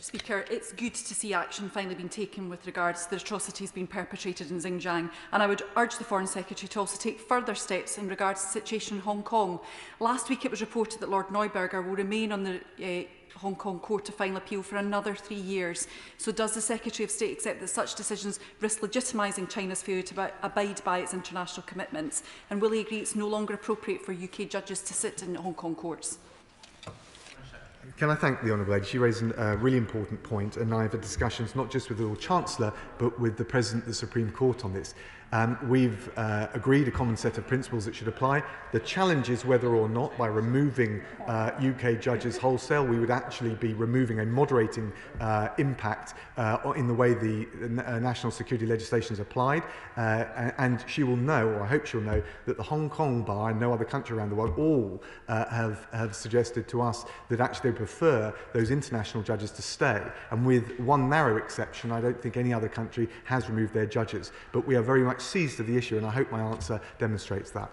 Speaker, it's good to see action finally being taken with regards to the atrocities being perpetrated in Xinjiang, and I would urge the Foreign Secretary to also take further steps in regards to the situation in Hong Kong. Last week it was reported that Lord Neuberger will remain on the Hong Kong Court of Final Appeal for another 3 years. So does the Secretary of State accept that such decisions risk legitimising China's failure to abide by its international commitments? And will he agree it's no longer appropriate for UK judges to sit in Hong Kong courts? Can I thank the Honourable Lady? She raised a really important point, and I've had discussions not just with the Lord Chancellor but with the President of the Supreme Court on this. We've agreed a common set of principles that should apply. The challenge is whether or not, by removing UK judges wholesale, we would actually be removing a moderating impact in the way the national security legislation is applied. And she will know, or I hope she'll know, that the Hong Kong bar and no other country around the world all have suggested to us that actually they prefer those international judges to stay. And with one narrow exception, I don't think any other country has removed their judges. But we are very much seized of the issue, and I hope my answer demonstrates that.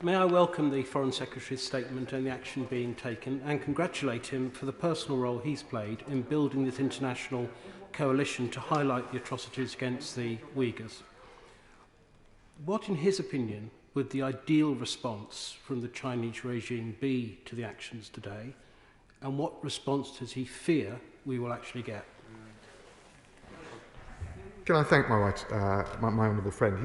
May I welcome the Foreign Secretary's statement and the action being taken, and congratulate him for the personal role he's played in building this international coalition to highlight the atrocities against the Uyghurs. What, in his opinion, would the ideal response from the Chinese regime be to the actions today, and what response does he fear we will actually get? Can I thank my honourable friend?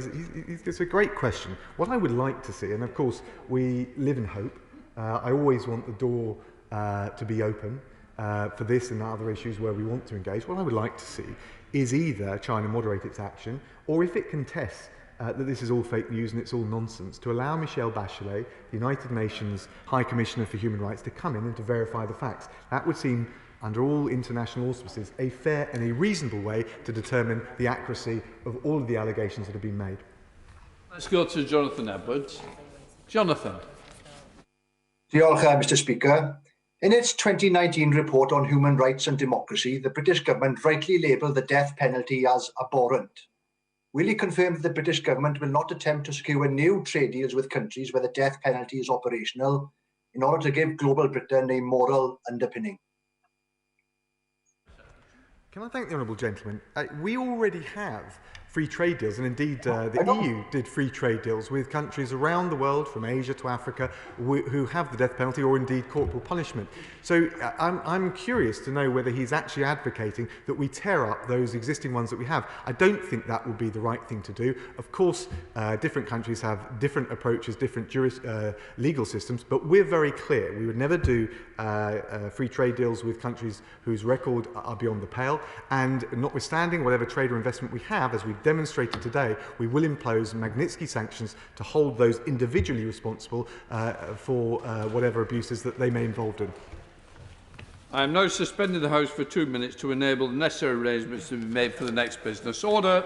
It's a great question. What I would like to see, and of course we live in hope, I always want the door to be open for this and other issues where we want to engage. What I would like to see is either China moderate its action, or if it contests that this is all fake news and it's all nonsense, to allow Michelle Bachelet, the United Nations High Commissioner for Human Rights, to come in and to verify the facts. That would seem, under all international auspices, a fair and a reasonable way to determine the accuracy of all of the allegations that have been made. Let's go to Jonathan Edwards. Jonathan. Diolch, Mr Speaker. In its 2019 report on human rights and democracy, the British government rightly labelled the death penalty as abhorrent. Will he confirm that the British government will not attempt to secure new trade deals with countries where the death penalty is operational in order to give global Britain a moral underpinning? Can I thank the honourable gentleman? We already have free trade deals, and indeed the EU did free trade deals with countries around the world, from Asia to Africa, who have the death penalty or indeed corporal punishment. So I'm curious to know whether he's actually advocating that we tear up those existing ones that we have. I don't think that would be the right thing to do. Of course, different countries have different approaches, different legal systems, but we're very clear. We would never do free trade deals with countries whose record are beyond the pale, and notwithstanding whatever trade or investment we have, as we've demonstrated today, we will impose Magnitsky sanctions to hold those individually responsible for whatever abuses that they may be involved in. I am now suspending the House for 2 minutes to enable the necessary arrangements to be made for the next business order.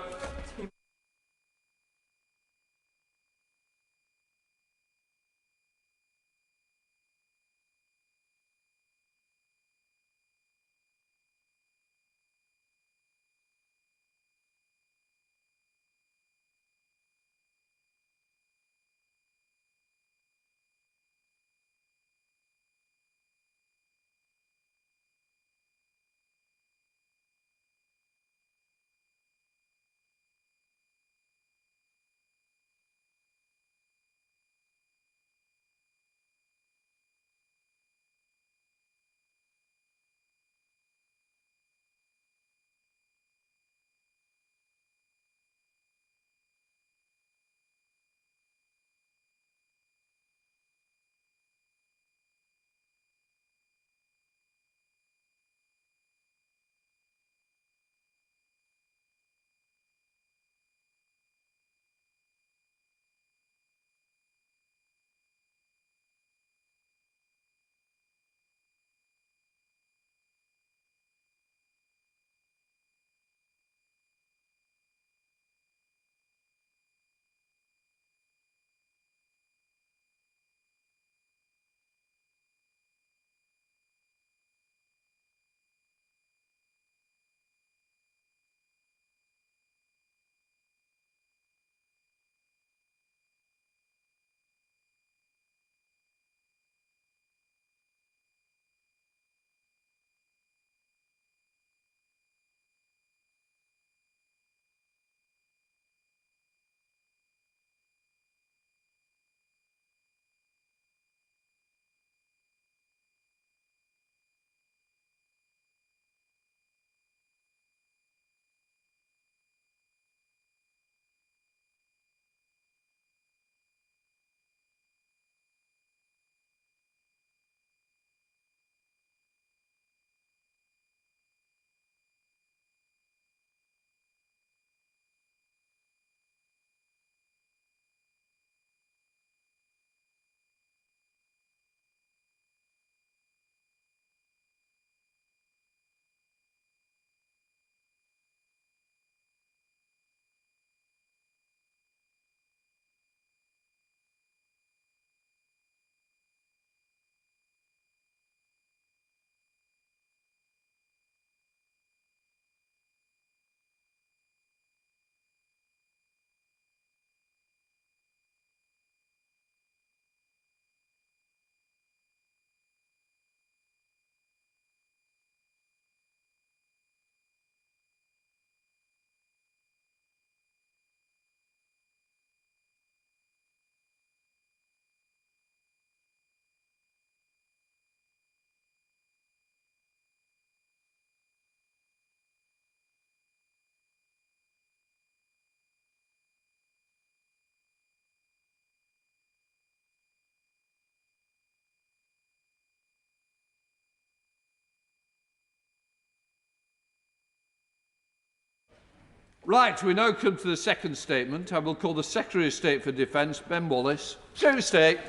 Right, we now come to the second statement. I will call the Secretary of State for Defence, Ben Wallace. Secretary of State.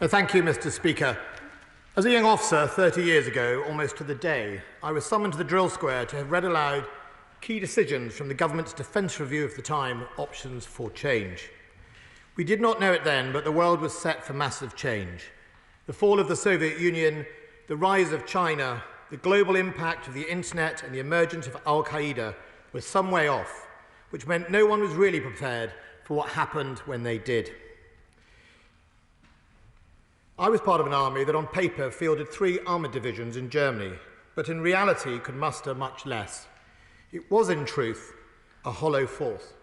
Thank you, Mr. Speaker. As a young officer 30 years ago, almost to the day, I was summoned to the drill square to have read aloud key decisions from the government's defence review of the time, Options for Change. We did not know it then, but the world was set for massive change. The fall of the Soviet Union, the rise of China, the global impact of the internet and the emergence of Al-Qaeda was some way off, which meant no one was really prepared for what happened when they did. I was part of an army that on paper fielded 3 armoured divisions in Germany, but in reality could muster much less. It was in truth a hollow force.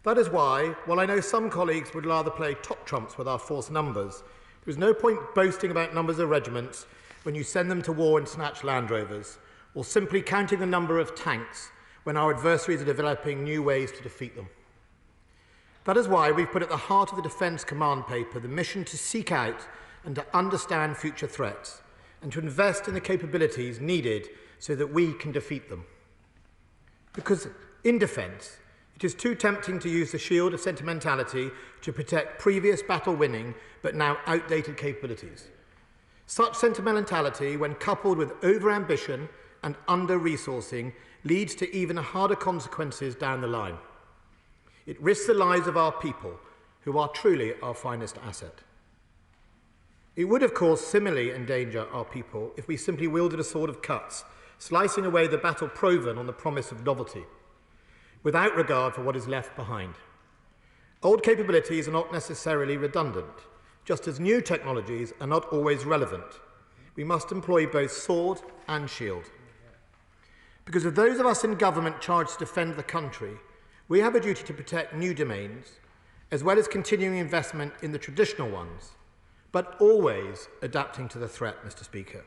That is why, while I know some colleagues would rather play top trumps with our force numbers, there is no point boasting about numbers of regiments when you send them to war in snatched Land Rovers, or simply counting the number of tanks when our adversaries are developing new ways to defeat them. That is why we've put at the heart of the Defence Command Paper the mission to seek out and to understand future threats, and to invest in the capabilities needed so that we can defeat them. Because in defence, it is too tempting to use the shield of sentimentality to protect previous battle-winning but now outdated capabilities. Such sentimentality, when coupled with over-ambition and under-resourcing, leads to even harder consequences down the line. It risks the lives of our people, who are truly our finest asset. It would, of course, similarly endanger our people if we simply wielded a sword of cuts, slicing away the battle proven on the promise of novelty, without regard for what is left behind. Old capabilities are not necessarily redundant, just as new technologies are not always relevant. We must employ both sword and shield. Because of those of us in government charged to defend the country, we have a duty to protect new domains, as well as continuing investment in the traditional ones, but always adapting to the threat, Mr. Speaker.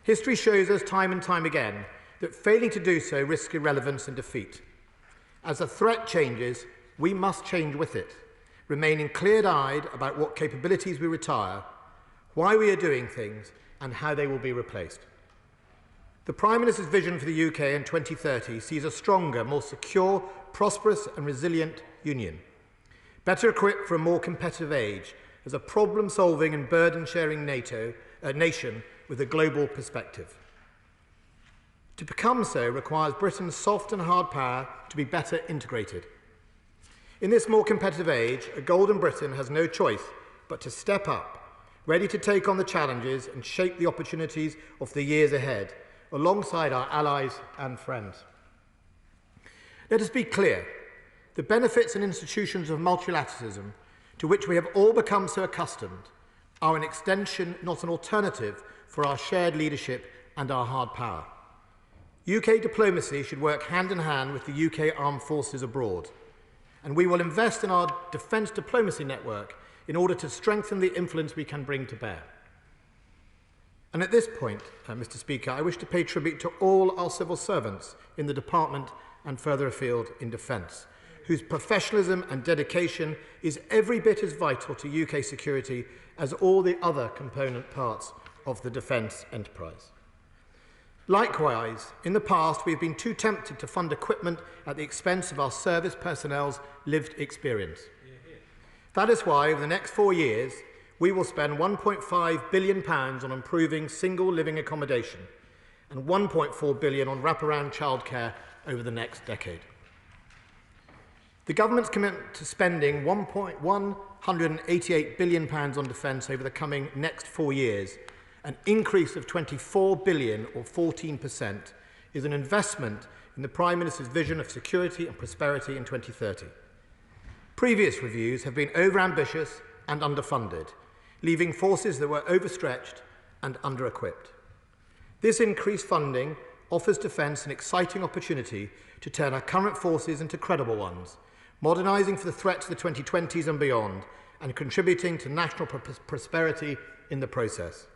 History shows us time and time again that failing to do so risks irrelevance and defeat. As the threat changes, we must change with it, remaining clear-eyed about what capabilities we retire, why we are doing things, and how they will be replaced. The Prime Minister's vision for the UK in 2030 sees a stronger, more secure, prosperous and resilient union, better equipped for a more competitive age as a problem-solving and burden-sharing nation with a global perspective. To become so requires Britain's soft and hard power to be better integrated. In this more competitive age, a golden Britain has no choice but to step up, ready to take on the challenges and shape the opportunities of the years ahead, alongside our allies and friends. Let us be clear. The benefits and institutions of multilateralism, to which we have all become so accustomed, are an extension, not an alternative, for our shared leadership and our hard power. UK diplomacy should work hand in hand with the UK armed forces abroad, and we will invest in our defence diplomacy network in order to strengthen the influence we can bring to bear. And at this point, Mr. Speaker, I wish to pay tribute to all our civil servants in the department and further afield in defence, whose professionalism and dedication is every bit as vital to UK security as all the other component parts of the defence enterprise. Likewise, in the past, we have been too tempted to fund equipment at the expense of our service personnel's lived experience. That is why, over the next 4 years, we will spend £1.5 billion on improving single living accommodation and £1.4 billion on wraparound childcare over the next decade. The government's commitment to spending £188 billion on defence over the coming next 4 years, an increase of £24 billion or 14%, is an investment in the Prime Minister's vision of security and prosperity in 2030. Previous reviews have been overambitious and underfunded, leaving forces that were overstretched and under-equipped. This increased funding offers defence an exciting opportunity to turn our current forces into credible ones, modernising for the threats of the 2020s and beyond, and contributing to national prosperity in the process.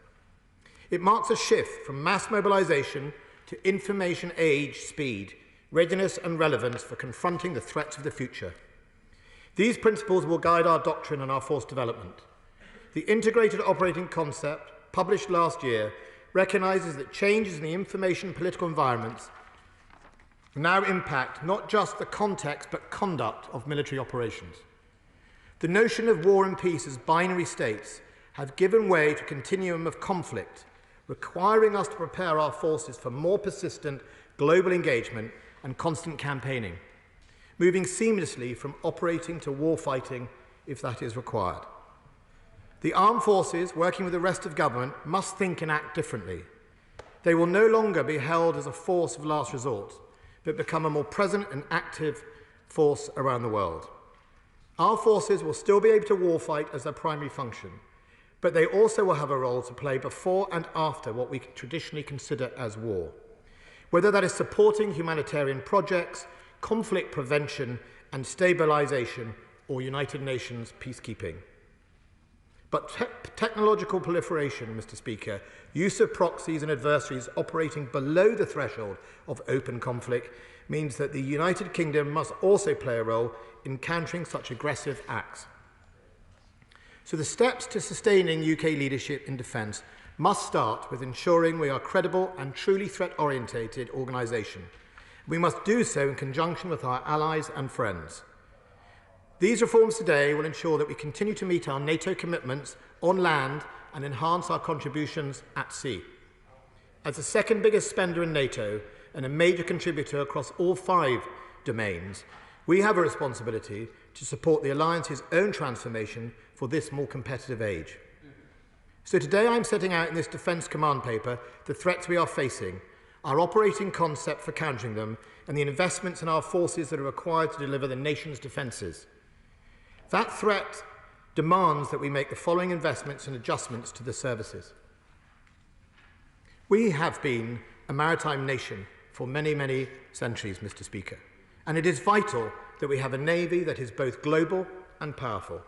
It marks a shift from mass mobilisation to information age speed, readiness and relevance for confronting the threats of the future. These principles will guide our doctrine and our force development. The integrated operating concept, published last year, recognises that changes in the information political environments now impact not just the context but conduct of military operations. The notion of war and peace as binary states have given way to a continuum of conflict, requiring us to prepare our forces for more persistent global engagement and constant campaigning, moving seamlessly from operating to war fighting if that is required. The armed forces, working with the rest of government, must think and act differently. They will no longer be held as a force of last resort, but become a more present and active force around the world. Our forces will still be able to warfight as their primary function, but they also will have a role to play before and after what we traditionally consider as war, whether that is supporting humanitarian projects, conflict prevention and stabilisation, or United Nations peacekeeping. But technological proliferation, Mr. Speaker, use of proxies and adversaries operating below the threshold of open conflict means that the United Kingdom must also play a role in countering such aggressive acts. So the steps to sustaining UK leadership in defence must start with ensuring we are a credible and truly threat-orientated organisation. We must do so in conjunction with our allies and friends. These reforms today will ensure that we continue to meet our NATO commitments on land and enhance our contributions at sea. As the second biggest spender in NATO and a major contributor across all 5 domains, we have a responsibility to support the Alliance's own transformation for this more competitive age. So today I'm setting out in this Defence Command paper the threats we are facing, our operating concept for countering them, and the investments in our forces that are required to deliver the nation's defences. That threat demands that we make the following investments and adjustments to the services. We have been a maritime nation for many, many centuries, Mr. Speaker, and it is vital that we have a Navy that is both global and powerful.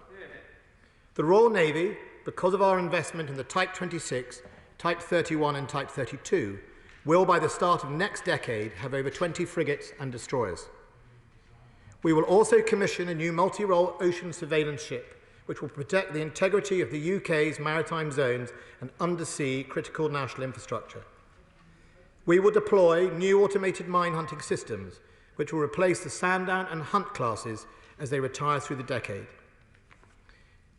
The Royal Navy, because of our investment in the Type 26, Type 31 and Type 32, will by the start of next decade have over 20 frigates and destroyers. We will also commission a new multi-role ocean surveillance ship, which will protect the integrity of the UK's maritime zones and undersea critical national infrastructure. We will deploy new automated mine hunting systems, which will replace the Sandown and Hunt classes as they retire through the decade.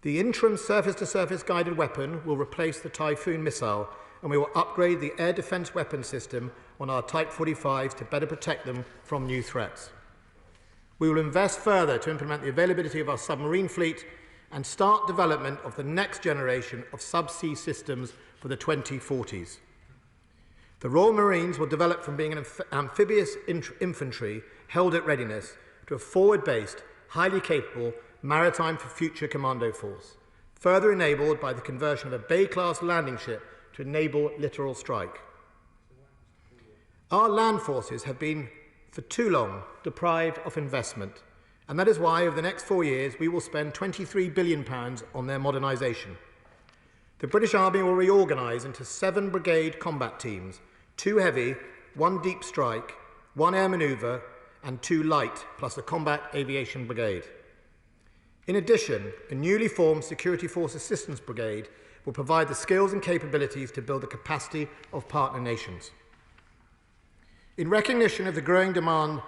The interim surface-to-surface guided weapon will replace the Typhoon missile, and we will upgrade the air defence weapon system on our Type 45s to better protect them from new threats. We will invest further to implement the availability of our submarine fleet and start development of the next generation of subsea systems for the 2040s. The Royal Marines will develop from being an amphibious infantry held at readiness to a forward-based, highly capable maritime for future commando force, further enabled by the conversion of a Bay-class landing ship to enable littoral strike. Our land forces have been for too long deprived of investment, and that is why over the next 4 years we will spend £23 billion on their modernisation. The British Army will reorganise into 7 brigade combat teams, 2 heavy, 1 deep strike, 1 air manoeuvre and 2 light, plus a combat aviation brigade. In addition, a newly formed Security Force Assistance Brigade will provide the skills and capabilities to build the capacity of partner nations. In recognition of the growing demand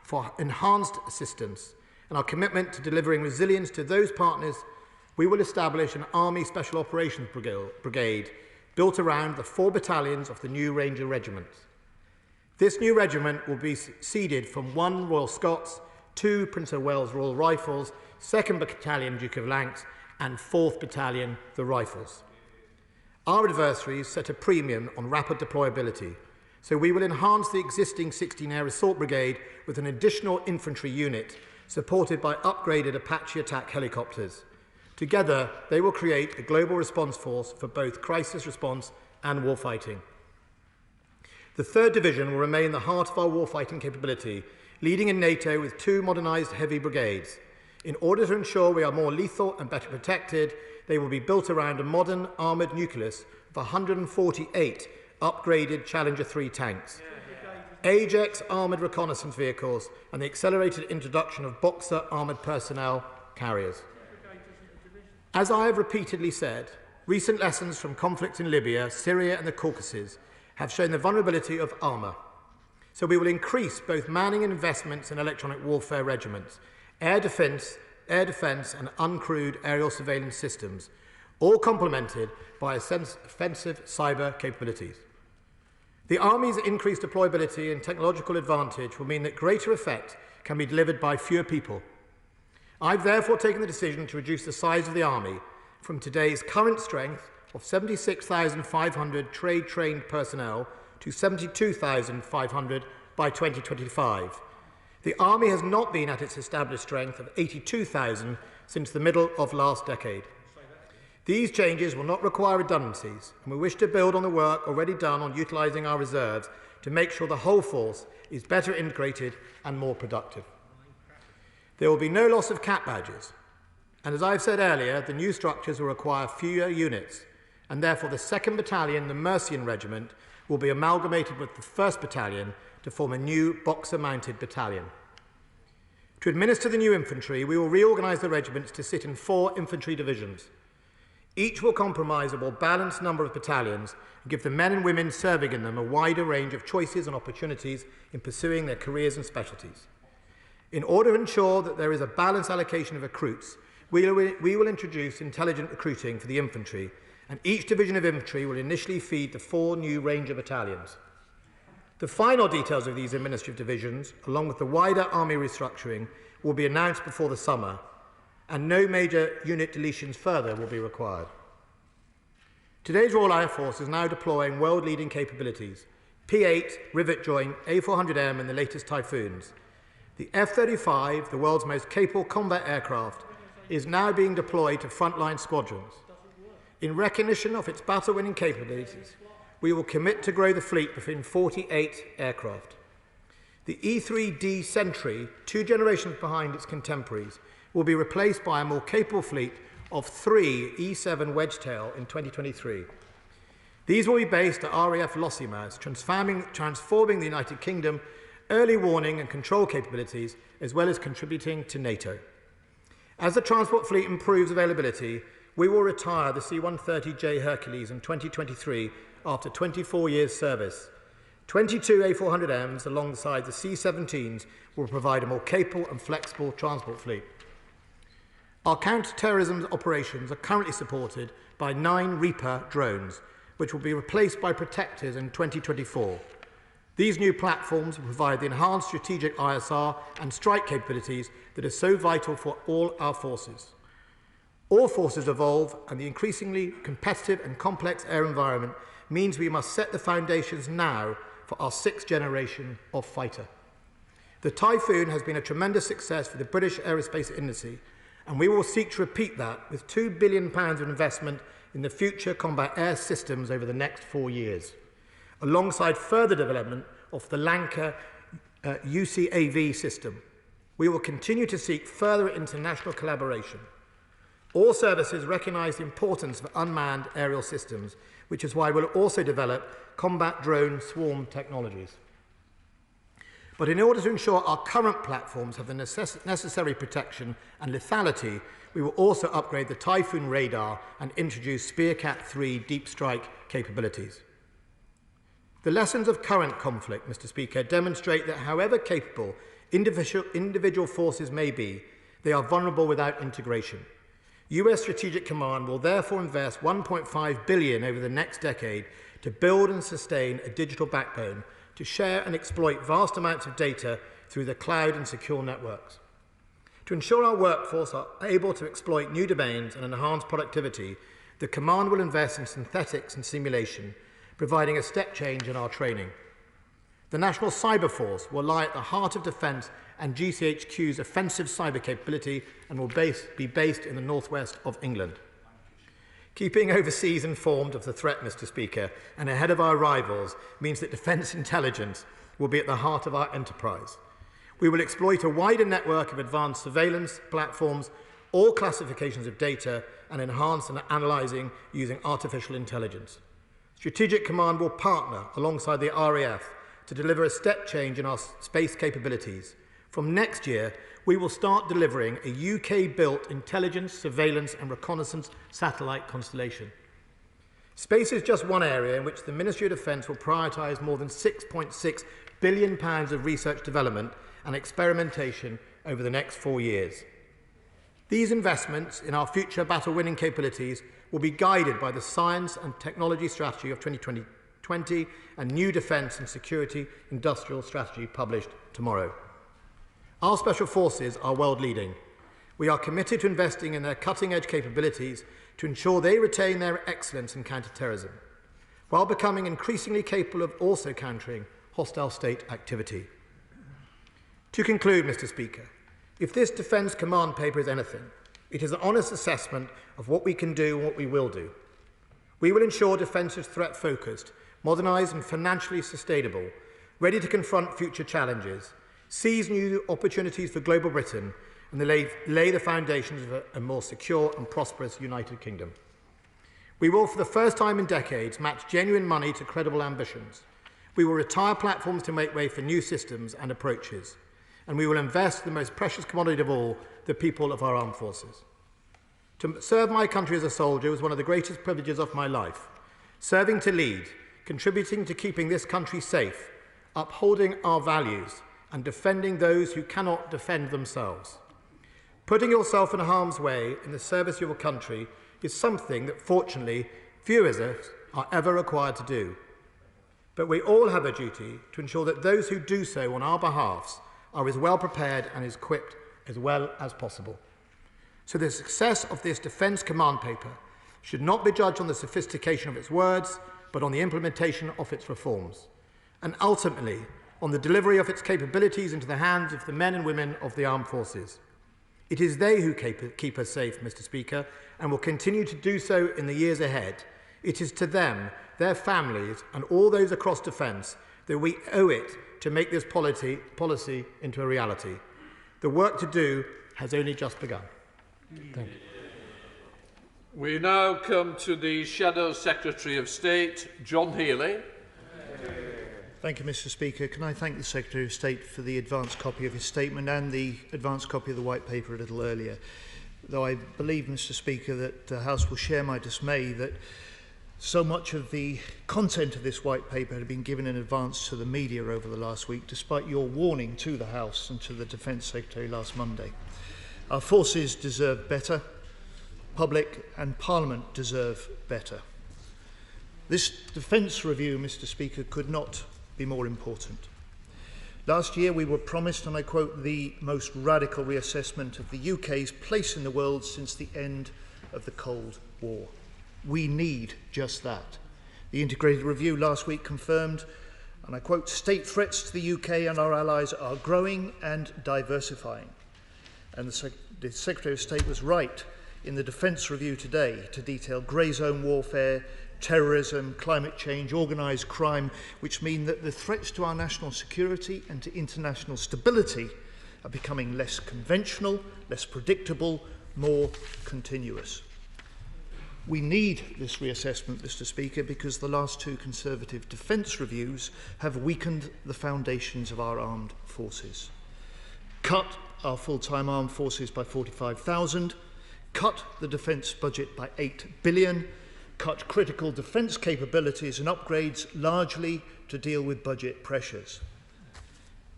for enhanced assistance and our commitment to delivering resilience to those partners, we will establish an Army Special Operations Brigade built around the 4 battalions of the new Ranger Regiment. This new regiment will be seeded from 1 Royal Scots, 2 Prince of Wales Royal Rifles, 2nd Battalion Duke of Lancs and 4th Battalion the Rifles. Our adversaries set a premium on rapid deployability, so we will enhance the existing 16 Air Assault Brigade with an additional infantry unit supported by upgraded Apache attack helicopters. Together, they will create a global response force for both crisis response and warfighting. The 3rd Division will remain the heart of our warfighting capability, leading in NATO with 2 modernised heavy brigades. In order to ensure we are more lethal and better protected, they will be built around a modern armoured nucleus of 148 upgraded Challenger 3 tanks, Ajax armoured reconnaissance vehicles and the accelerated introduction of Boxer armoured personnel carriers. As I have repeatedly said, recent lessons from conflicts in Libya, Syria and the Caucasus have shown the vulnerability of armour. So we will increase both manning and investments in electronic warfare regiments, air defence and uncrewed aerial surveillance systems, all complemented by offensive cyber capabilities. The Army's increased deployability and technological advantage will mean that greater effect can be delivered by fewer people. I've therefore taken the decision to reduce the size of the Army from today's current strength of 76,500 trade-trained personnel to 72,500 by 2025. The Army has not been at its established strength of 82,000 since the middle of last decade. These changes will not require redundancies, and we wish to build on the work already done on utilising our reserves to make sure the whole force is better integrated and more productive. There will be no loss of CAT badges, and as I've said earlier, the new structures will require fewer units, and therefore the 2nd Battalion, the Mercian Regiment, will be amalgamated with the 1st Battalion to form a new Boxer-mounted battalion. To administer the new infantry, we will reorganise the regiments to sit in 4 infantry divisions. Each will comprise a more balanced number of battalions and give the men and women serving in them a wider range of choices and opportunities in pursuing their careers and specialties. In order to ensure that there is a balanced allocation of recruits, we will introduce intelligent recruiting for the infantry, and each division of infantry will initially feed the 4 new Ranger battalions. The final details of these administrative divisions, along with the wider Army restructuring, will be announced before the summer, and no major unit deletions further will be required. Today's Royal Air Force is now deploying world-leading capabilities: P-8, rivet joint, A400M and the latest Typhoons. The F-35, the world's most capable combat aircraft, is now being deployed to frontline squadrons. In recognition of its battle-winning capabilities, we will commit to grow the fleet between 48 aircraft. The E-3D Sentry, 2 generations behind its contemporaries, will be replaced by a more capable fleet of 3 E-7 Wedgetail in 2023. These will be based at RAF Lossiemouth, transforming the United Kingdom early warning and control capabilities, as well as contributing to NATO. As the transport fleet improves availability, we will retire the C-130J Hercules in 2023 after 24 years' service. 22 A400Ms alongside the C-17s will provide a more capable and flexible transport fleet. Our counter-terrorism operations are currently supported by 9 Reaper drones, which will be replaced by Protectors in 2024. These new platforms will provide the enhanced strategic ISR and strike capabilities that are so vital for all our forces. All forces evolve, and the increasingly competitive and complex air environment means we must set the foundations now for our 6th generation of fighter. The Typhoon has been a tremendous success for the British aerospace industry, and we will seek to repeat that with £2 billion of investment in the future combat air systems over the next 4 years, alongside further development of the Lanka UCAV system. We will continue to seek further international collaboration. All services recognise the importance of unmanned aerial systems, which is why we'll also develop combat drone swarm technologies. But in order to ensure our current platforms have the necessary protection and lethality, we will also upgrade the Typhoon radar and introduce Spearcat 3 deep strike capabilities. The lessons of current conflict, Mr. Speaker, demonstrate that however capable individual forces may be, they are vulnerable without integration. US Strategic Command will therefore invest $1.5 billion over the next decade to build and sustain a digital backbone to share and exploit vast amounts of data through the cloud and secure networks. To ensure our workforce are able to exploit new domains and enhance productivity, the Command will invest in synthetics and simulation, providing a step change in our training. The National Cyber Force will lie at the heart of defence and GCHQ's offensive cyber capability and will be based in the northwest of England. Keeping overseas informed of the threat, Mr. Speaker, and ahead of our rivals means that defence intelligence will be at the heart of our enterprise. We will exploit a wider network of advanced surveillance platforms, all classifications of data, and enhance and analysing using artificial intelligence. Strategic Command will partner alongside the RAF to deliver a step change in our space capabilities. From next year, we will start delivering a UK-built intelligence, surveillance and reconnaissance satellite constellation. Space is just one area in which the Ministry of Defence will prioritise more than £6.6 billion of research development and experimentation over the next 4 years. These investments in our future battle-winning capabilities will be guided by the Science and Technology Strategy of 2020 and new Defence and Security Industrial Strategy published tomorrow. Our Special Forces are world-leading. We are committed to investing in their cutting-edge capabilities to ensure they retain their excellence in counter-terrorism, while becoming increasingly capable of also countering hostile state activity. To conclude, Mr. Speaker, if this Defence Command Paper is anything, it is an honest assessment of what we can do and what we will do. We will ensure defence is threat-focused, modernised and financially sustainable, ready to confront future challenges, seize new opportunities for global Britain, and lay the foundations of a more secure and prosperous United Kingdom. We will, for the first time in decades, match genuine money to credible ambitions. We will retire platforms to make way for new systems and approaches. And we will invest in the most precious commodity of all, the people of our armed forces. To serve my country as a soldier was one of the greatest privileges of my life. Serving to lead, contributing to keeping this country safe, upholding our values, and defending those who cannot defend themselves. Putting yourself in harm's way in the service of your country is something that, fortunately, few of us are ever required to do. But we all have a duty to ensure that those who do so on our behalves are as well prepared and as equipped as well as possible. So the success of this Defence Command Paper should not be judged on the sophistication of its words, but on the implementation of its reforms, and ultimately on the delivery of its capabilities into the hands of the men and women of the armed forces. It is they who keep us safe, Mr. Speaker, and will continue to do so in the years ahead. It is to them, their families, and all those across defence that we owe it to make this policy into a reality. The work to do has only just begun. Thank you. We now come to the Shadow Secretary of State, John Healey. Thank you, Mr. Speaker. Can I thank the Secretary of State for the advance copy of his statement and the advance copy of the White Paper a little earlier. Though I believe, Mr. Speaker, that the House will share my dismay that so much of the content of this White Paper had been given in advance to the media over the last week, despite your warning to the House and to the Defence Secretary last Monday. Our forces deserve better. Public and Parliament deserve better. This defence review, Mr. Speaker, could not be more important. Last year we were promised, and I quote, the most radical reassessment of the UK's place in the world since the end of the Cold War. We need just that. The integrated review last week confirmed, and I quote, state threats to the UK and our allies are growing and diversifying. And the Secretary of State was right in the Defence Review today to detail grey zone warfare, terrorism, climate change, organised crime, which mean that the threats to our national security and to international stability are becoming less conventional, less predictable, more continuous. We need this reassessment, Mr. Speaker, because the last two Conservative defence reviews have weakened the foundations of our armed forces. Cut our full-time armed forces by 45,000, cut the defence budget by £8 billion, cut critical defence capabilities and upgrades largely to deal with budget pressures.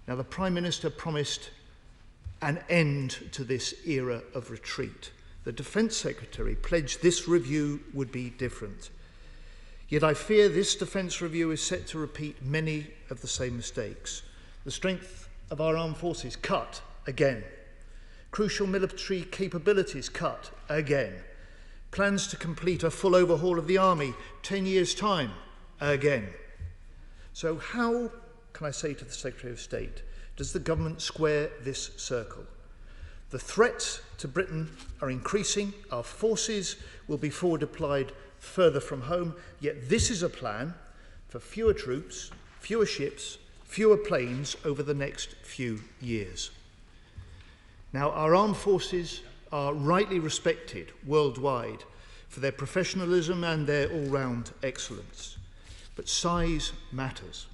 Now, the Prime Minister promised an end to this era of retreat. The Defence Secretary pledged this review would be different. Yet I fear this Defence Review is set to repeat many of the same mistakes. The strength of our armed forces cut again. Crucial military capabilities cut again. Plans to complete a full overhaul of the Army, 10 years' time, again. So how, can I say to the Secretary of State, does the government square this circle? The threats to Britain are increasing, our forces will be forward deployed further from home, yet this is a plan for fewer troops, fewer ships, fewer planes over the next few years. Now, our armed forces are rightly respected worldwide for their professionalism and their all-round excellence. But size matters.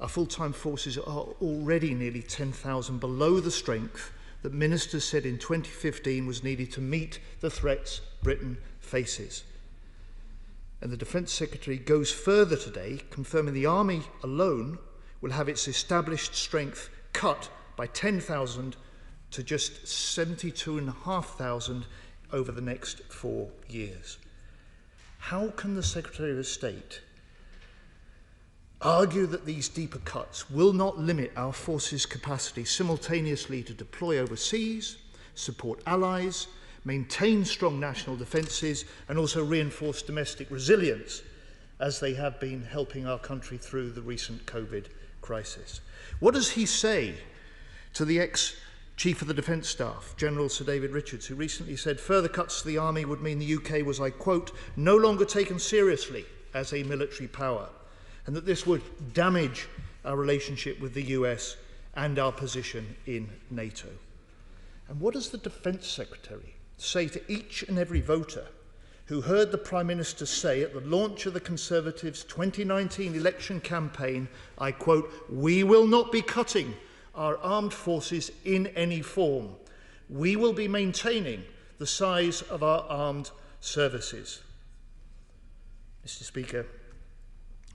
Our full-time forces are already nearly 10,000 below the strength that ministers said in 2015 was needed to meet the threats Britain faces. And the Defence Secretary goes further today, confirming the Army alone will have its established strength cut by 10,000 to just 72,500 over the next 4 years. How can the Secretary of State argue that these deeper cuts will not limit our forces' capacity simultaneously to deploy overseas, support allies, maintain strong national defences, and also reinforce domestic resilience, as they have been helping our country through the recent COVID crisis? What does he say to the ex-Chief of the Defence Staff, General Sir David Richards, who recently said further cuts to the Army would mean the UK was, I quote, no longer taken seriously as a military power, and that this would damage our relationship with the US and our position in NATO? And what does the Defence Secretary say to each and every voter who heard the Prime Minister say at the launch of the Conservatives' 2019 election campaign, I quote, we will not be cutting our armed forces in any form. We will be maintaining the size of our armed services? Mr. Speaker,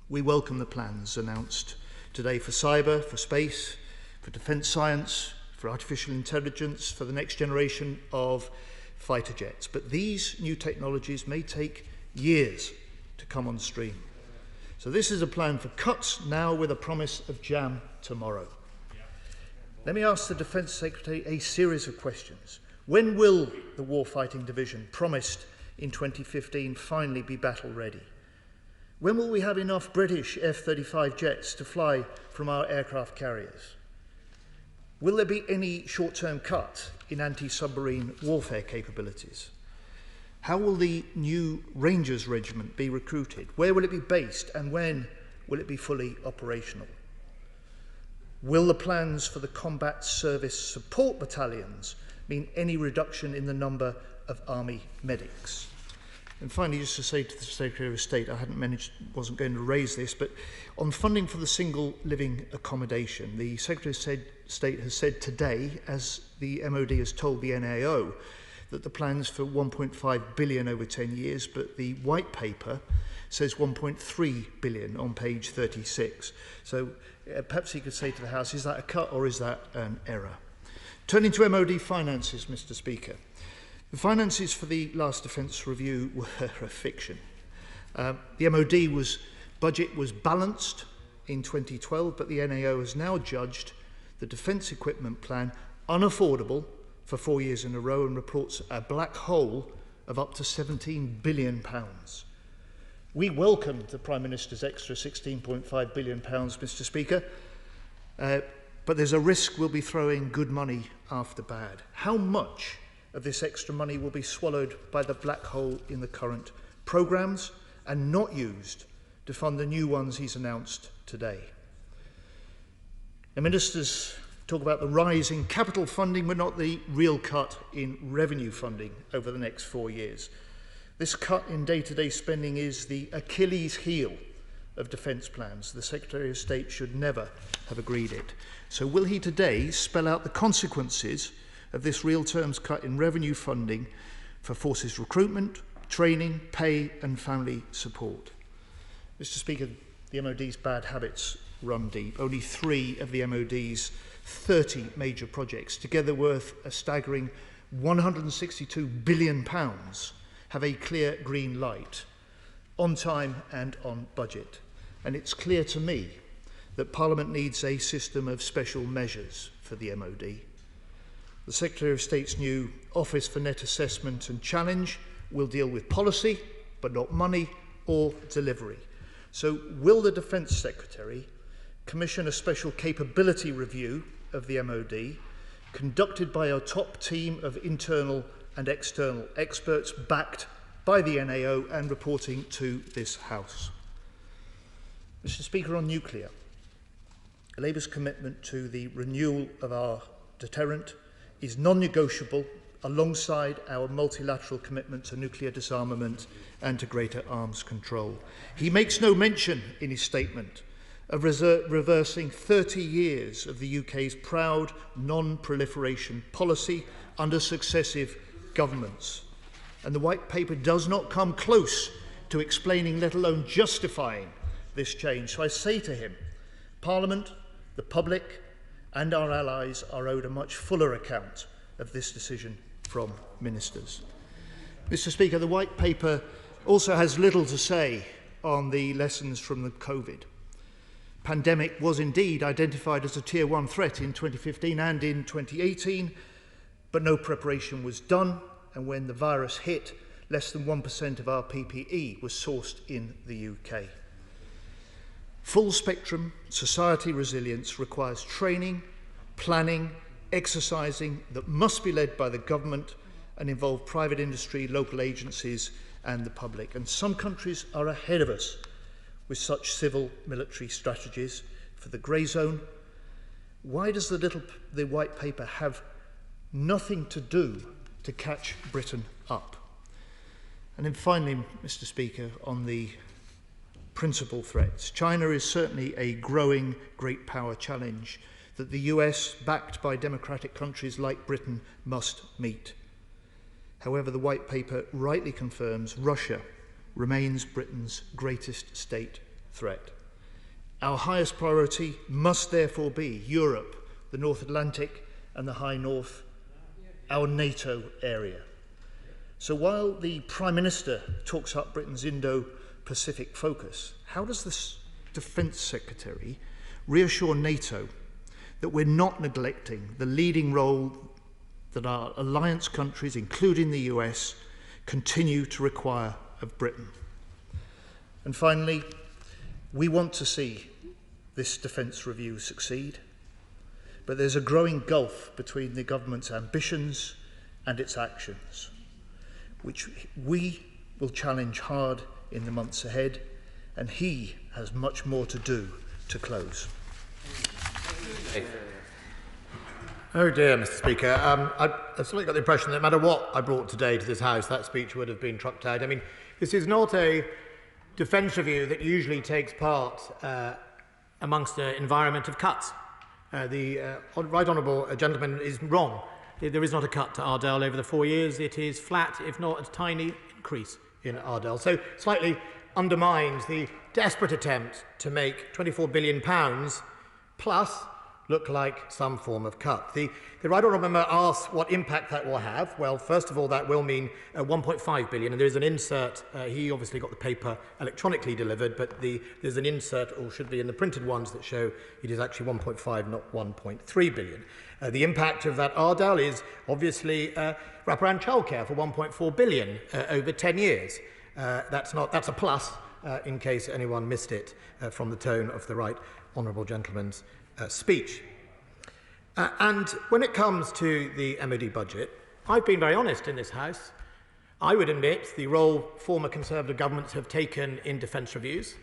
we welcome the plans announced today for cyber, for space, for defence science, for artificial intelligence, for the next generation of fighter jets. But these new technologies may take years to come on stream. So this is a plan for cuts now with a promise of jam tomorrow. Let me ask the Defence Secretary a series of questions. When will the warfighting division, promised in 2015, finally be battle ready? When will we have enough British F-35 jets to fly from our aircraft carriers? Will there be any short-term cut in anti-submarine warfare capabilities? How will the new Rangers Regiment be recruited? Where will it be based, and when will it be fully operational? Will the plans for the combat service support battalions mean any reduction in the number of Army medics? And finally, just to say to the Secretary of State, wasn't going to raise this, but on funding for the single living accommodation, the Secretary of State has said today, as the MOD has told the NAO, that the plans for 1.5 billion over 10 years, but the white paper says 1.3 billion on page 36. So perhaps he could say to the House, is that a cut or is that an error? Turning to MOD finances, Mr. Speaker. The finances for the last defence review were a fiction. The MOD budget was balanced in 2012, but the NAO has now judged the defence equipment plan unaffordable for 4 years in a row and reports a black hole of up to £17 billion. We welcomed the Prime Minister's extra £16.5 billion, Mr. Speaker, but there's a risk we'll be throwing good money after bad. How much of this extra money will be swallowed by the black hole in the current programmes and not used to fund the new ones he's announced today? The ministers talk about the rise in capital funding, but not the real cut in revenue funding over the next 4 years. This cut in day-to-day spending is the Achilles heel of defence plans. The Secretary of State should never have agreed it. So will he today spell out the consequences of this real terms cut in revenue funding for forces recruitment, training, pay and family support? Mr. Speaker, the MOD's bad habits run deep. Only 3 of the MOD's 30 major projects, together worth a staggering £162 billion, have a clear green light, on time and on budget. And it's clear to me that Parliament needs a system of special measures for the MOD. The Secretary of State's new Office for Net Assessment and Challenge will deal with policy, but not money or delivery. So will the Defence Secretary commission a special capability review of the MOD, conducted by a top team of internal and external experts, backed by the NAO and reporting to this House? Mr. Speaker, on nuclear, Labour's commitment to the renewal of our deterrent is non-negotiable alongside our multilateral commitment to nuclear disarmament and to greater arms control. He makes no mention in his statement of reversing 30 years of the UK's proud non-proliferation policy under successive governments. And the White Paper does not come close to explaining, let alone justifying, this change. So I say to him, Parliament, the public and our allies are owed a much fuller account of this decision from ministers. Mr. Speaker, the White Paper also has little to say on the lessons from the COVID. Pandemic was indeed identified as a Tier 1 threat in 2015 and in 2018, but no preparation was done, and when the virus hit, less than 1% of our PPE was sourced in the UK. Full spectrum society resilience requires training, planning, exercising that must be led by the government and involve private industry, local agencies and the public. And some countries are ahead of us with such civil military strategies. For the grey zone, why does the White Paper have nothing to do to catch Britain up? And then finally, Mr. Speaker, on the principal threats, China is certainly a growing great power challenge that the US, backed by democratic countries like Britain, must meet. However, the White Paper rightly confirms Russia remains Britain's greatest state threat. Our highest priority must therefore be Europe, the North Atlantic and the High North, our NATO area. So while the Prime Minister talks up Britain's Indo-Pacific focus, how does the Defence Secretary reassure NATO that we're not neglecting the leading role that our alliance countries, including the US, continue to require of Britain? And finally, we want to see this defence review succeed, but there's a growing gulf between the government's ambitions and its actions, which we will challenge hard in the months ahead, and he has much more to do to close. Oh dear, Mr. Speaker. I've certainly got the impression that no matter what I brought today to this House, that speech would have been trucked out. I mean, this is not a defence review that usually takes part amongst an environment of cuts. The right honourable gentleman is wrong. There is not a cut to Ardell over the 4 years. It is flat, if not a tiny increase in Ardell. So slightly undermines the desperate attempt to make £24 billion plus look like some form of cut. The right honourable member asks what impact that will have. Well, first of all, that will mean 1.5 billion, and there is an insert. He obviously got the paper electronically delivered, but there's an insert, or should be in the printed ones, that show it is actually 1.5, not 1.3 billion. The impact of that Ardell is obviously wraparound childcare for 1.4 billion over 10 years. That's a plus, in case anyone missed it from the tone of the right honourable gentleman's speech. And when it comes to the MOD budget, I've been very honest in this House. I would admit the role former Conservative governments have taken in defence reviews.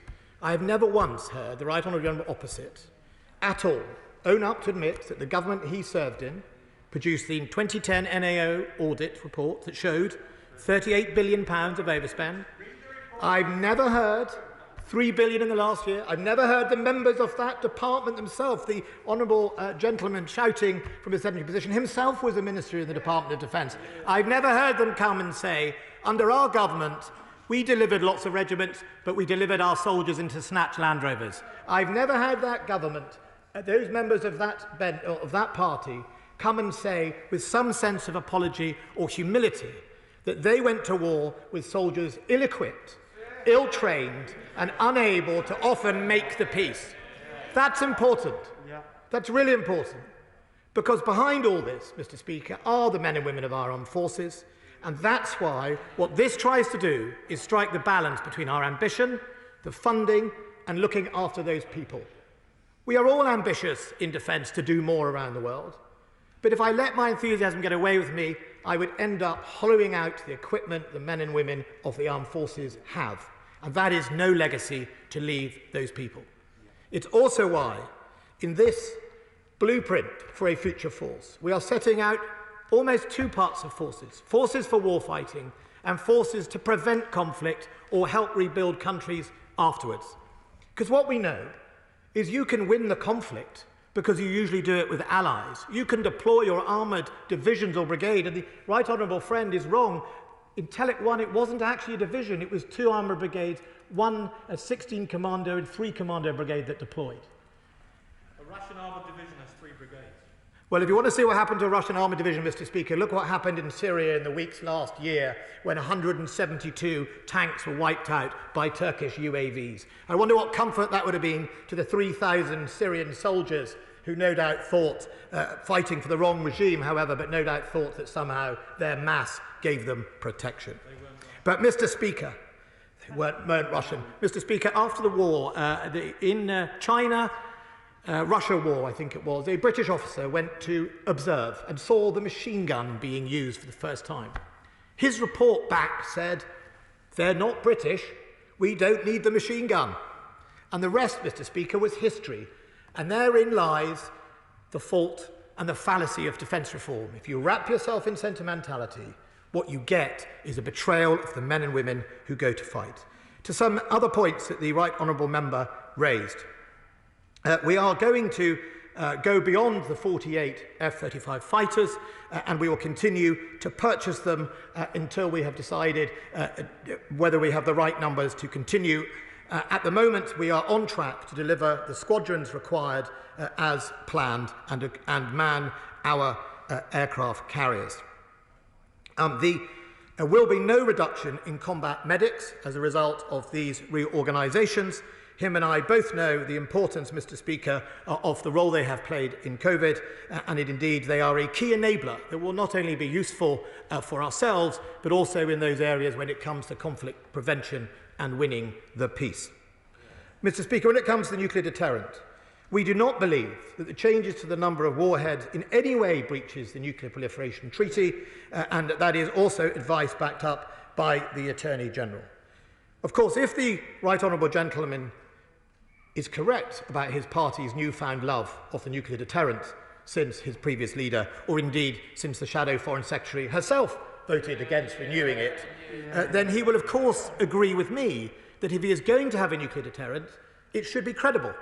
I have never once heard the right honourable gentleman opposite at all own up to admit that the government he served in produced the 2010 NAO audit report that showed £38 billion of overspend. I've never heard £3 billion in the last year. I've never heard the members of that department themselves, the honourable gentleman shouting from his secondary position, himself was a minister in the Department of Defence. I've never heard them come and say, under our government, we delivered lots of regiments, but we delivered our soldiers into snatch Land Rovers. I've never had that government, those members of that party, come and say, with some sense of apology or humility, that they went to war with soldiers ill-equipped, ill-trained and unable to often make the peace. That's important. That's really important. Because behind all this, Mr. Speaker, are the men and women of our armed forces, and that's why what this tries to do is strike the balance between our ambition, the funding, and looking after those people. We are all ambitious in defence to do more around the world, but if I let my enthusiasm get away with me, I would end up hollowing out the equipment the men and women of the armed forces have. And that is no legacy to leave those people. It's also why, in this blueprint for a future force, we are setting out almost two parts of forces. Forces for warfighting and forces to prevent conflict or help rebuild countries afterwards. Because what we know is you can win the conflict because you usually do it with allies. You can deploy your armoured divisions or brigade, and the right honourable friend is wrong. In Telic 1, it wasn't actually a division. It was 2 armoured brigades, 1 a 16 commando and 3 commando brigade that deployed. A Russian armoured division has 3 brigades. Well, if you want to see what happened to a Russian armoured division, Mr. Speaker, look what happened in Syria in the weeks last year when 172 tanks were wiped out by Turkish UAVs. I wonder what comfort that would have been to the 3,000 Syrian soldiers who no doubt thought, fighting for the wrong regime, however, but no doubt thought that somehow their mass gave them protection. But, Mr. Speaker, they weren't Russian. Mr. Speaker, after the war, in China, Russia war, I think it was, a British officer went to observe and saw the machine gun being used for the first time. His report back said, they're not British, we don't need the machine gun. And the rest, Mr. Speaker, was history. And therein lies the fault and the fallacy of defence reform. If you wrap yourself in sentimentality, what you get is a betrayal of the men and women who go to fight. To some other points that the Right Honourable Member raised, we are going to go beyond the 48 F-35 fighters and we will continue to purchase them until we have decided whether we have the right numbers to continue. At the moment, we are on track to deliver the squadrons required as planned and man our aircraft carriers. There will be no reduction in combat medics as a result of these reorganisations. Him and I both know the importance, Mr. Speaker, of the role they have played in COVID, and indeed they are a key enabler that will not only be useful for ourselves, but also in those areas when it comes to conflict prevention and winning the peace. Mr. Speaker, when it comes to the nuclear deterrent, we do not believe that the changes to the number of warheads in any way breaches the Nuclear Proliferation Treaty, and that is also advice backed up by the Attorney General. Of course, if the Right Honourable Gentleman is correct about his party's newfound love of the nuclear deterrent since his previous leader, or indeed since the Shadow Foreign Secretary herself voted against renewing it, then he will of course agree with me that if he is going to have a nuclear deterrent, it should be credible.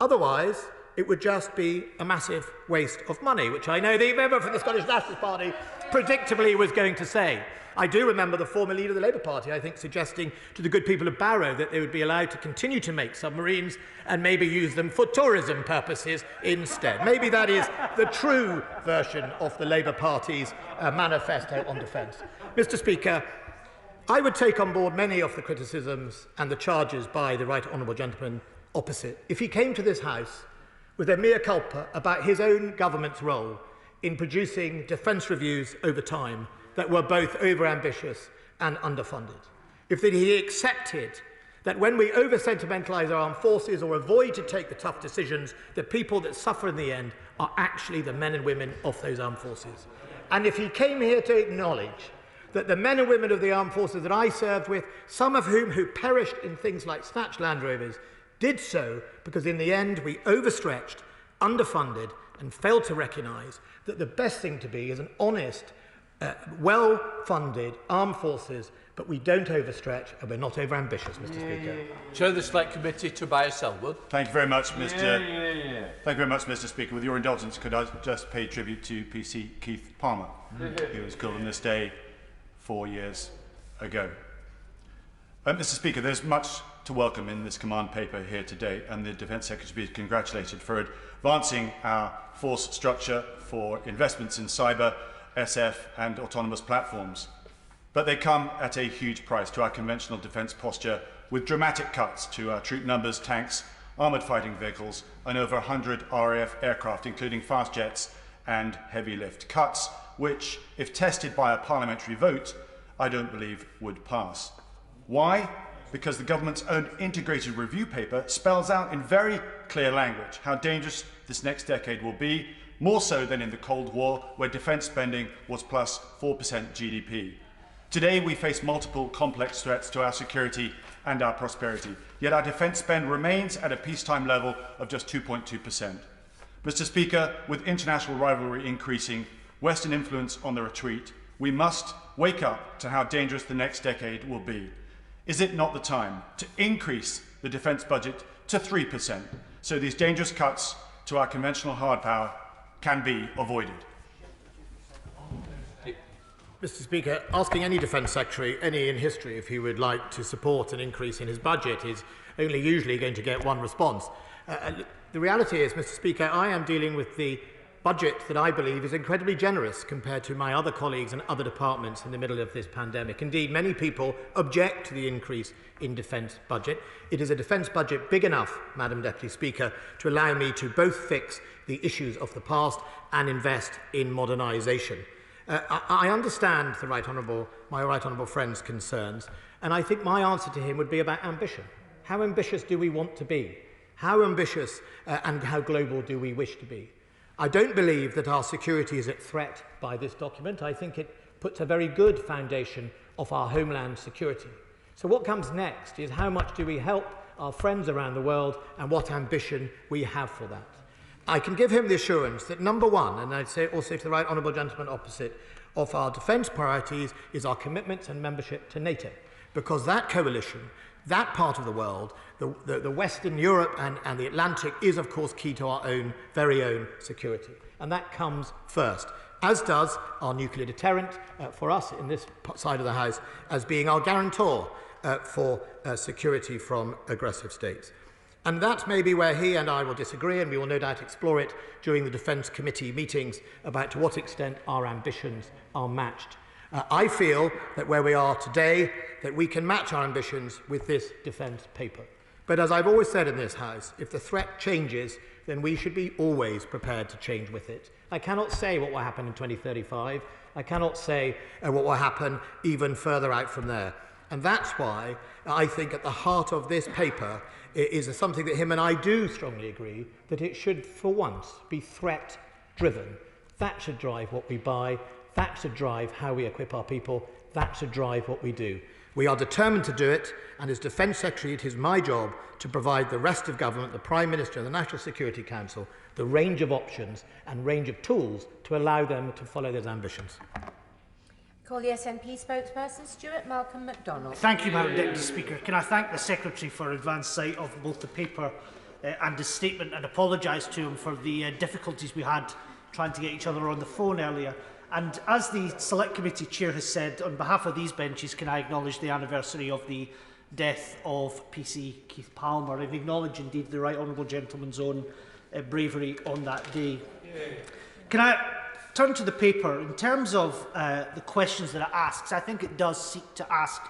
Otherwise, it would just be a massive waste of money, which I know the member from the Scottish Nationalist Party predictably was going to say. I do remember the former leader of the Labour Party, I think, suggesting to the good people of Barrow that they would be allowed to continue to make submarines and maybe use them for tourism purposes instead. Maybe that is the true version of the Labour Party's manifesto on defence. Mr. Speaker, I would take on board many of the criticisms and the charges by the Right Honourable Gentleman opposite if he came to this House with a mea culpa about his own government's role in producing defence reviews over time that were both over-ambitious and underfunded. If he accepted that when we over-sentimentalise our armed forces or avoid to take the tough decisions, the people that suffer in the end are actually the men and women of those armed forces. And if he came here to acknowledge that the men and women of the armed forces that I served with, some of whom who perished in things like snatched Land Rovers, did so because in the end we overstretched, underfunded, and failed to recognise that the best thing to be is an honest, well-funded armed forces, but we don't overstretch and we're not over-ambitious, Mr. Speaker. Chair of the Select Committee, Tobias Selwood. Thank you very much, Mr. Thank you very much, Mr. Speaker. With your indulgence, could I just pay tribute to PC Keith Palmer, who was killed on this day 4 years ago. Mr. Speaker, there's much to welcome in this command paper here today, and the Defence Secretary is congratulated for advancing our force structure, for investments in cyber, SF and autonomous platforms. But they come at a huge price to our conventional defence posture, with dramatic cuts to our troop numbers, tanks, armoured fighting vehicles and over 100 RAF aircraft, including fast jets and heavy lift. Cuts which, if tested by a parliamentary vote, I don't believe would pass. Why? Because the government's own integrated review paper spells out in very clear language how dangerous this next decade will be, more so than in the Cold War, where defence spending was plus 4% GDP. Today, we face multiple complex threats to our security and our prosperity, yet our defence spend remains at a peacetime level of just 2.2%. Mr. Speaker, with international rivalry increasing, Western influence on the retreat, we must wake up to how dangerous the next decade will be. Is it not the time to increase the defence budget to 3%, so these dangerous cuts to our conventional hard power can be avoided? Mr. Speaker, asking any Defence Secretary, any in history, if he would like to support an increase in his budget is only usually going to get one response. The reality is, Mr. Speaker, I am dealing with the budget that I believe is incredibly generous compared to my other colleagues and other departments in the middle of this pandemic. Indeed, many people object to the increase in defence budget. It is a defence budget big enough, Madam Deputy Speaker, to allow me to both fix the issues of the past and invest in modernisation. I understand my right honourable friend's concerns, and I think my answer to him would be about ambition. How ambitious do we want to be? How ambitious and how global do we wish to be? I don't believe that our security is at threat by this document. I think it puts a very good foundation of our homeland security. So what comes next is how much do we help our friends around the world and what ambition we have for that. I can give him the assurance that number one, and I'd say also to the right honourable gentleman opposite, of our defence priorities is our commitment and membership to NATO, because that coalition, that part of the world, the Western Europe and the Atlantic is of course key to our very own security, and that comes first, as does our nuclear deterrent for us in this side of the House as being our guarantor for security from aggressive states. And that may be where he and I will disagree, and we will no doubt explore it during the Defence Committee meetings about to what extent our ambitions are matched. I feel that where we are today, that we can match our ambitions with this defence paper. But as I've always said in this House, if the threat changes, then we should be always prepared to change with it. I cannot say what will happen in 2035. I cannot say what will happen even further out from there. And that's why I think at the heart of this paper is something that him and I do strongly agree, that it should for once be threat-driven. That should drive what we buy. That should drive how we equip our people. That should drive what we do. We are determined to do it, and as Defence Secretary it is my job to provide the rest of government, the Prime Minister and the National Security Council, the range of options and range of tools to allow them to follow those ambitions. Call the SNP spokesperson, Stuart Malcolm MacDonald. Thank you, Madam Deputy Speaker. Can I thank the Secretary for advance sight of both the paper and his statement, and apologise to him for the difficulties we had trying to get each other on the phone earlier. And as the Select Committee Chair has said, on behalf of these benches, can I acknowledge the anniversary of the death of PC Keith Palmer, and acknowledge indeed the Right Honourable Gentleman's own bravery on that day. Can I turn to the paper? In terms of the questions that it asks, I think it does seek to ask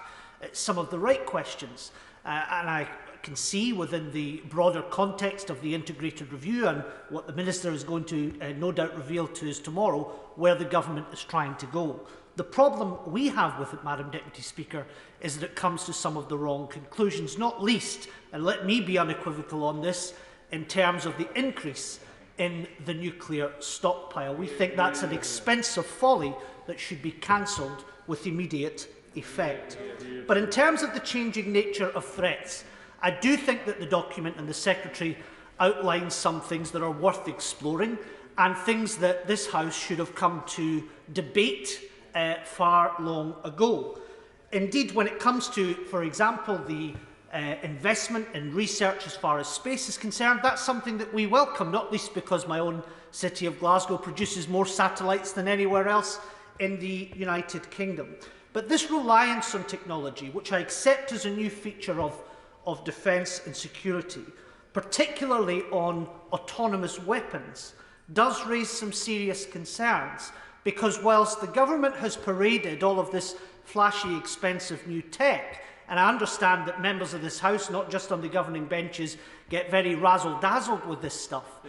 some of the right questions. And I can see within the broader context of the integrated review and what the Minister is going to no doubt reveal to us tomorrow, where the government is trying to go. The problem we have with it, Madam Deputy Speaker, is that it comes to some of the wrong conclusions, not least, and let me be unequivocal on this, in terms of the increase in the nuclear stockpile. We think that's an expensive folly that should be cancelled with immediate effect. But in terms of the changing nature of threats, I do think that the document and the Secretary outlines some things that are worth exploring and things that this House should have come to debate far long ago. Indeed, when it comes to, for example, the investment in research as far as space is concerned, that's something that we welcome, not least because my own city of Glasgow produces more satellites than anywhere else in the United Kingdom. But this reliance on technology, which I accept as a new feature of defence and security, particularly on autonomous weapons, does raise some serious concerns, because whilst the government has paraded all of this flashy, expensive new tech, and I understand that members of this House, not just on the governing benches, get very razzle-dazzled with this stuff,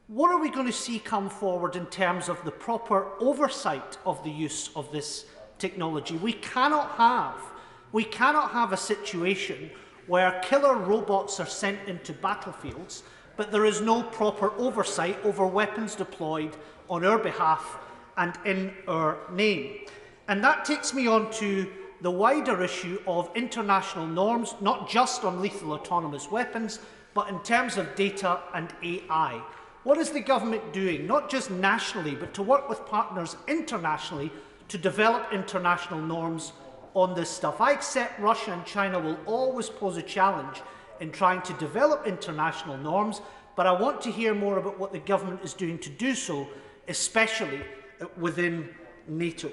what are we going to see come forward in terms of the proper oversight of the use of this technology? We cannot have a situation where killer robots are sent into battlefields, but there is no proper oversight over weapons deployed on our behalf and in our name. And that takes me on to the wider issue of international norms, not just on lethal autonomous weapons, but in terms of data and AI. What is the government doing, not just nationally, but to work with partners internationally to develop international norms on this stuff? I accept Russia and China will always pose a challenge in trying to develop international norms, but I want to hear more about what the government is doing to do so, especially within NATO.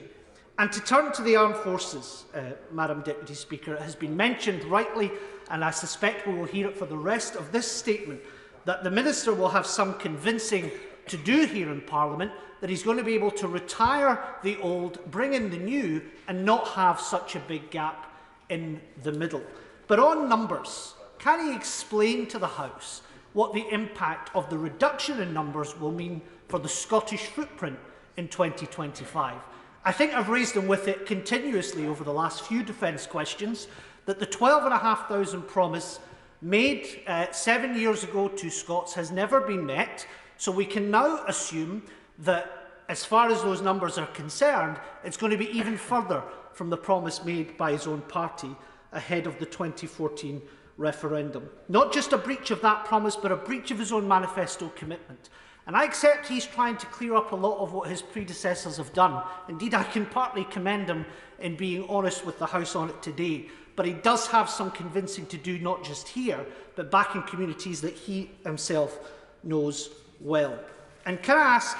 And to turn to the armed forces, Madam Deputy Speaker, it has been mentioned rightly, and I suspect we will hear it for the rest of this statement, that the Minister will have some convincing to do here in Parliament, that he's going to be able to retire the old, bring in the new, and not have such a big gap in the middle. But on numbers, can he explain to the House what the impact of the reduction in numbers will mean for the Scottish footprint in 2025? I think I've raised them with it continuously over the last few defence questions, that the 12,500 promise made 7 years ago to Scots has never been met, so we can now assume that as far as those numbers are concerned, it's going to be even further from the promise made by his own party ahead of the 2014 referendum. Not just a breach of that promise, but a breach of his own manifesto commitment. And I accept he's trying to clear up a lot of what his predecessors have done. Indeed, I can partly commend him in being honest with the House on it today. But he does have some convincing to do, not just here, but back in communities that he himself knows well. And can I ask,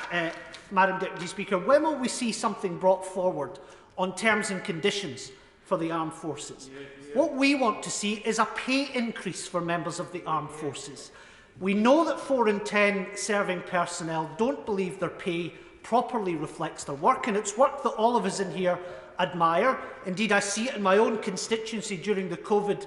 Madam Deputy Speaker, when will we see something brought forward on terms and conditions for the armed forces? What we want to see is a pay increase for members of the armed forces. We know that 4 in 10 serving personnel don't believe their pay properly reflects their work, and it's work that all of us in here admire. Indeed, I see it in my own constituency during the COVID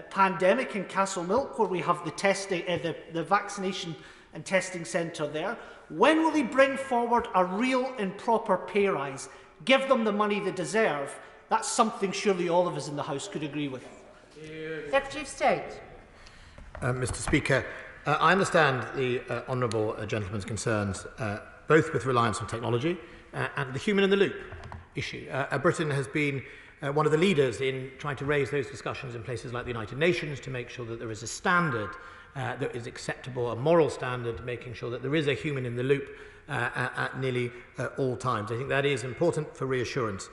pandemic in Castlemilk, where we have the vaccination and testing centre there. When will he bring forward a real and proper pay rise? Give them the money they deserve. That's something surely all of us in the House could agree with. Secretary of State. Mr. Speaker, I understand the honourable gentleman's concerns, both with reliance on technology and the human-in-the-loop issue. Britain has been one of the leaders in trying to raise those discussions in places like the United Nations to make sure that there is a standard that is acceptable, a moral standard, making sure that there is a human in the loop at nearly all times. I think that is important for reassurance.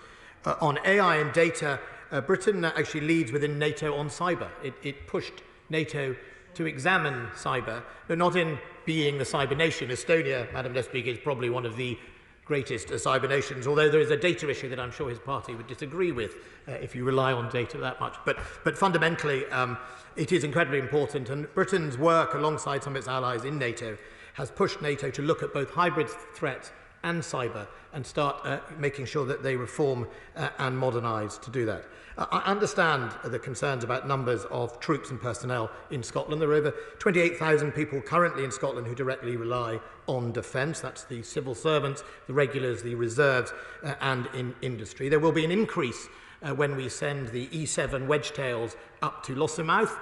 On AI and data, Britain actually leads within NATO on cyber. It pushed NATO to examine cyber, but not in being the cyber nation. Estonia, Madam Speaker, is probably one of the greatest cyber nations, although there is a data issue that I'm sure his party would disagree with if you rely on data that much. But fundamentally, it is incredibly important, and Britain's work alongside some of its allies in NATO has pushed NATO to look at both hybrid threats and cyber and start making sure that they reform and modernise to do that. I understand the concerns about numbers of troops and personnel in Scotland. There are over 28,000 people currently in Scotland who directly rely on defence. That's the civil servants, the regulars, the reserves and in industry. There will be an increase when we send the E7 Wedgetails up to Lossiemouth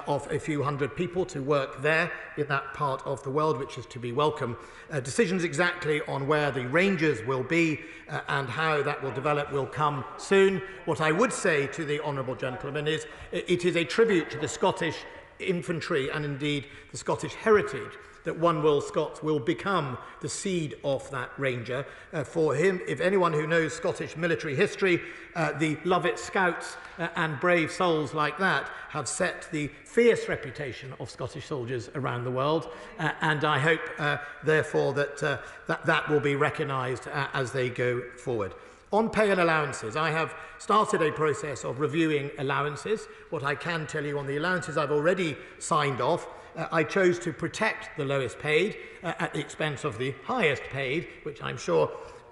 of a few hundred people to work there in that part of the world, which is to be welcome. Decisions exactly on where the Rangers will be and how that will develop will come soon. What I would say to the honourable gentleman is it is a tribute to the Scottish infantry and indeed the Scottish heritage that one Will Scots will become the seed of that Ranger. For him, if anyone who knows Scottish military history, the Lovett Scouts and brave souls like that have set the fierce reputation of Scottish soldiers around the world, and I hope, therefore, that that will be recognised as they go forward. On pay and allowances, I have started a process of reviewing allowances. What I can tell you on the allowances I've already signed off, I chose to protect the lowest paid at the expense of the highest paid, which I'm sure,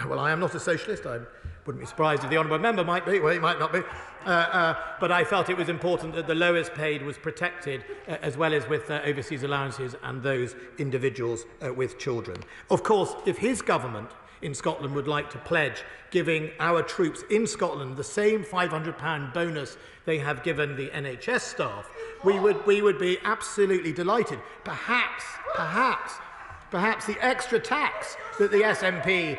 well, I am not a socialist. I wouldn't be surprised if the honourable member might be. Well, he might not be. But I felt it was important that the lowest paid was protected, as well as with overseas allowances and those individuals with children. Of course, if his government in Scotland would like to pledge giving our troops in Scotland the same £500 bonus they have given the NHS staff, we would be absolutely delighted. Perhaps the extra tax that the SNP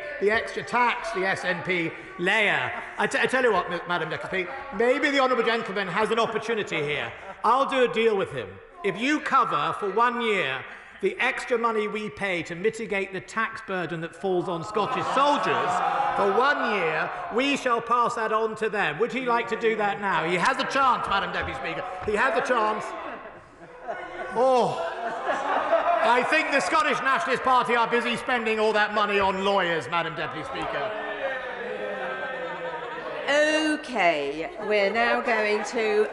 layer. I tell you what, Madam Deputy, maybe the honourable gentleman has an opportunity here. I'll do a deal with him. If you cover for 1 year the extra money we pay to mitigate the tax burden that falls on Scottish soldiers, for 1 year, we shall pass that on to them. Would he like to do that now? He has a chance, Madam Deputy Speaker. He has a chance. Oh, I think the Scottish Nationalist Party are busy spending all that money on lawyers, Madam Deputy Speaker. OK, we're now going to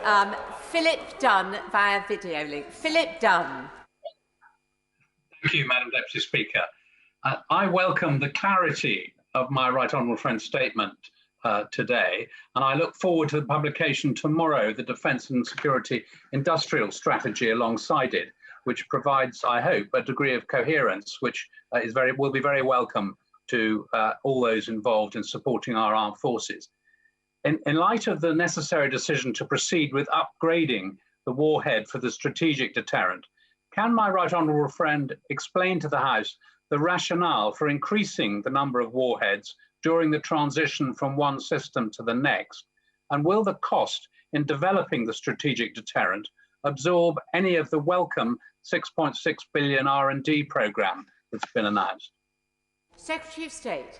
Philip Dunn via video link. Philip Dunn. Thank you, Madam Deputy Speaker. I welcome the clarity of my right honourable friend's statement today, and I look forward to the publication tomorrow, the Defence and Security Industrial Strategy alongside it, which provides, I hope, a degree of coherence, which will be very welcome to all those involved in supporting our armed forces. In light of the necessary decision to proceed with upgrading the warhead for the strategic deterrent, can my right honourable friend explain to the House the rationale for increasing the number of warheads during the transition from one system to the next? And will the cost in developing the strategic deterrent absorb any of the welcome 6.6 billion R&D programme that's been announced? Secretary of State.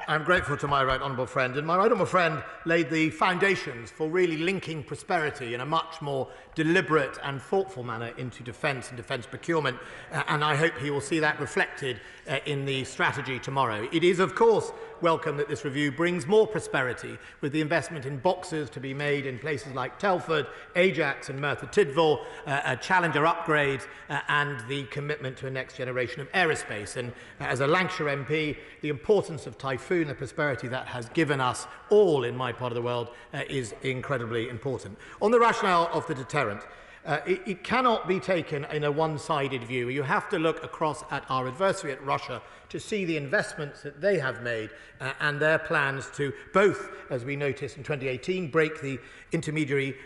I'm grateful to my right honourable friend, and my right honourable friend laid the foundations for really linking prosperity in a much more deliberate and thoughtful manner into defence and defence procurement, and I hope he will see that reflected in the strategy tomorrow. It is, of course, welcome that this review brings more prosperity, with the investment in boxers to be made in places like Telford, Ajax and Merthyr Tydfil, a Challenger upgrade, and the commitment to a next generation of aerospace. And as a Lancashire MP, the importance of Typhoon, the prosperity that has given us all in my part of the world, is incredibly important. On the rationale of the deterrent, it cannot be taken in a one-sided view. You have to look across at our adversary, at Russia, to see the investments that they have made and their plans to both, as we noticed in 2018, break the intermediate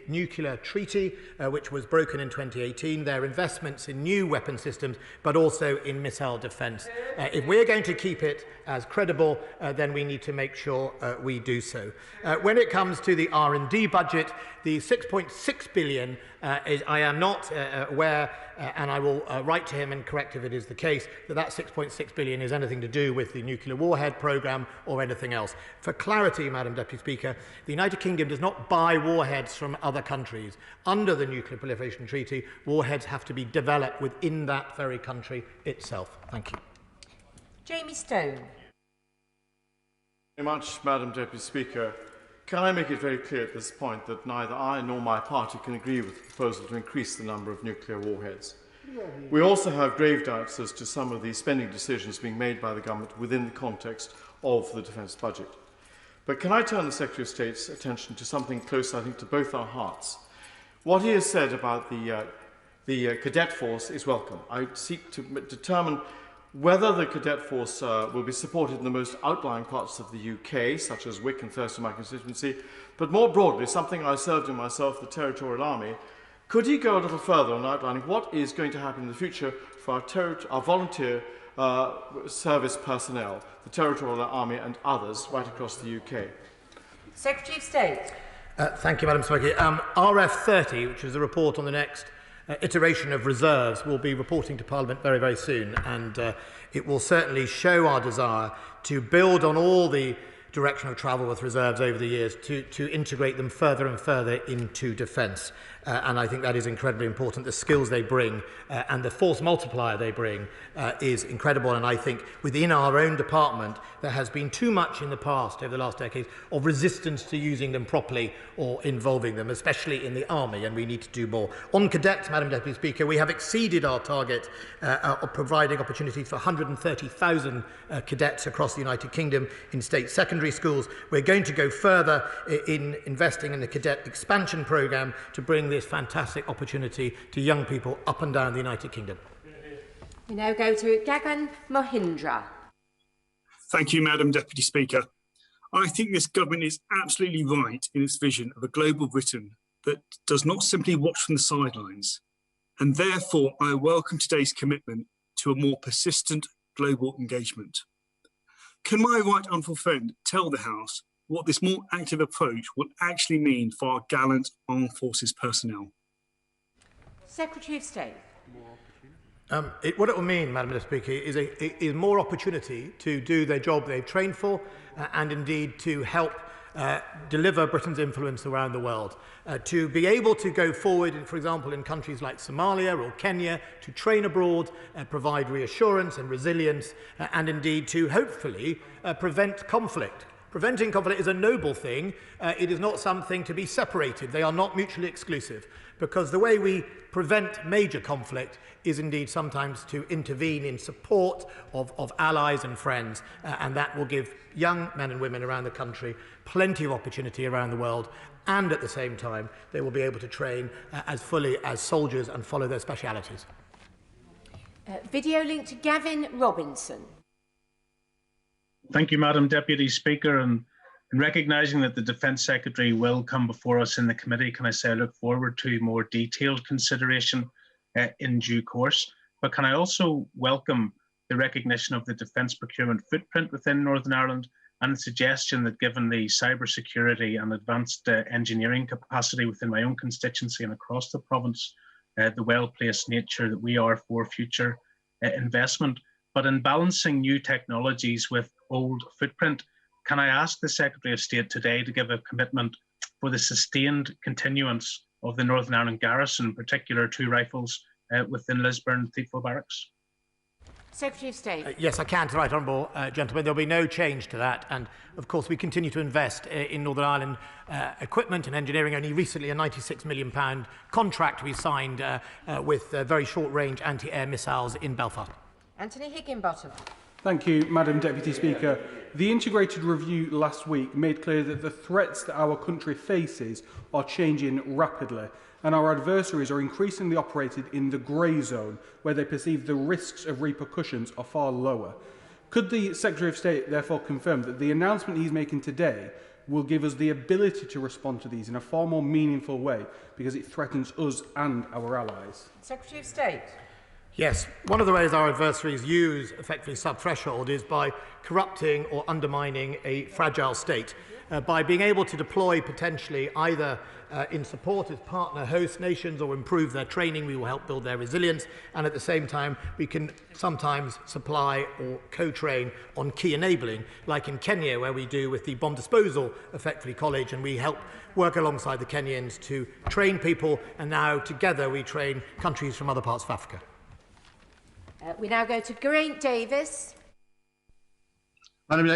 nuclear treaty, which was broken in 2018, their investments in new weapon systems, but also in missile defence. If we're going to keep it as credible, then we need to make sure we do so. When it comes to the R&D budget, the 6.6 billion, I am not aware, and I will write to him and correct if it is the case, that 6.6 billion is anything to do with the nuclear warhead programme or anything else. For clarity, Madam Deputy Speaker, the United Kingdom does not buy warheads from other countries. Under the Nuclear Proliferation Treaty, warheads have to be developed within that very country itself. Thank you. Jamie Stone. Thank you very much, Madam Deputy Speaker. Can I make it very clear at this point that neither I nor my party can agree with the proposal to increase the number of nuclear warheads? We also have grave doubts as to some of the spending decisions being made by the government within the context of the defence budget. But can I turn the Secretary of State's attention to something close, I think, to both our hearts? What he has said about the cadet force is welcome. I seek to determine whether the cadet force will be supported in the most outlying parts of the UK, such as Wick and Thurston, my constituency, but more broadly, something I served in myself, the Territorial Army. Could he go a little further on outlining what is going to happen in the future for our volunteer service personnel, the Territorial Army and others right across the UK? Secretary of State. Thank you, Madam Speaker. RF30, which is a report on the next iteration of reserves, will be reporting to Parliament very, very soon, and it will certainly show our desire to build on all the direction of travel with reserves over the years to integrate them further and further into defence. And I think that is incredibly important. The skills they bring and the force multiplier they bring is incredible. And I think within our own department, there has been too much in the past, over the last decades, of resistance to using them properly or involving them, especially in the Army, and we need to do more. On cadets, Madam Deputy Speaker, we have exceeded our target of providing opportunities for 130,000 cadets across the United Kingdom in state secondary schools. We're going to go further in investing in the cadet expansion programme to bring this fantastic opportunity to young people up and down the United Kingdom. We now go to Gagan Mohindra. Thank you, Madam Deputy Speaker. I think this government is absolutely right in its vision of a global Britain that does not simply watch from the sidelines. And therefore, I welcome today's commitment to a more persistent global engagement. Can my right honourable friend tell the House what this more active approach will actually mean for our gallant armed forces personnel? Secretary of State. What it will mean, Madam Speaker, is more opportunity to do their job they've trained for and indeed to help deliver Britain's influence around the world. To be able to go forward, for example, in countries like Somalia or Kenya, to train abroad, provide reassurance and resilience, and indeed to hopefully prevent conflict. preventing conflict is a noble thing. It is not something to be separated. They are not mutually exclusive, because the way we prevent major conflict is indeed sometimes to intervene in support of allies and friends, and that will give young men and women around the country plenty of opportunity around the world, and at the same time they will be able to train as fully as soldiers and follow their specialities. Video link to Gavin Robinson. Thank you, Madam Deputy Speaker. And in recognising that the Defence Secretary will come before us in the committee, can I say I look forward to more detailed consideration in due course. But can I also welcome the recognition of the defence procurement footprint within Northern Ireland, and the suggestion that given the cybersecurity and advanced engineering capacity within my own constituency and across the province, the well-placed nature that we are for future investment. But in balancing new technologies with old footprint, can I ask the Secretary of State today to give a commitment for the sustained continuance of the Northern Ireland Garrison, in particular 2 rifles within Lisburn Thiepval Barracks? Secretary of State. Yes, I can, to the right honourable gentleman. There will be no change to that. And of course, we continue to invest in Northern Ireland equipment and engineering. Only recently, a £96 million contract we signed with very short-range anti-air missiles in Belfast. Anthony Higginbottom. Thank you, Madam Deputy Speaker. The integrated review last week made clear that the threats that our country faces are changing rapidly, and our adversaries are increasingly operated in the grey zone, where they perceive the risks of repercussions are far lower. Could the Secretary of State therefore confirm that the announcement he's making today will give us the ability to respond to these in a far more meaningful way, because it threatens us and our allies? Secretary of State. Yes, one of the ways our adversaries use effectively sub-threshold is by corrupting or undermining a fragile state, by being able to deploy potentially either in support as partner host nations or improve their training. We will help build their resilience, and at the same time we can sometimes supply or co-train on key enabling, like in Kenya, where we do with the Bomb Disposal effectively College, and we help work alongside the Kenyans to train people, and now together we train countries from other parts of Africa. We now go to Geraint Davis. Madam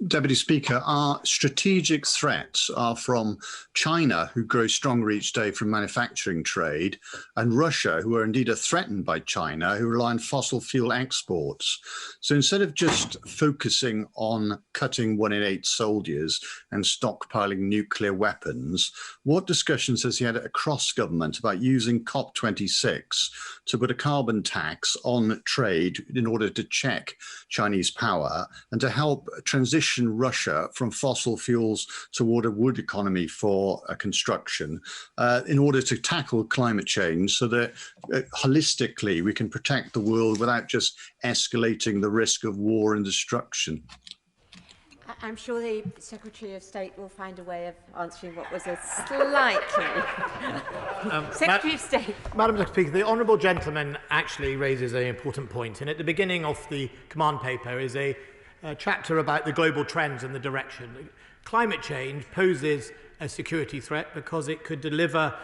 Deputy Speaker, our strategic threats are from China, who grows stronger each day from manufacturing trade, and Russia, who are indeed threatened by China, who rely on fossil fuel exports. So instead of just focusing on cutting 1 in 8 soldiers and stockpiling nuclear weapons, what discussions has he had across government about using COP26 to put a carbon tax on trade in order to check Chinese power and to help transition Russia from fossil fuels toward a wood economy for construction in order to tackle climate change, so that holistically we can protect the world without just escalating the risk of war and destruction? I'm sure the Secretary of State will find a way of answering what was a slightly... Secretary of State. Madam Speaker, the honourable gentleman actually raises an important point, and at the beginning of the command paper is a chapter about the global trends and the direction. Climate change poses a security threat because it could deliver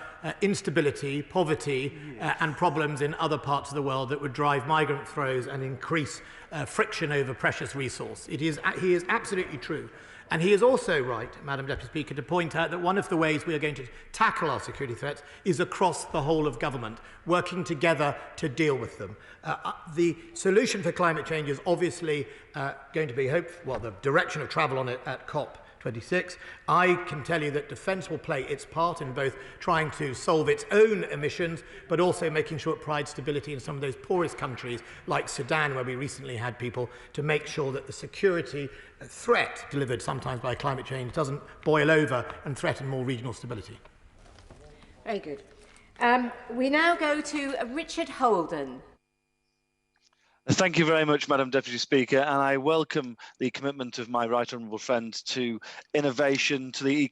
instability, poverty and problems in other parts of the world that would drive migrant flows and increase friction over precious resource. He is absolutely true. And he is also right, Madam Deputy Speaker, to point out that one of the ways we are going to tackle our security threats is across the whole of government, working together to deal with them. The solution for climate change is obviously going to be, the direction of travel on it at COP26. I can tell you that defence will play its part in both trying to solve its own emissions, but also making sure it provides stability in some of those poorest countries like Sudan, where we recently had people, to make sure that the security threat delivered sometimes by climate change doesn't boil over and threaten more regional stability. Very good. We now go to Richard Holden. Thank you very much, Madam Deputy Speaker, and I welcome the commitment of my right honourable friend to innovation, to the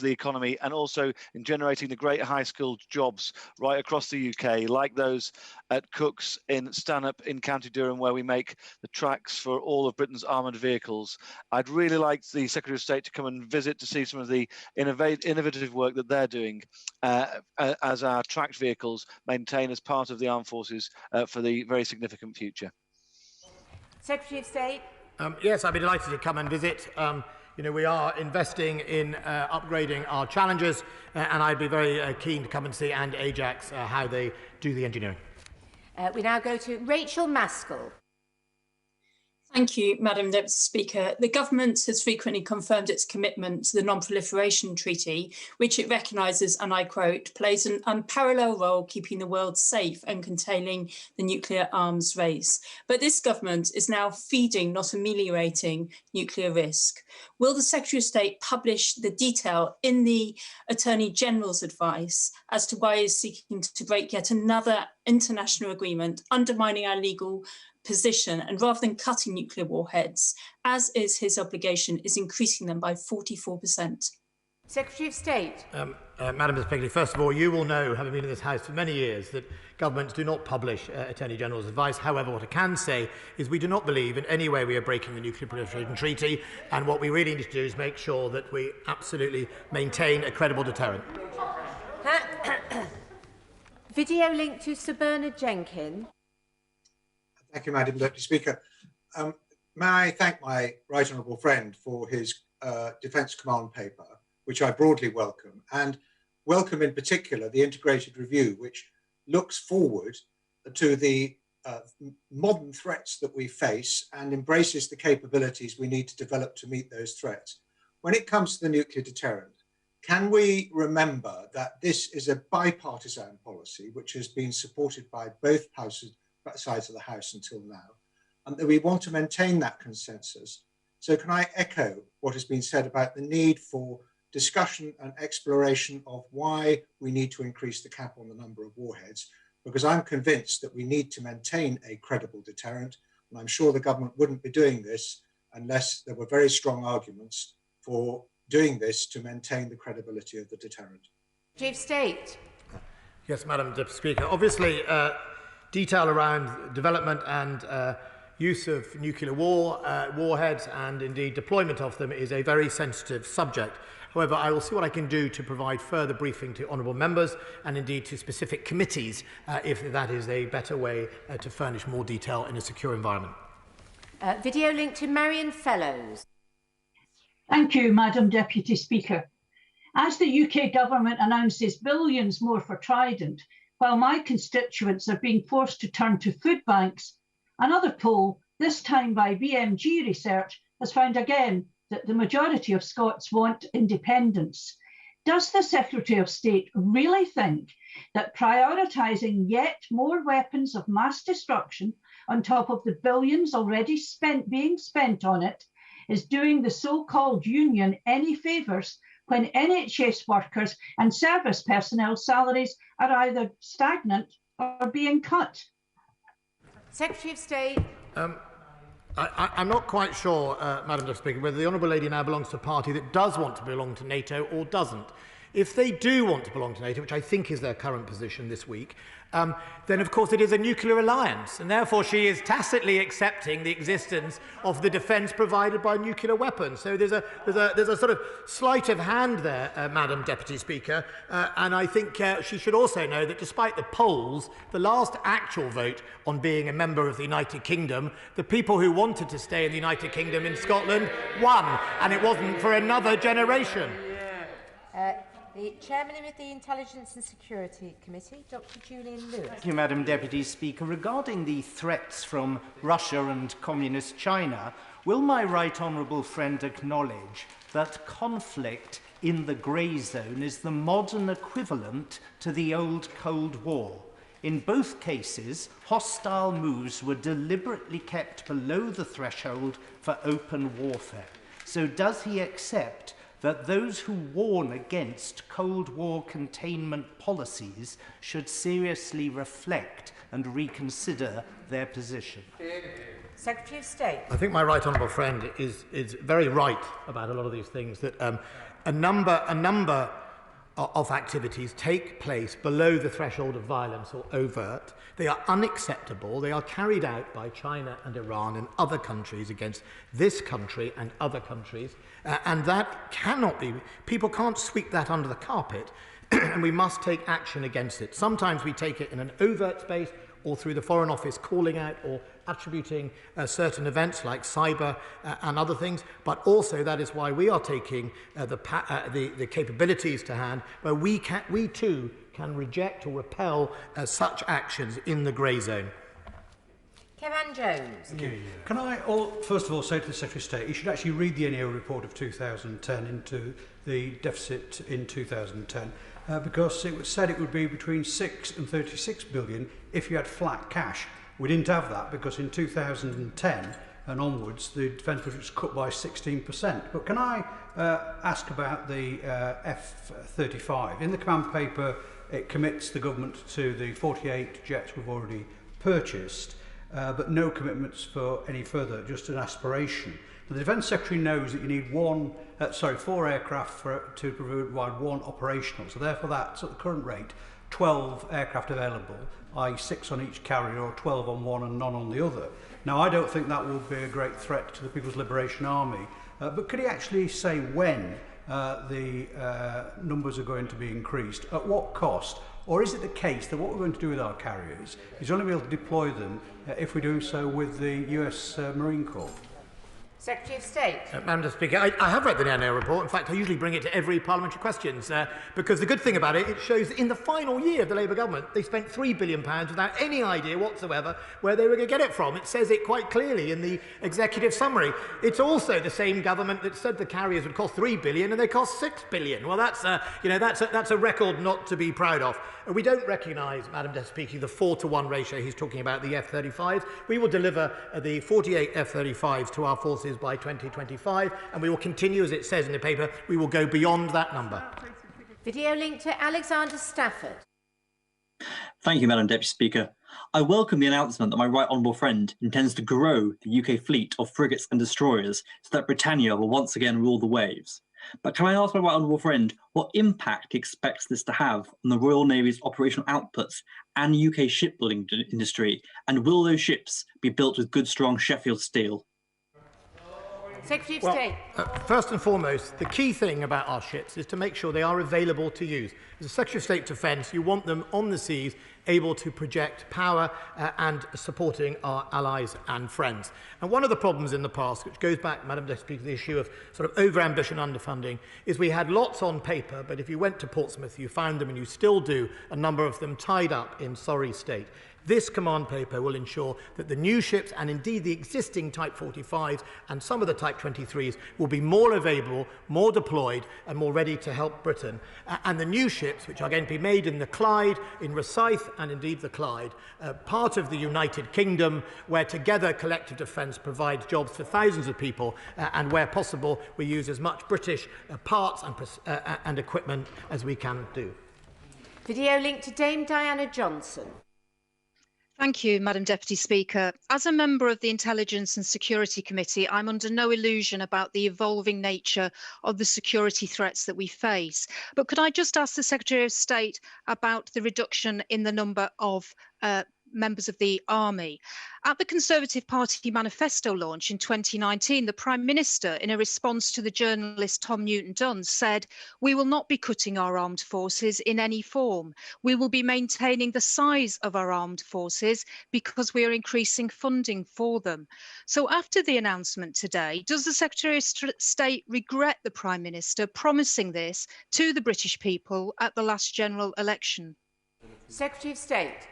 economy, and also in generating the great high-skilled jobs right across the UK, like those at Cook's in Stanhope in County Durham, where we make the tracks for all of Britain's armoured vehicles. I'd really like the Secretary of State to come and visit to see some of the innovative work that they're doing as our tracked vehicles maintain as part of the armed forces for the very significant future. Secretary of State. Yes, I'd be delighted to come and visit. we are investing in upgrading our Challengers, and I'd be very keen to come and see and Ajax how they do the engineering. We now go to Rachel Maskell. Thank you, Madam Deputy Speaker. The Government has frequently confirmed its commitment to the Non-Proliferation Treaty, which it recognises, and I quote, plays an unparalleled role keeping the world safe and containing the nuclear arms race. But this Government is now feeding, not ameliorating, nuclear risk. Will the Secretary of State publish the detail in the Attorney General's advice as to why he is seeking to break yet another international agreement, undermining our legal position, and rather than cutting nuclear warheads, as is his obligation, is increasing them by 44%. Secretary of State. Madam Speaker, first of all, you will know, having been in this House for many years, that governments do not publish Attorney General's advice. However, what I can say is we do not believe in any way we are breaking the Nuclear Proliferation Treaty, and what we really need to do is make sure that we absolutely maintain a credible deterrent. Video link to Sir Bernard Jenkins. Thank you, Madam Deputy Speaker. May I thank my right honourable friend for his Defence Command paper, which I broadly welcome, and welcome in particular the integrated review, which looks forward to the modern threats that we face and embraces the capabilities we need to develop to meet those threats. When it comes to the nuclear deterrent, can we remember that this is a bipartisan policy which has been supported by both sides of the House until now, and that we want to maintain that consensus. So can I echo what has been said about the need for discussion and exploration of why we need to increase the cap on the number of warheads, because I'm convinced that we need to maintain a credible deterrent, and I'm sure the government wouldn't be doing this unless there were very strong arguments for doing this to maintain the credibility of the deterrent. Chief State. Yes, Madam Deputy Speaker. Obviously, detail around development and use of nuclear warheads and indeed deployment of them is a very sensitive subject. However, I will see what I can do to provide further briefing to honourable members and indeed to specific committees if that is a better way to furnish more detail in a secure environment. Video link to Marion Fellows. Thank you, Madam Deputy Speaker. As the UK government announces billions more for Trident, while my constituents are being forced to turn to food banks, another poll, this time by BMG Research, has found again that the majority of Scots want independence. Does the Secretary of State really think that prioritising yet more weapons of mass destruction on top of the billions already being spent on it is doing the so-called union any favours when NHS workers and service personnel salaries are either stagnant or being cut? Secretary of State. I'm not quite sure, Madam Deputy Speaker, whether the Honourable Lady now belongs to a party that does want to belong to NATO or doesn't. If they do want to belong to NATO, which I think is their current position this week, then of course it is a nuclear alliance, and therefore she is tacitly accepting the existence of the defence provided by nuclear weapons. So there's a sort of sleight of hand there, Madam Deputy Speaker, and I think she should also know that despite the polls, the last actual vote on being a member of the United Kingdom, the people who wanted to stay in the United Kingdom in Scotland won, and it wasn't for another generation. The Chairman of the Intelligence and Security Committee, Dr. Julian Lewis. Thank you, Madam Deputy Speaker. Regarding the threats from Russia and Communist China, will my right honourable friend acknowledge that conflict in the grey zone is the modern equivalent to the old Cold War? In both cases, hostile moves were deliberately kept below the threshold for open warfare. So does he accept that those who warn against Cold War containment policies should seriously reflect and reconsider their position? Secretary of State. I think my right honourable friend is very right about a lot of these things, that a number of activities take place below the threshold of violence or overt. They are unacceptable. They are carried out by China and Iran and other countries against this country and other countries. And that cannot be, people can't sweep that under the carpet, and we must take action against it. Sometimes we take it in an overt space, or through the Foreign Office calling out or attributing certain events like cyber and other things, but also that is why we are taking the capabilities to hand, where we too can reject or repel such actions in the grey zone. Kevin Jones. Can I first of all say to the Secretary of State, you should actually read the NEO report of 2010 into the deficit in 2010, because it was said it would be between 6 and 36 billion if you had flat cash. We didn't have that because in 2010 and onwards the defence budget was cut by 16%. But can I ask about the F-35? In the command paper it commits the government to the 48 jets we've already purchased, but no commitments for any further, just an aspiration. The Defence Secretary knows that you need 4 aircraft to provide one operational, so therefore that's at the current rate 12 aircraft available, i.e. 6 on each carrier or 12 on one and none on the other. Now I don't think that will be a great threat to the People's Liberation Army, but could he actually say when the numbers are going to be increased, at what cost? Or is it the case that what we're going to do with our carriers is only be able to deploy them if we do so with the US Marine Corps? Secretary of State. Madam Speaker, I have read the NEO report. In fact, I usually bring it to every parliamentary questions because the good thing about it, it shows that in the final year of the Labour government, they spent £3 billion without any idea whatsoever where they were going to get it from. It says it quite clearly in the executive summary. It's also the same government that said the carriers would cost £3 billion and they cost £6 billion. Well, that's a record not to be proud of. We don't recognise, Madam Deputy Speaker, the 4-to-1 ratio he's talking about, the F-35s. We will deliver the 48 F-35s to our forces by 2025, and we will continue, as it says in the paper, we will go beyond that number. Video link to Alexander Stafford. Thank you, Madam Deputy Speaker. I welcome the announcement that my right honourable friend intends to grow the UK fleet of frigates and destroyers so that Britannia will once again rule the waves. But can I ask my right honourable friend what impact he expects this to have on the Royal Navy's operational outputs and UK shipbuilding industry, and will those ships be built with good, strong Sheffield steel? Secretary of State. First and foremost, the key thing about our ships is to make sure they are available to use. As a Secretary of State Defence, you want them on the seas, able to project power and supporting our allies and friends. And one of the problems in the past, which goes back, Madam Deputy Speaker, to the issue of sort of over-ambition, underfunding, is we had lots on paper, but if you went to Portsmouth, you found them, and you still do, a number of them tied up in sorry state. This command paper will ensure that the new ships, and indeed the existing Type 45s and some of the Type 23s, will be more available, more deployed and more ready to help Britain. And the new ships, which are going to be made in the Clyde, in Rosyth and indeed the Clyde, part of the United Kingdom, where together collective defence provides jobs for thousands of people, and where possible we use as much British parts and equipment as we can do. Video link to Dame Diana Johnson. Thank you, Madam Deputy Speaker. As a member of the Intelligence and Security Committee, I'm under no illusion about the evolving nature of the security threats that we face. But could I just ask the Secretary of State about the reduction in the number of members of the Army? At the Conservative Party manifesto launch in 2019, the Prime Minister, in a response to the journalist Tom Newton-Dunn, said, "We will not be cutting our armed forces in any form. We will be maintaining the size of our armed forces because we are increasing funding for them." So after the announcement today, does the Secretary of State regret the Prime Minister promising this to the British people at the last general election? Secretary of State.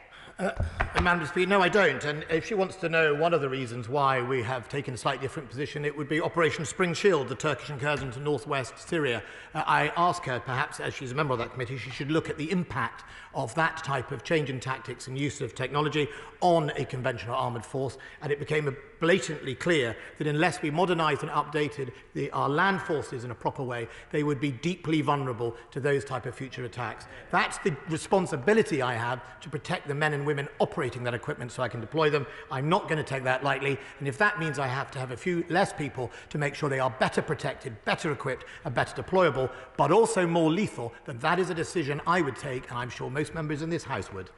Madam Speaker, no, I don't. And if she wants to know one of the reasons why we have taken a slightly different position, it would be Operation Spring Shield, the Turkish incursion to northwest Syria. I ask her, perhaps, as she's a member of that committee, she should look at the impact of that type of change in tactics and use of technology on a conventional armoured force. And it became blatantly clear that unless we modernised and updated our land forces in a proper way, they would be deeply vulnerable to those type of future attacks. That's the responsibility I have, to protect the men and women operating that equipment so I can deploy them. I'm not going to take that lightly, and if that means I have to have a few less people to make sure they are better protected, better equipped and better deployable, but also more lethal, then that is a decision I would take, and I'm sure most members in this House would.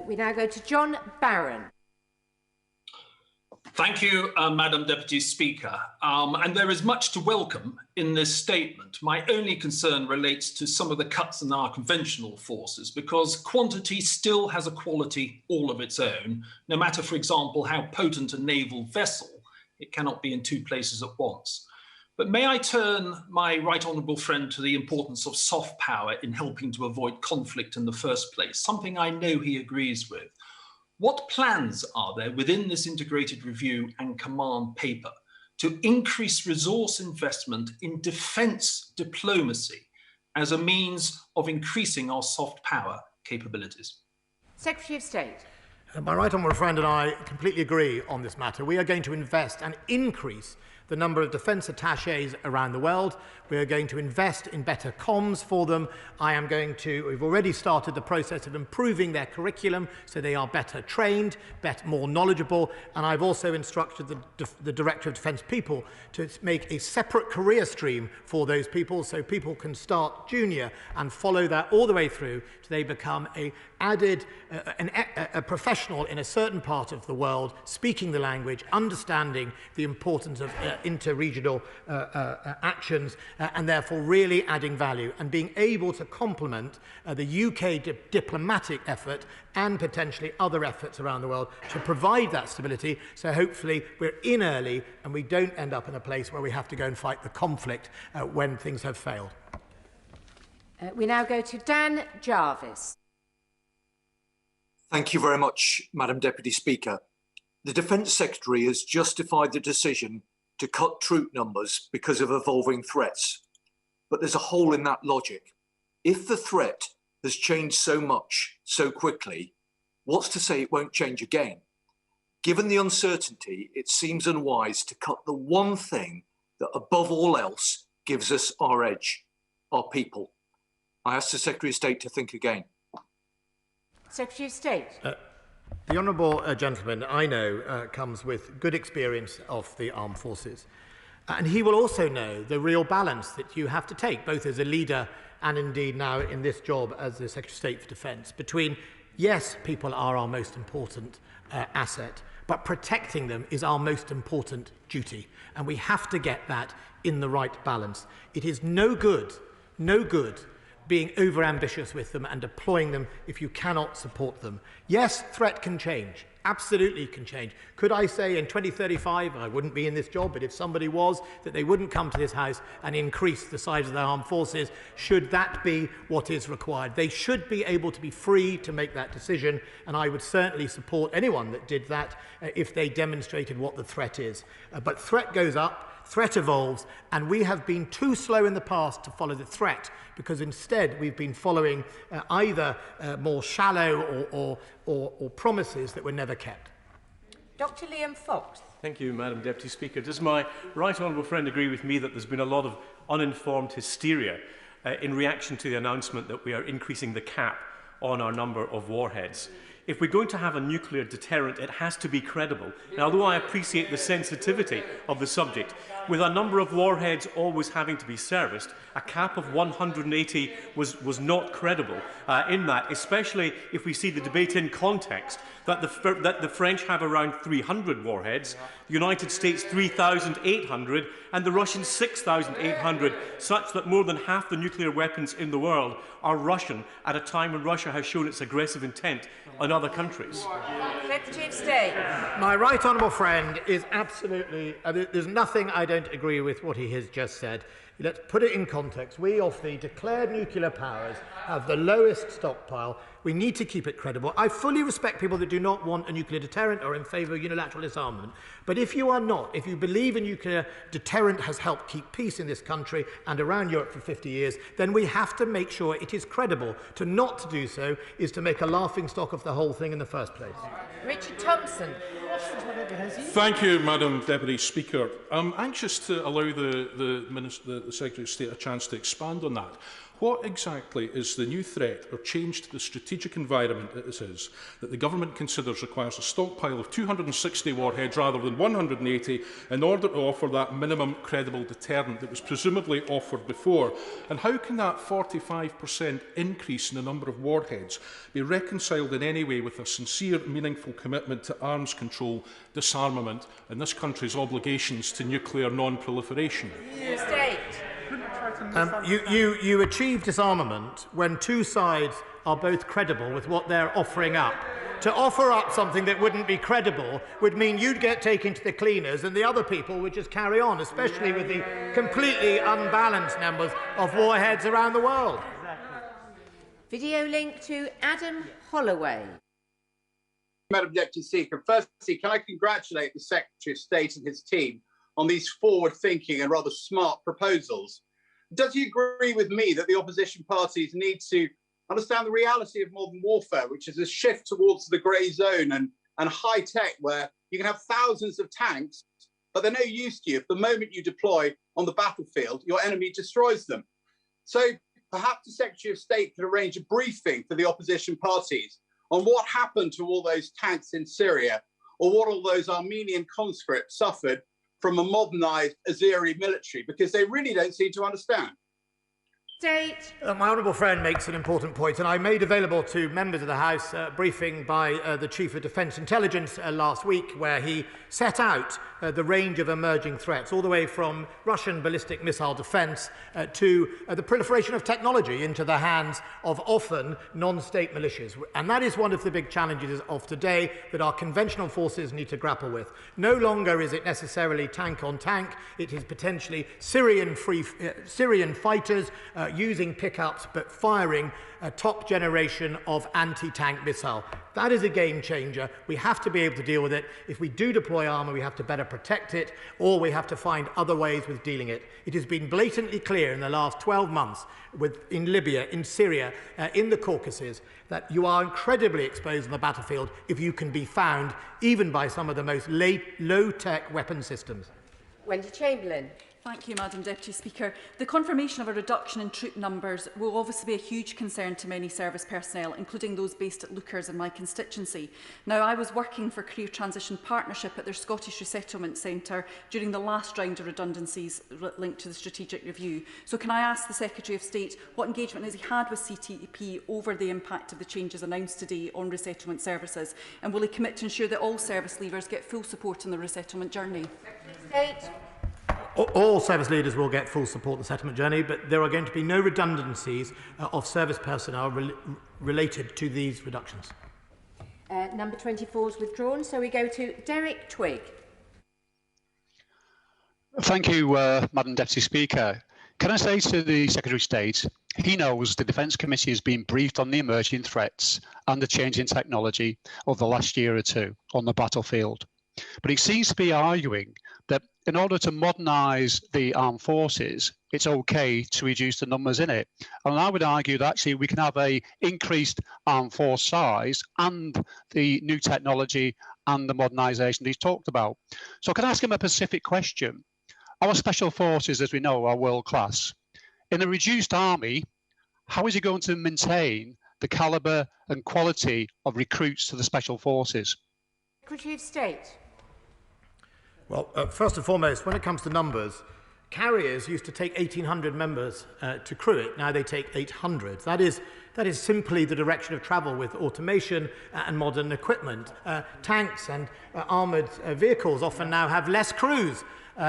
We now go to John Barron. Thank you, Madam Deputy Speaker. And there is much to welcome in this statement. My only concern relates to some of the cuts in our conventional forces, because quantity still has a quality all of its own. No matter, for example, how potent a naval vessel, it cannot be in two places at once. But may I turn my right honourable friend to the importance of soft power in helping to avoid conflict in the first place, something I know he agrees with. What plans are there within this integrated review and command paper to increase resource investment in defence diplomacy as a means of increasing our soft power capabilities? Secretary of State. My right honourable friend and I completely agree on this matter. We are going to invest and increase the number of defence attaches around the world. We are going to invest in better comms for them. We've already started the process of improving their curriculum so they are better trained, more knowledgeable, and I've also instructed the Director of Defence People to make a separate career stream for those people so people can start junior and follow that all the way through till they become a professional in a certain part of the world, speaking the language, understanding the importance of inter-regional actions, and therefore really adding value and being able to complement the UK diplomatic effort and potentially other efforts around the world to provide that stability. So hopefully we're in early and we don't end up in a place where we have to go and fight the conflict when things have failed. We now go to Dan Jarvis. Thank you very much, Madam Deputy Speaker. The Defence Secretary has justified the decision to cut troop numbers because of evolving threats. But there's a hole in that logic. If the threat has changed so much, so quickly, what's to say it won't change again? Given the uncertainty, it seems unwise to cut the one thing that above all else gives us our edge, our people. I ask the Secretary of State to think again. Secretary of State. The honourable gentleman, I know, comes with good experience of the armed forces. And he will also know the real balance that you have to take, both as a leader and indeed now in this job as the Secretary of State for Defence, between, yes, people are our most important asset, but protecting them is our most important duty. And we have to get that in the right balance. It is no good being over-ambitious with them and deploying them if you cannot support them. Yes, threat can change. Absolutely can change. Could I say in 2035, I wouldn't be in this job, but if somebody was, that they wouldn't come to this House and increase the size of their armed forces? Should that be what is required? They should be able to be free to make that decision, and I would certainly support anyone that did that if they demonstrated what the threat is. But threat goes up. Threat evolves, and we have been too slow in the past to follow the threat because instead we've been following either more shallow or promises that were never kept. Dr. Liam Fox. Thank you, Madam Deputy Speaker. Does my right honourable friend agree with me that there's been a lot of uninformed hysteria in reaction to the announcement that we are increasing the cap on our number of warheads? If we're going to have a nuclear deterrent, it has to be credible. And although I appreciate the sensitivity of the subject, with a number of warheads always having to be serviced, a cap of 180 was not credible in that, especially if we see the debate in context that the French have around 300 warheads, the United States 3,800, and the Russians 6,800, such that more than half the nuclear weapons in the world are Russian at a time when Russia has shown its aggressive intent on other countries. Secretary of State. My right honourable friend is absolutely... there's nothing I don't agree with what he has just said. Let's put it in context. We, of the declared nuclear powers, have the lowest stockpile. We need to keep it credible. I fully respect people that do not want a nuclear deterrent or in favour of unilateral disarmament. But if you are not, if you believe a nuclear deterrent has helped keep peace in this country and around Europe for 50 years, then we have to make sure it is credible. To not do so is to make a laughingstock of the whole thing in the first place. Richard Thompson. Thank you, Madam Deputy Speaker. I'm anxious to allow the Secretary of State a chance to expand on that. what exactly is the new threat or change to the strategic environment it is that the government considers requires a stockpile of 260 warheads rather than 180 in order to offer that minimum credible deterrent that was presumably offered before? And how can that 45% increase in the number of warheads be reconciled in any way with a sincere, meaningful commitment to arms control, disarmament and this country's obligations to nuclear non-proliferation? You achieve disarmament when two sides are both credible with what they're offering up. To offer up something that wouldn't be credible would mean you'd get taken to the cleaners and the other people would just carry on, especially with the completely unbalanced numbers of warheads around the world. Video link to Adam Holloway. Madam Deputy Speaker, firstly, can I congratulate the Secretary of State and his team on these forward-thinking and rather smart proposals? Does he agree with me that the opposition parties need to understand the reality of modern warfare, which is a shift towards the grey zone and high tech, where you can have thousands of tanks, but they're no use to you if the moment you deploy on the battlefield, your enemy destroys them? So perhaps the Secretary of State could arrange a briefing for the opposition parties on what happened to all those tanks in Syria, or what all those Armenian conscripts suffered from a modernised Azeri military, because they really don't seem to understand. My honourable friend makes an important point, and I made available to members of the House a briefing by the Chief of Defence Intelligence last week, where he set out the range of emerging threats, all the way from Russian ballistic missile defence to the proliferation of technology into the hands of often non-state militias. And that is one of the big challenges of today that our conventional forces need to grapple with. No longer is it necessarily tank on tank, it is potentially Syrian fighters using pickups but firing a top generation of anti-tank missile. That is a game changer. We have to be able to deal with it. If we do deploy armour, we have to better protect it, or we have to find other ways with dealing it. It has been blatantly clear in the last 12 months in Libya, in Syria, in the Caucasus, that you are incredibly exposed on the battlefield if you can be found, even by some of the most low-tech weapon systems. Wendy Chamberlain. Thank you, Madam Deputy Speaker. The confirmation of a reduction in troop numbers will obviously be a huge concern to many service personnel, including those based at Lookers in my constituency. Now, I was working for Career Transition Partnership at their Scottish Resettlement Centre during the last round of redundancies linked to the strategic review. So can I ask the Secretary of State what engagement has he had with CTP over the impact of the changes announced today on resettlement services? And will he commit to ensure that all service leavers get full support in the resettlement journey? All service leaders will get full support in the settlement journey, but there are going to be no redundancies of service personnel related to these reductions. Number 24 is withdrawn, so we go to Derek Twigg. Thank you, Madam Deputy Speaker. Can I say to the Secretary of State, he knows the Defence Committee has been briefed on the emerging threats and the change in technology of the last year or two on the battlefield. But he seems to be arguing that in order to modernise the armed forces, it's okay to reduce the numbers in it. And I would argue that actually we can have an increased armed force size and the new technology and the modernisation he's talked about. So can I ask him a specific question? Our special forces, as we know, are world class. In a reduced army, how is he going to maintain the calibre and quality of recruits to the special forces? Secretary of State. Well, first and foremost, when it comes to numbers, carriers used to take 1,800 members to crew it. Now they take 800. That is simply the direction of travel with automation and modern equipment. Tanks and armoured vehicles often now have less crews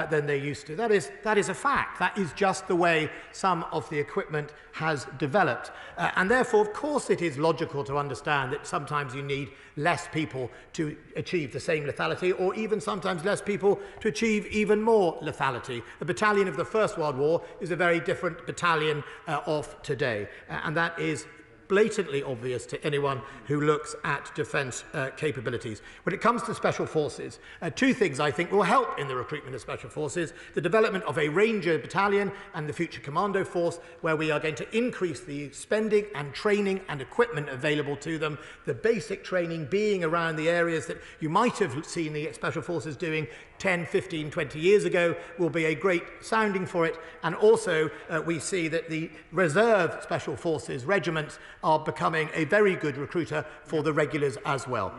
than they used to. That is a fact. That is just the way some of the equipment has developed. And therefore, of course, it is logical to understand that sometimes you need less people to achieve the same lethality, or even sometimes less people to achieve even more lethality. A battalion of the First World War is a very different battalion of today. And that is blatantly obvious to anyone who looks at defence capabilities. When it comes to special forces, two things I think will help in the recruitment of special forces: the development of a Ranger battalion and the future commando force, where we are going to increase the spending and training and equipment available to them, the basic training being around the areas that you might have seen the special forces doing 10, 15, 20 years ago will be a great sounding for it. And also we see that the reserve special forces regiments are becoming a very good recruiter for the regulars as well.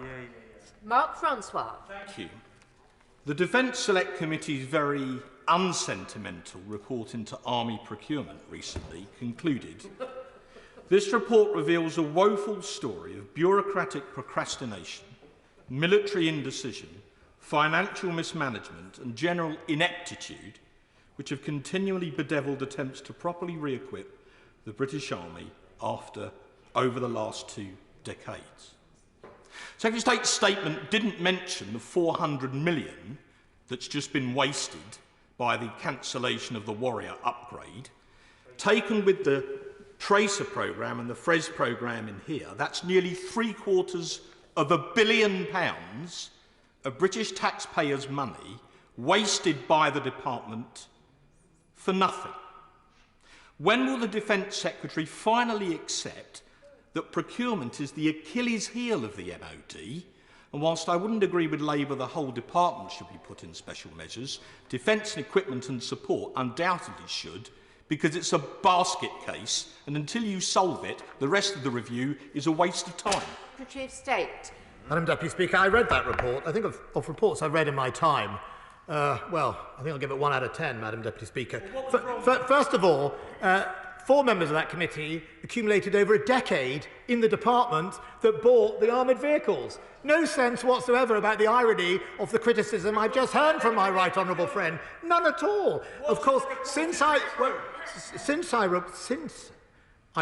Mark Francois. Thank you. The Defence Select Committee's very unsentimental report into army procurement recently concluded, this report reveals a woeful story of bureaucratic procrastination, military indecision, financial mismanagement and general ineptitude, which have continually bedevilled attempts to properly re-equip the British Army over the last 2 decades. Secretary of State's statement didn't mention the 400 million that's just been wasted by the cancellation of the Warrior upgrade. Taken with the Tracer programme and the FRES programme in here, that's nearly £750 million of British taxpayers' money wasted by the department for nothing. When will the Defence Secretary finally accept that procurement is the Achilles heel of the MOD? And whilst I wouldn't agree with Labour the whole department should be put in special measures, defence and equipment and support undoubtedly should, because it's a basket case, and until you solve it, the rest of the review is a waste of time. Secretary of State. Madam Deputy Speaker, I read that report. I think of reports I've read in my time. Well, I think I'll give it 1 out of 10, Madam Deputy Speaker. First of all, 4 members of that committee accumulated over a decade in the department that bought the armoured vehicles. No sense whatsoever about the irony of the criticism I've just heard from my right honourable friend. None at all. Of course, since I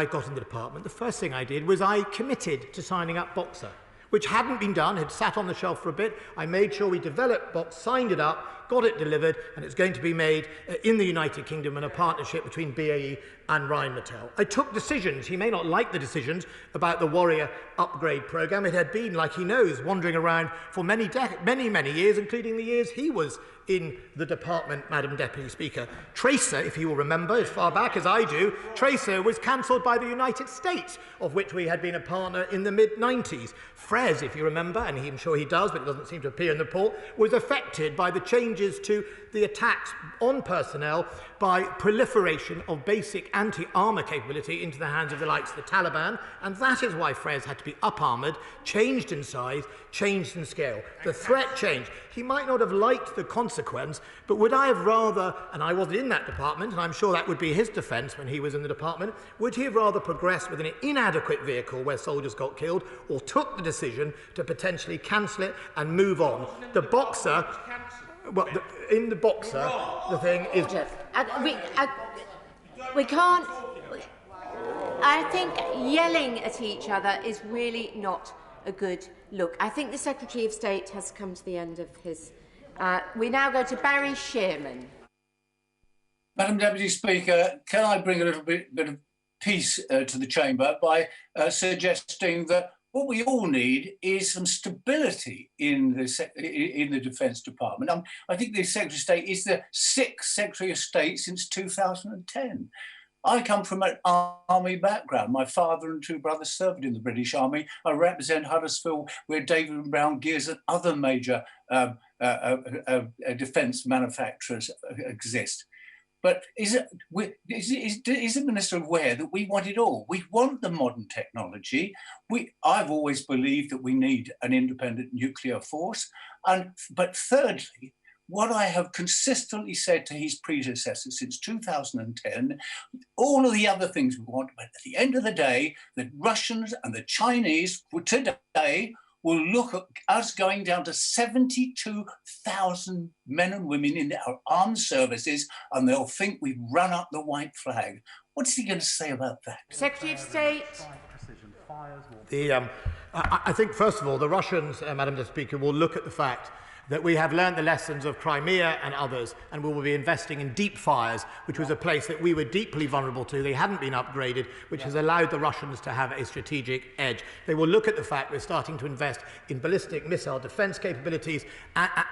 got in the department, the first thing I did was I committed to signing up Boxer, which hadn't been done, had sat on the shelf for a bit. I made sure we developed Box, signed it up, got it delivered, and it's going to be made in the United Kingdom in a partnership between BAE and Rheinmetall. I took decisions. He may not like the decisions about the Warrior upgrade programme. It had been, like he knows, wandering around for many years, including the years he was in the department, Madam Deputy Speaker. Tracer, if you will remember, as far back as I do, Tracer was cancelled by the United States, of which we had been a partner in the mid-90s. FRES, if you remember, and I'm sure he does, but it doesn't seem to appear in the report, was affected by the changes to the attacks on personnel by proliferation of basic anti-armour capability into the hands of the likes of the Taliban, and that is why FRES had to be up-armoured, changed in size, changed in scale. The threat changed. He might not have liked the consequence, but would I have rather, and I wasn't in that department, and I'm sure that would be his defence when he was in the department, would he have rather progressed with an inadequate vehicle where soldiers got killed, or took the decision to potentially cancel it and move on? The Boxer, well, in the Boxer, the thing is... We can't... I think yelling at each other is really not a good look. I think the Secretary of State has come to the end of his... we now go to Barry Shearman. Madam Deputy Speaker, can I bring a little bit of peace to the chamber by suggesting that what we all need is some stability in the Defence Department. I think the Secretary of State is the 6th Secretary of State since 2010. I come from an army background. My father and 2 brothers served in the British Army. I represent Huddersfield, where David and Brown Gears and other major defence manufacturers exist. But is the Minister aware that we want it all? We want the modern technology. I've always believed that we need an independent nuclear force. But thirdly, what I have consistently said to his predecessors since 2010, all of the other things we want, but at the end of the day, the Russians and the Chinese today will look at us going down to 72,000 men and women in our armed services, and they'll think we've run up the white flag. What's he going to say about that? Secretary of State. I think, first of all, the Russians, Madam Speaker, will look at the fact that we have learned the lessons of Crimea and others, and we will be investing in deep fires, which was a place that we were deeply vulnerable to. They hadn't been upgraded, which has allowed the Russians to have a strategic edge. They will look at the fact we're starting to invest in ballistic missile defence capabilities,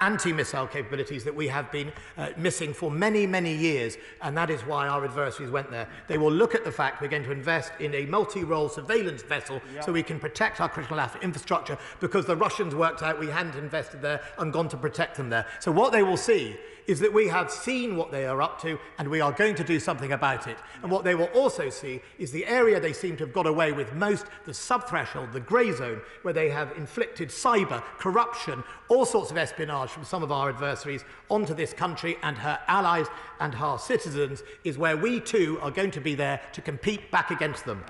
anti-missile capabilities that we have been missing for many, many years, and that is why our adversaries went there. They will look at the fact we're going to invest in a multi-role surveillance vessel so we can protect our critical asset infrastructure, because the Russians worked out we hadn't invested there and gone want to protect them there. So what they will see is that we have seen what they are up to and we are going to do something about it. And what they will also see is the area they seem to have got away with most, the sub-threshold, the grey zone, where they have inflicted cyber, corruption, all sorts of espionage from some of our adversaries onto this country and her allies and her citizens, is where we too are going to be there to compete back against them.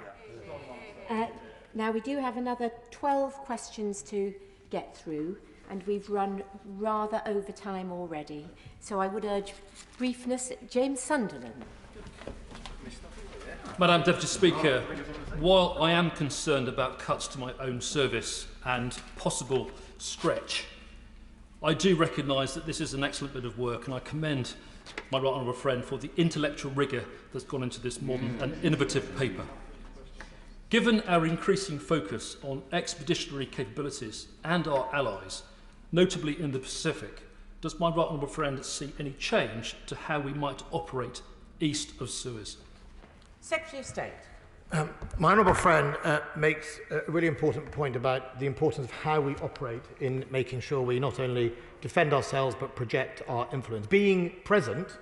Now we do have another 12 questions to get through, and we've run rather over time already. So I would urge briefness. James Sunderland. Madam Deputy Speaker, while I am concerned about cuts to my own service and possible stretch, I do recognise that this is an excellent bit of work, and I commend my right honourable friend for the intellectual rigour that's gone into this modern and innovative paper. Given our increasing focus on expeditionary capabilities and our allies, notably in the Pacific, does my right honourable friend see any change to how we might operate east of Suez? Secretary of State. My honourable friend makes a really important point about the importance of how we operate in making sure we not only defend ourselves but project our influence. Being present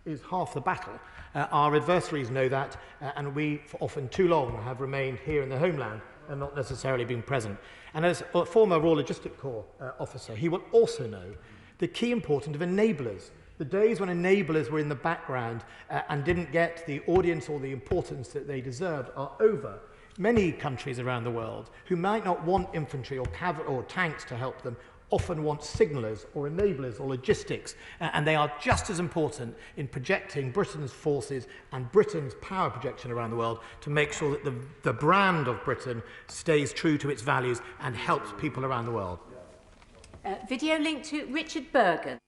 is half the battle. Our adversaries know that, and we, for often too long, have remained here in the homeland and not necessarily been present. And as a former Royal Logistic Corps officer, he will also know the key importance of enablers. The days when enablers were in the background and didn't get the audience or the importance that they deserved are over. Many countries around the world who might not want infantry or cavalry or tanks to help them often want signallers or enablers or logistics, and they are just as important in projecting Britain's forces and Britain's power projection around the world to make sure that the brand of Britain stays true to its values and helps people around the world. Video link to Richard Bergen.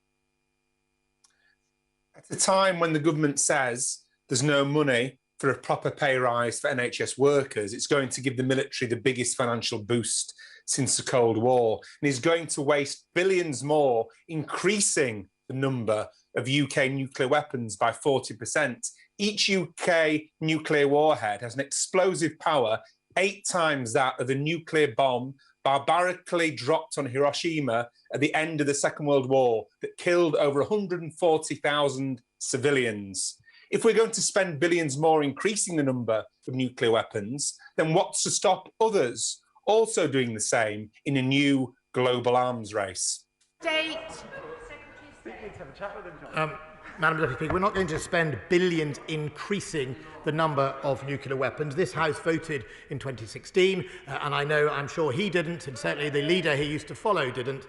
At a time when the government says there's no money for a proper pay rise for NHS workers, it's going to give the military the biggest financial boost since the Cold War, and is going to waste billions more, increasing the number of UK nuclear weapons by 40%. Each UK nuclear warhead has an explosive power 8 times that of a nuclear bomb barbarically dropped on Hiroshima at the end of the Second World War that killed over 140,000 civilians. If we're going to spend billions more increasing the number of nuclear weapons, then what's to stop others also doing the same in a new global arms race? State. Madam Deputy Speaker, we're not going to spend billions increasing the number of nuclear weapons. This House voted in 2016, and I'm sure he didn't, and certainly the leader he used to follow didn't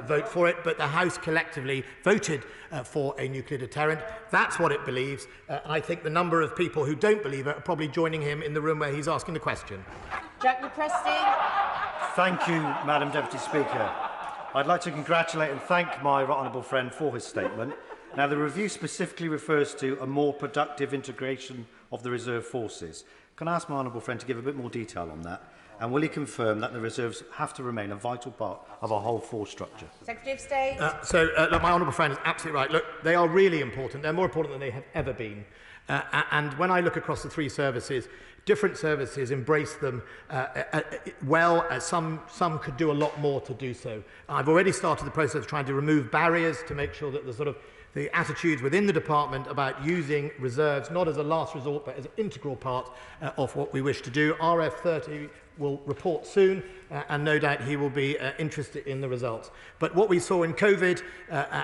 vote for it, but the House collectively voted for a nuclear deterrent. That's what it believes, and I think the number of people who don't believe it are probably joining him in the room where he's asking the question. Jack McCresty. Thank you, Madam Deputy Speaker. I'd like to congratulate and thank my right honourable friend for his statement. Now, the review specifically refers to a more productive integration of the reserve forces. Can I ask my honourable friend to give a bit more detail on that? And will he confirm that the reserves have to remain a vital part of our whole force structure? Secretary of State. Look, my honourable friend is absolutely right. Look, they are really important. They're more important than they have ever been. And when I look across the 3 services, different services embrace them well. Some could do a lot more to do so. I've already started the process of trying to remove barriers to make sure that the attitudes within the department about using reserves not as a last resort but as an integral part of what we wish to do. RF30 will report soon, and no doubt he will be interested in the results. But what we saw in COVID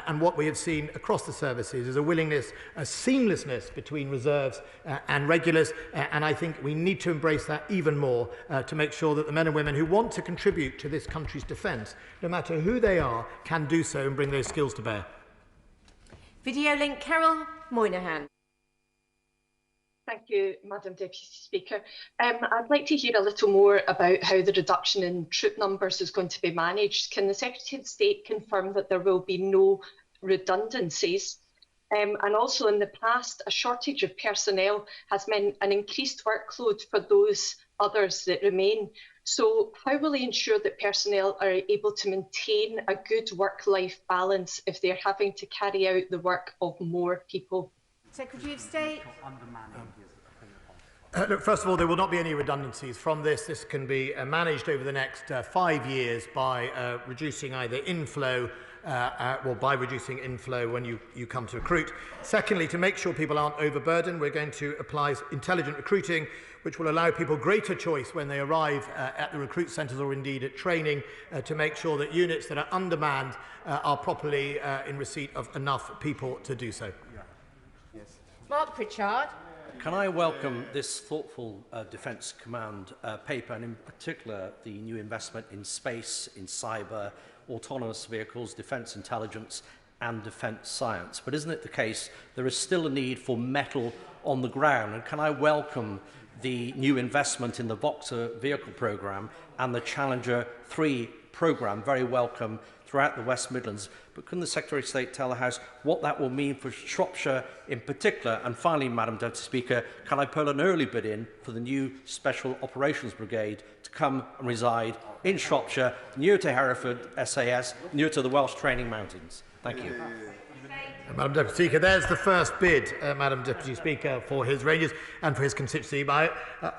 and what we have seen across the services is a willingness, a seamlessness between reserves and regulars, and I think we need to embrace that even more to make sure that the men and women who want to contribute to this country's defence, no matter who they are, can do so and bring those skills to bear. Video link, Carol Moynihan. Thank you, Madam Deputy Speaker. I'd like to hear a little more about how the reduction in troop numbers is going to be managed. Can the Secretary of State confirm that there will be no redundancies? And also in the past, a shortage of personnel has meant an increased workload for those others that remain. So how will he ensure that personnel are able to maintain a good work-life balance if they're having to carry out the work of more people? Secretary of State. Look, first of all, there will not be any redundancies from this. This can be managed over the next 5 years by reducing either inflow or by reducing inflow when you come to recruit. Secondly, to make sure people aren't overburdened, we're going to apply intelligent recruiting, which will allow people greater choice when they arrive at the recruit centres or indeed at training to make sure that units that are undermanned are properly in receipt of enough people to do so. Yes. Mark Pritchard. Can I welcome this thoughtful Defence Command paper, and in particular the new investment in space, in cyber, autonomous vehicles, defence intelligence and defence science. But isn't it the case there is still a need for metal on the ground? And can I welcome the new investment in the Voxer vehicle programme and the Challenger 3 programme, very welcome throughout the West Midlands. But can the Secretary of State tell the House what that will mean for Shropshire in particular? And finally, Madam Deputy Speaker, can I put an early bid in for the new Special Operations Brigade to come and reside in Shropshire, near to Hereford SAS, near to the Welsh Training Mountains? Thank you. Madam Deputy Speaker, there's the first bid, Madam Deputy Speaker, for his Rangers and for his constituency. My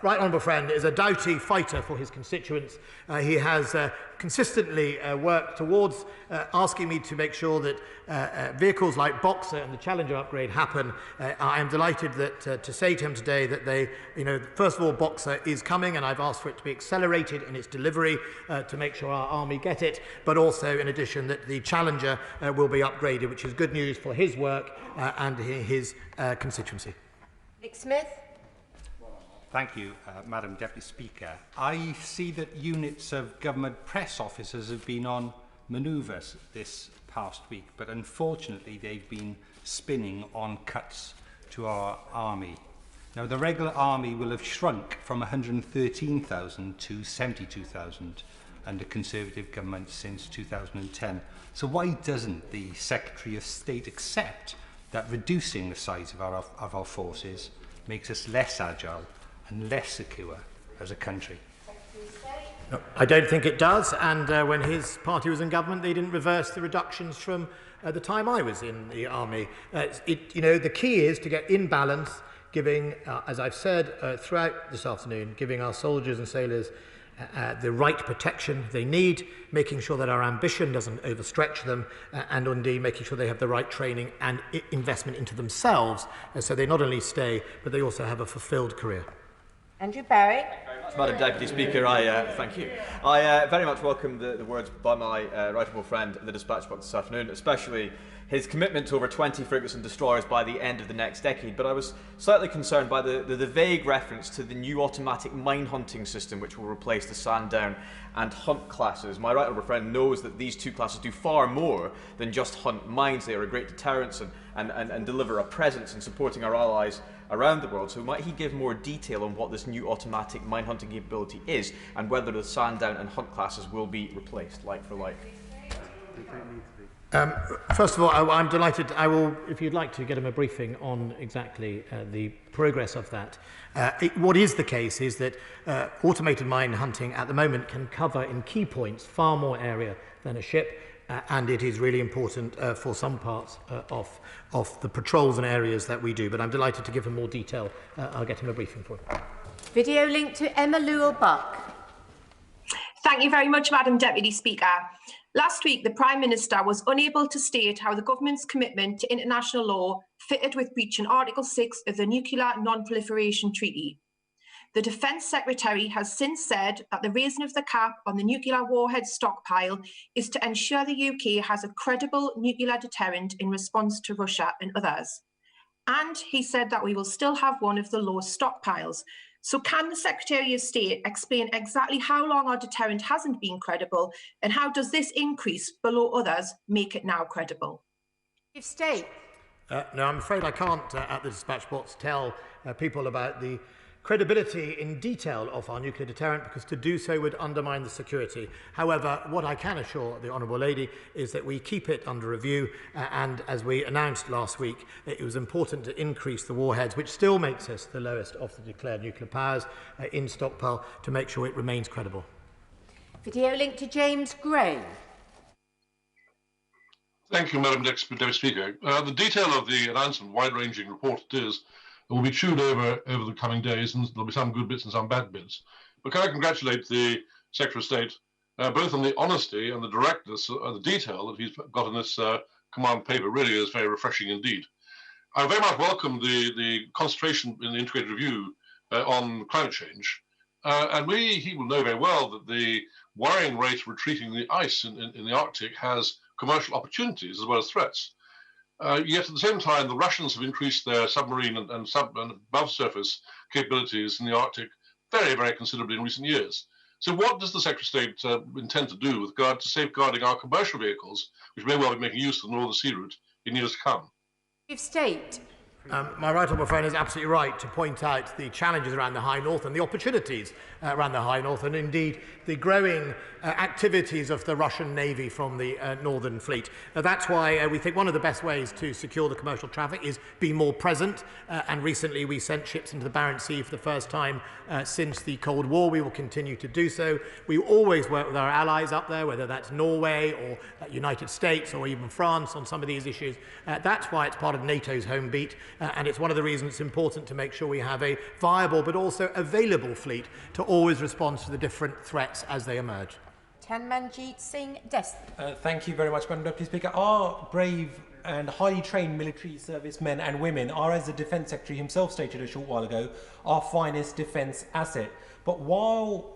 right honourable friend is a doughty fighter for his constituents. He has consistently worked towards asking me to make sure that vehicles like Boxer and the Challenger upgrade happen. I am delighted that to say to him today that they, first of all, Boxer is coming, and I've asked for it to be accelerated in its delivery to make sure our army get it, but also, in addition, that the Challenger will be upgraded, which is good news for his work and his constituency. Nick Smith. Thank you, Madam Deputy Speaker. I see that units of government press officers have been on manoeuvres this past week, but unfortunately they've been spinning on cuts to our army. Now, the regular army will have shrunk from 113,000 to 72,000 under Conservative government since 2010. So why doesn't the Secretary of State accept that reducing the size of our forces makes us less agile and less secure as a country? No, I don't think it does, and when his party was in government, they didn't reverse the reductions from the time I was in the army. The key is to get in balance, giving, as I've said throughout this afternoon, giving our soldiers and sailors the right protection they need, making sure that our ambition doesn't overstretch them, and indeed making sure they have the right training and investment into themselves, so they not only stay, but they also have a fulfilled career. Andrew Barry. Madam Deputy Speaker, thank you. I very much welcome the words by my right honourable friend in the dispatch box this afternoon, especially his commitment to over 20 frigates and destroyers by the end of the next decade. But I was slightly concerned by the vague reference to the new automatic mine hunting system which will replace the Sandown and Hunt classes. My right honourable friend knows that these two classes do far more than just hunt mines. They are a great deterrence and deliver a presence in supporting our allies around the world. So might he give more detail on what this new automatic mine hunting capability is and whether the Sandown and Hunt classes will be replaced like for like? First of all, I'm delighted. I will, if you'd like to, get him a briefing on exactly the progress of that. What is the case is that automated mine hunting at the moment can cover in key points far more area than a ship, and it is really important for some parts of the patrols and areas that we do. But I'm delighted to give him more detail. I'll get him a briefing for it. Video link to Emma Lewell-Buck. Thank you very much, Madam Deputy Speaker. Last week, the Prime Minister was unable to state how the government's commitment to international law fitted with breaching Article 6 of the Nuclear Non-Proliferation Treaty. The Defence Secretary has since said that the raising of the cap on the nuclear warhead stockpile is to ensure the UK has a credible nuclear deterrent in response to Russia and others. And he said that we will still have one of the lowest stockpiles. So can the Secretary of State explain exactly how long our deterrent hasn't been credible, and how does this increase below others make it now credible? If State. No, I'm afraid I can't at the dispatch box tell people about the credibility in detail of our nuclear deterrent, because to do so would undermine the security. However, what I can assure the Honourable Lady is that we keep it under review, and as we announced last week, it was important to increase the warheads, which still makes us the lowest of the declared nuclear powers, in stockpile, to make sure it remains credible. Video link to James Gray. Thank you, Madam Deputy Speaker. The detail of the announcement, wide-ranging report it is, will be chewed over the coming days, and there'll be some good bits and some bad bits. But can I congratulate the Secretary of State both on the honesty and the directness and the detail that he's got in this command paper. Really is very refreshing indeed. I very much welcome the concentration in the integrated review on climate change. And he will know very well that the worrying rate of retreating the ice in the Arctic has commercial opportunities as well as threats. Yet at the same time, the Russians have increased their submarine and above surface capabilities in the Arctic very, very considerably in recent years. So what does the Secretary of State intend to do with regard to safeguarding our commercial vehicles, which may well be making use of the Northern Sea route in years to come? Of State. My right honourable friend is absolutely right to point out the challenges around the High North and the opportunities around the High North, and indeed the growing activities of the Russian Navy from the Northern Fleet. That's why we think one of the best ways to secure the commercial traffic is be more present, and recently we sent ships into the Barents Sea for the first time since the Cold War. We will continue to do so. We always work with our allies up there, whether that's Norway or United States or even France on some of these issues. That's why it's part of NATO's home beat. And it's one of the reasons it's important to make sure we have a viable but also available fleet to always respond to the different threats as they emerge. Tanmanjeet Singh Des. Thank you very much, Madam Deputy Speaker. Our brave and highly trained military servicemen and women are, as the Defence Secretary himself stated a short while ago, our finest defence asset. But while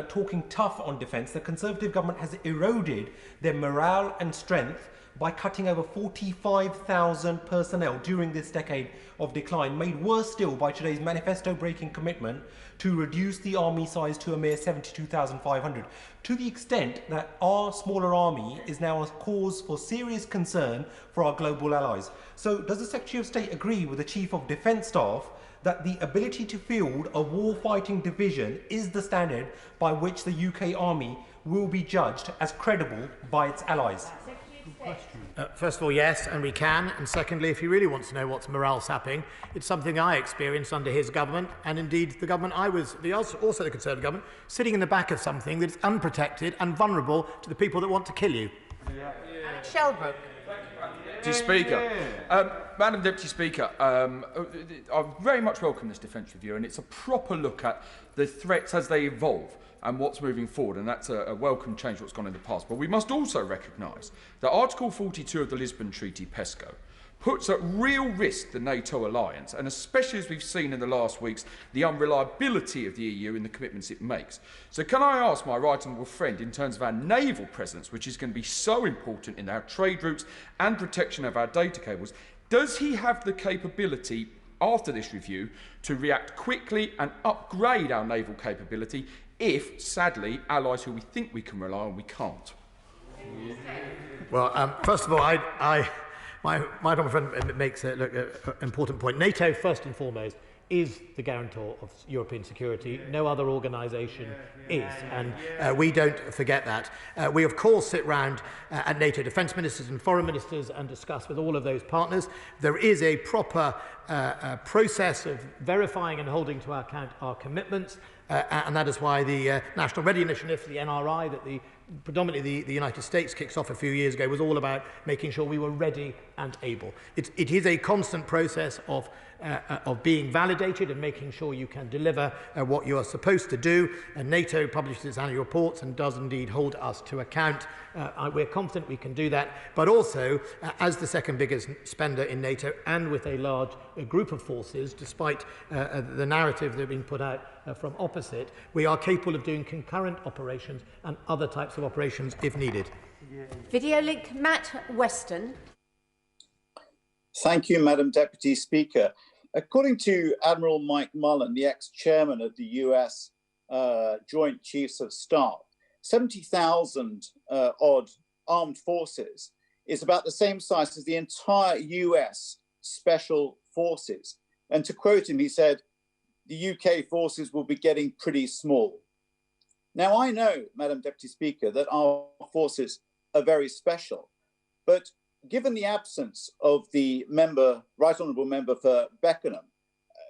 talking tough on defence, the Conservative government has eroded their morale and strength by cutting over 45,000 personnel during this decade of decline, made worse still by today's manifesto-breaking commitment to reduce the army size to a mere 72,500, to the extent that our smaller army is now a cause for serious concern for our global allies. So does the Secretary of State agree with the Chief of Defence Staff that the ability to field a war-fighting division is the standard by which the UK Army will be judged as credible by its allies? First of all, yes, and we can. And secondly, if he really wants to know what's morale sapping, it's something I experienced under his government, and indeed the government I was, also the Conservative government, sitting in the back of something that is unprotected and vulnerable to the people that want to kill you. Shelbrooke. Deputy Speaker. Madam Deputy Speaker, I very much welcome this defence review, and it's a proper look at the threats as they evolve and what's moving forward, and that's a welcome change what's gone in the past. But we must also recognise that Article 42 of the Lisbon Treaty, PESCO, puts at real risk the NATO alliance, and especially as we've seen in the last weeks, the unreliability of the EU in the commitments it makes. So can I ask my right honourable friend, in terms of our naval presence, which is going to be so important in our trade routes and protection of our data cables, does he have the capability after this review to react quickly and upgrade our naval capability if, sadly, allies who we think we can rely on, we can't? Well, first of all, my honourable friend makes an important point. NATO, first and foremost, is the guarantor of European security. No other organisation is, and we don't forget that. We, of course, sit round at NATO defence ministers and foreign ministers and discuss with all of those partners. There is a proper process of verifying and holding to account our commitments, and that is why the National Readiness Initiative, the NRI, that predominantly the United States kicks off a few years ago, was all about making sure we were ready and able. It is a constant process of being validated and making sure you can deliver what you are supposed to do. And NATO publishes its annual reports and does indeed hold us to account. We're confident we can do that. But also, as the second biggest spender in NATO and with a large group of forces, despite the narrative that have been put out from opposite, we are capable of doing concurrent operations and other types of operations if needed. Video link, Matt Weston. Thank you, Madam Deputy Speaker. According to Admiral Mike Mullen, the ex-chairman of the US Joint Chiefs of Staff, 70,000 odd armed forces is about the same size as the entire US Special Forces. And to quote him, he said, the UK forces will be getting pretty small. Now, I know, Madam Deputy Speaker, that our forces are very special, but given the absence of the Right Honourable Member for Beckenham,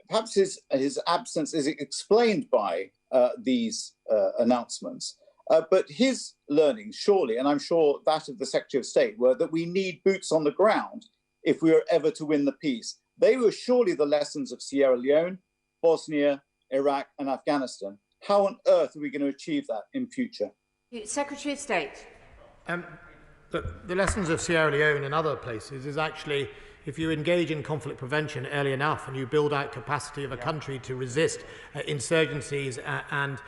perhaps his absence is explained by these announcements. But his learnings, surely, and I'm sure that of the Secretary of State, were that we need boots on the ground if we are ever to win the peace. They were surely the lessons of Sierra Leone, Bosnia, Iraq, and Afghanistan. How on earth are we going to achieve that in future? Secretary of State. The lessons of Sierra Leone and other places is actually, if you engage in conflict prevention early enough and you build out capacity of a country to resist insurgencies and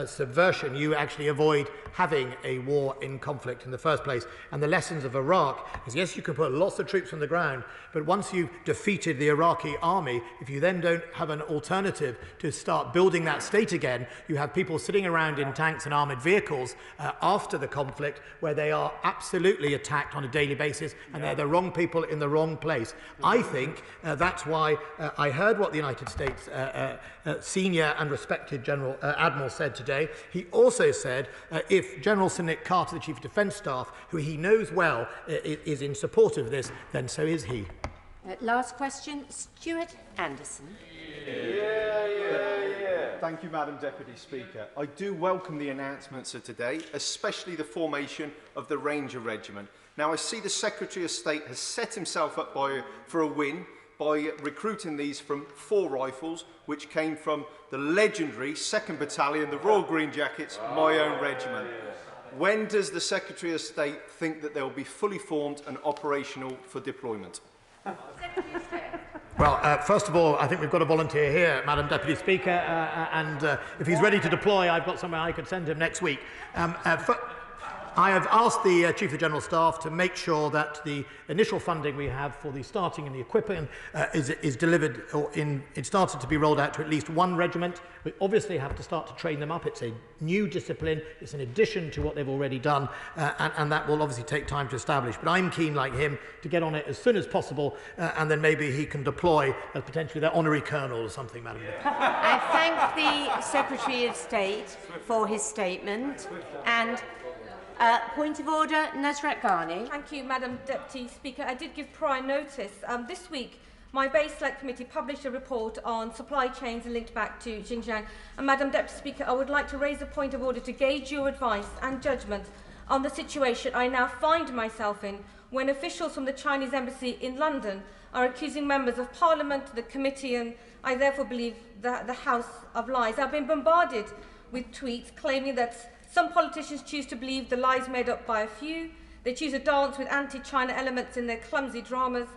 subversion, you actually avoid having a war in conflict in the first place. And the lessons of Iraq is, yes, you can put lots of troops on the ground, but once you've defeated the Iraqi army, if you then don't have an alternative to start building that state again, you have people sitting around in tanks and armoured vehicles after the conflict where they are absolutely attacked on a daily basis, and they're the wrong people in the wrong place. I think that's why I heard what the United States senior and respected General Admiral said today. He also said if General Sir Nick Carter, the Chief of Defence Staff, who he knows well, is in support of this, then so is he. Last question, Stuart Anderson. Thank you, Madam Deputy Speaker. I do welcome the announcements of today, especially the formation of the Ranger Regiment. Now, I see the Secretary of State has set himself up for a win by recruiting these from 4 rifles, which came from the legendary 2nd Battalion, the Royal Green Jackets, my own regiment. When does the Secretary of State think that they'll be fully formed and operational for deployment? Secretary of State. Well, first of all, I think we've got a volunteer here, Madam Deputy Speaker, and if he's ready to deploy, I've got somewhere I could send him next week. I have asked the Chief of General Staff to make sure that the initial funding we have for the starting and the equipping is delivered, or it's started to be rolled out to at least 1 regiment. We obviously have to start to train them up. It's a new discipline. It's an addition to what they've already done, and that will obviously take time to establish. But I'm keen, like him, to get on it as soon as possible, and then maybe he can deploy as potentially their honorary colonel or something, Madam. I thank the Secretary of State for his statement. And point of order, Nasrat Ghani. Thank you, Madam Deputy Speaker. I did give prior notice. This week, my base select committee published a report on supply chains linked back to Xinjiang. And Madam Deputy Speaker, I would like to raise a point of order to gauge your advice and judgment on the situation I now find myself in when officials from the Chinese embassy in London are accusing members of Parliament, the committee, and I therefore believe the House of lies. I've been bombarded with tweets claiming that some politicians choose to believe the lies made up by a few. They choose to dance with anti-China elements in their clumsy dramas.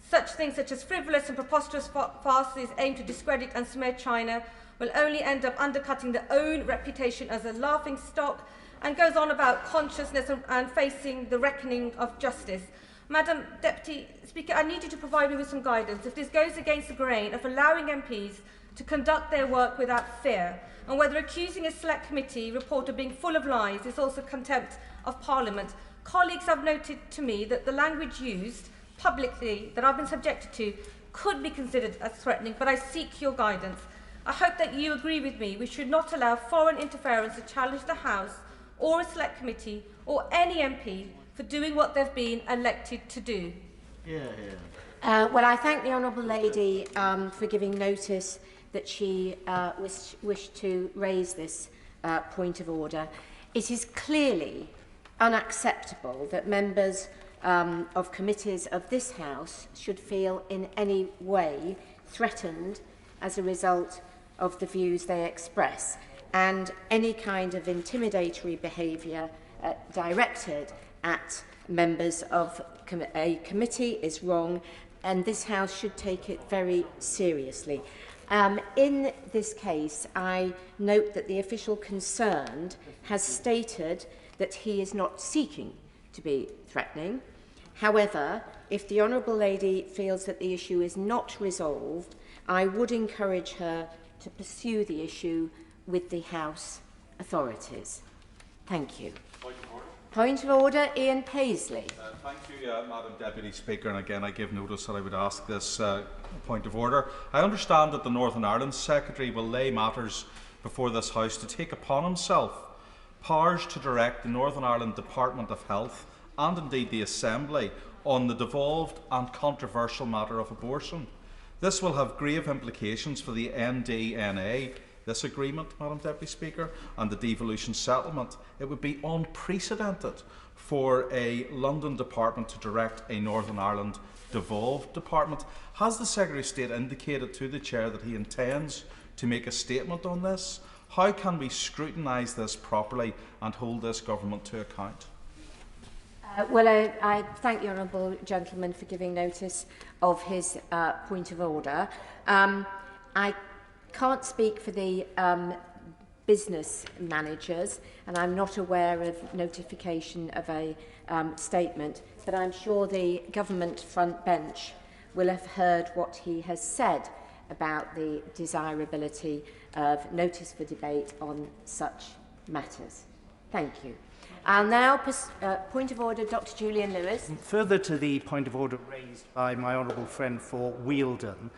Such things such as frivolous and preposterous farces aimed to discredit and smear China will only end up undercutting their own reputation as a laughing stock, and goes on about consciousness and facing the reckoning of justice. Madam Deputy Speaker, I need you to provide me with some guidance if this goes against the grain of allowing MPs to conduct their work without fear, and whether accusing a select committee report of being full of lies is also contempt of Parliament. Colleagues have noted to me that the language used publicly that I've been subjected to could be considered as threatening, but I seek your guidance. I hope that you agree with me. We should not allow foreign interference to challenge the House or a select committee or any MP for doing what they've been elected to do. Well, I thank the Honourable Lady for giving notice that she wished to raise this point of order. It is clearly unacceptable that members of committees of this House should feel in any way threatened as a result of the views they express, and any kind of intimidatory behaviour directed at members of a committee is wrong, and this House should take it very seriously. In this case, I note that the official concerned has stated that he is not seeking to be threatening. However, if the Honourable Lady feels that the issue is not resolved, I would encourage her to pursue the issue with the House authorities. Thank you. Point of order, Ian Paisley. Thank you, Madam Deputy Speaker. And again, I give notice that I would ask this point of order. I understand that the Northern Ireland Secretary will lay matters before this House to take upon himself powers to direct the Northern Ireland Department of Health and indeed the Assembly on the devolved and controversial matter of abortion. This will have grave implications for the NDNA, this agreement, Madam Deputy Speaker, and the devolution settlement, it would be unprecedented for a London department to direct a Northern Ireland devolved department. Has the Secretary of State indicated to the Chair that he intends to make a statement on this? How can we scrutinise this properly and hold this government to account? I thank the honourable gentleman for giving notice of his point of order. I can't speak for the business managers, and I'm not aware of notification of a statement, but I'm sure the government front bench will have heard what he has said about the desirability of notice for debate on such matters. Thank you. I'll now, point of order, Dr. Julian Lewis. Further to the point of order raised by my honourable friend for Wealdon,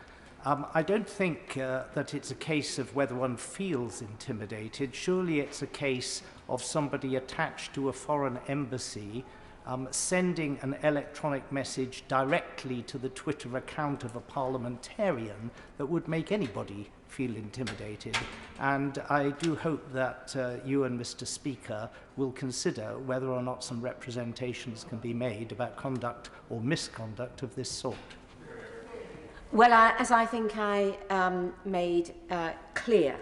I don't think that it's a case of whether one feels intimidated. Surely it's a case of somebody attached to a foreign embassy sending an electronic message directly to the Twitter account of a parliamentarian that would make anybody feel intimidated. And I do hope that you and Mr. Speaker will consider whether or not some representations can be made about conduct or misconduct of this sort. Well, as I think I made clear,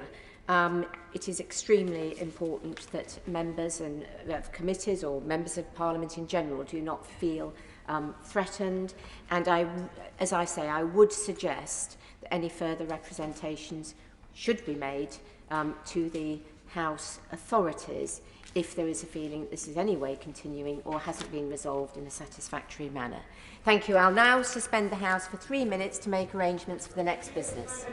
it is extremely important that members and committees or members of Parliament in general do not feel threatened. And as I say, I would suggest that any further representations should be made to the House authorities if there is a feeling that this is anyway continuing or hasn't been resolved in a satisfactory manner. Thank you. I'll now suspend the House for 3 minutes to make arrangements for the next business.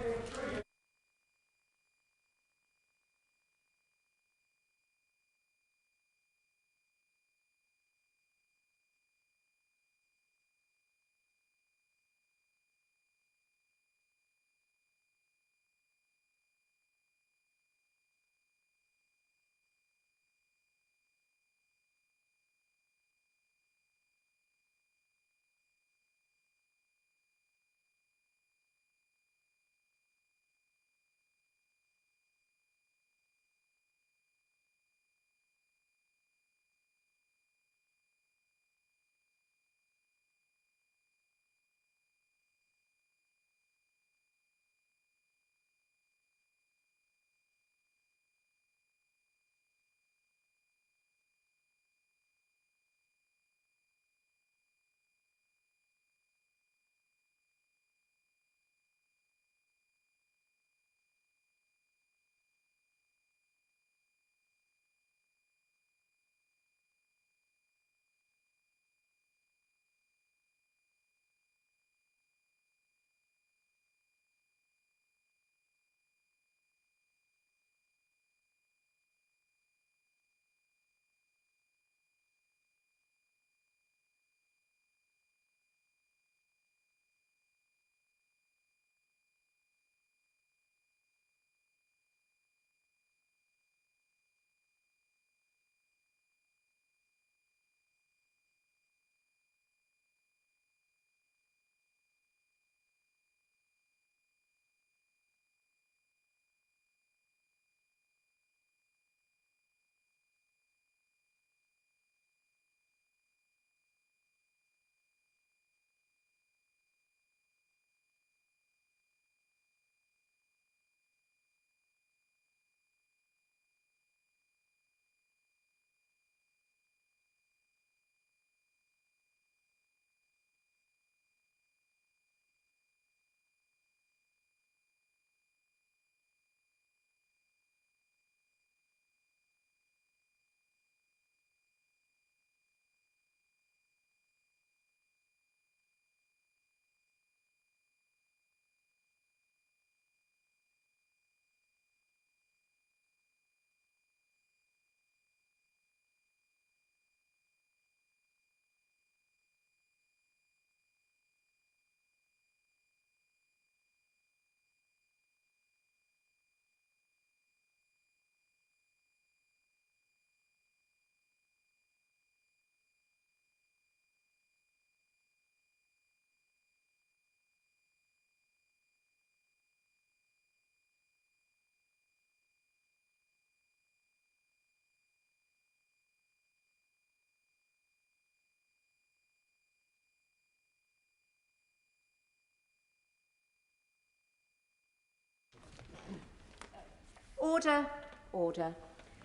Order, order.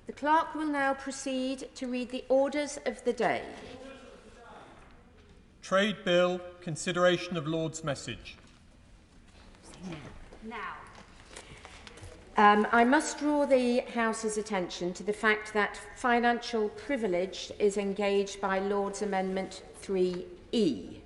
The clerk will now proceed to read the orders of the day. Trade Bill, consideration of Lord's message. Now. I must draw the House's attention to the fact that financial privilege is engaged by Lord's Amendment 3E.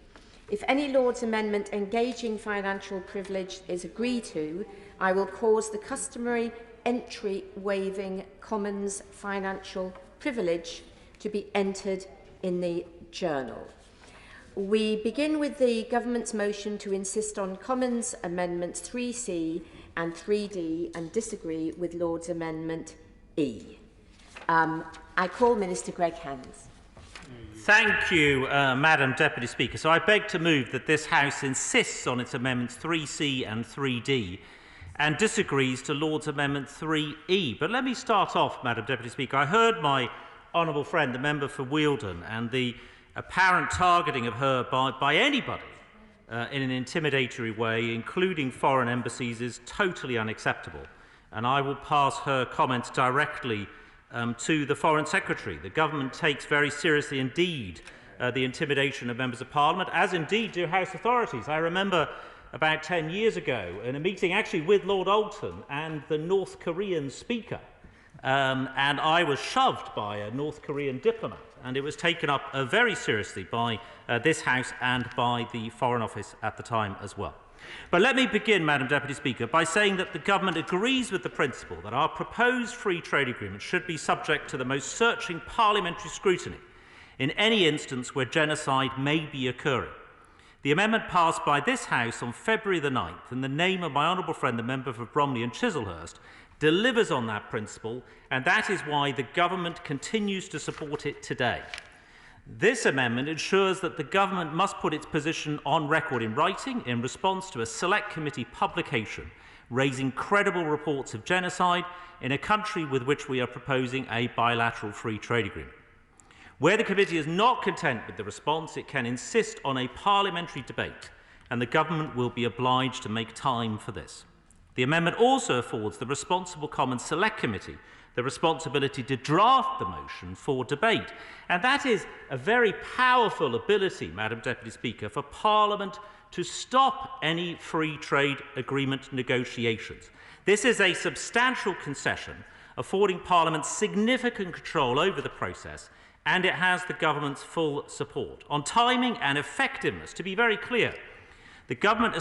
If any Lord's Amendment engaging financial privilege is agreed to, I will cause the customary entry waiving Commons financial privilege to be entered in the journal. We begin with the Government's motion to insist on Commons Amendments 3C and 3D and disagree with Lord's Amendment E. I call Minister Greg Hands. Thank you, Madam Deputy Speaker. So I beg to move that this House insists on its Amendments 3C and 3D and disagrees to Lord's Amendment 3E. But let me start off, Madam Deputy Speaker. I heard my honourable friend, the member for Wealdon, and the apparent targeting of her by anybody in an intimidatory way, including foreign embassies, is totally unacceptable. And I will pass her comments directly to the Foreign Secretary. The government takes very seriously indeed the intimidation of members of Parliament, as indeed do House authorities. I remember about 10 years ago in a meeting actually with Lord Alton and the North Korean speaker, and I was shoved by a North Korean diplomat, and it was taken up very seriously by this House and by the Foreign Office at the time as well. But let me begin, Madam Deputy Speaker, by saying that the Government agrees with the principle that our proposed free trade agreement should be subject to the most searching parliamentary scrutiny in any instance where genocide may be occurring. The amendment passed by this House on February the 9th in the name of my honourable friend, the member for Bromley and Chislehurst, delivers on that principle, and that is why the Government continues to support it today. This amendment ensures that the Government must put its position on record in writing in response to a Select Committee publication raising credible reports of genocide in a country with which we are proposing a bilateral free trade agreement. Where the committee is not content with the response, it can insist on a parliamentary debate, and the Government will be obliged to make time for this. The amendment also affords the responsible Commons Select Committee the responsibility to draft the motion for debate. And that is a very powerful ability, Madam Deputy Speaker, for Parliament to stop any free trade agreement negotiations. This is a substantial concession, affording Parliament significant control over the process, and it has the Government's full support. On timing and effectiveness, to be very clear, the Government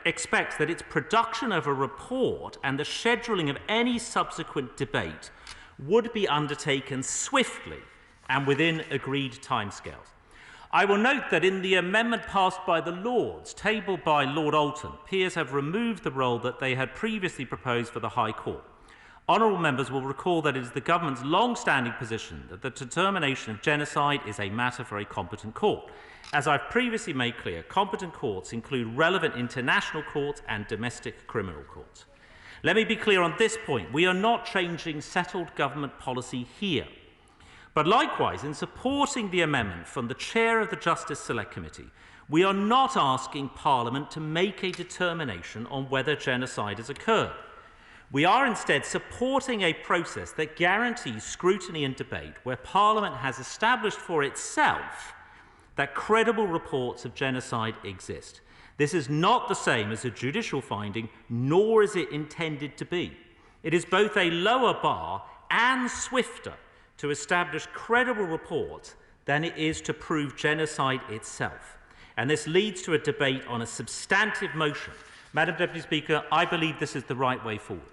expects that its production of a report and the scheduling of any subsequent debate would be undertaken swiftly and within agreed timescales. I will note that in the amendment passed by the Lords, tabled by Lord Alton, peers have removed the role that they had previously proposed for the High Court. Honourable members will recall that it is the Government's long-standing position that the determination of genocide is a matter for a competent court. As I've previously made clear, competent courts include relevant international courts and domestic criminal courts. Let me be clear on this point. We are not changing settled government policy here. But likewise, in supporting the amendment from the Chair of the Justice Select Committee, we are not asking Parliament to make a determination on whether genocide has occurred. We are instead supporting a process that guarantees scrutiny and debate where Parliament has established for itself that credible reports of genocide exist. This is not the same as a judicial finding, nor is it intended to be. It is both a lower bar and swifter to establish credible reports than it is to prove genocide itself. And this leads to a debate on a substantive motion. Madam Deputy Speaker, I believe this is the right way forward.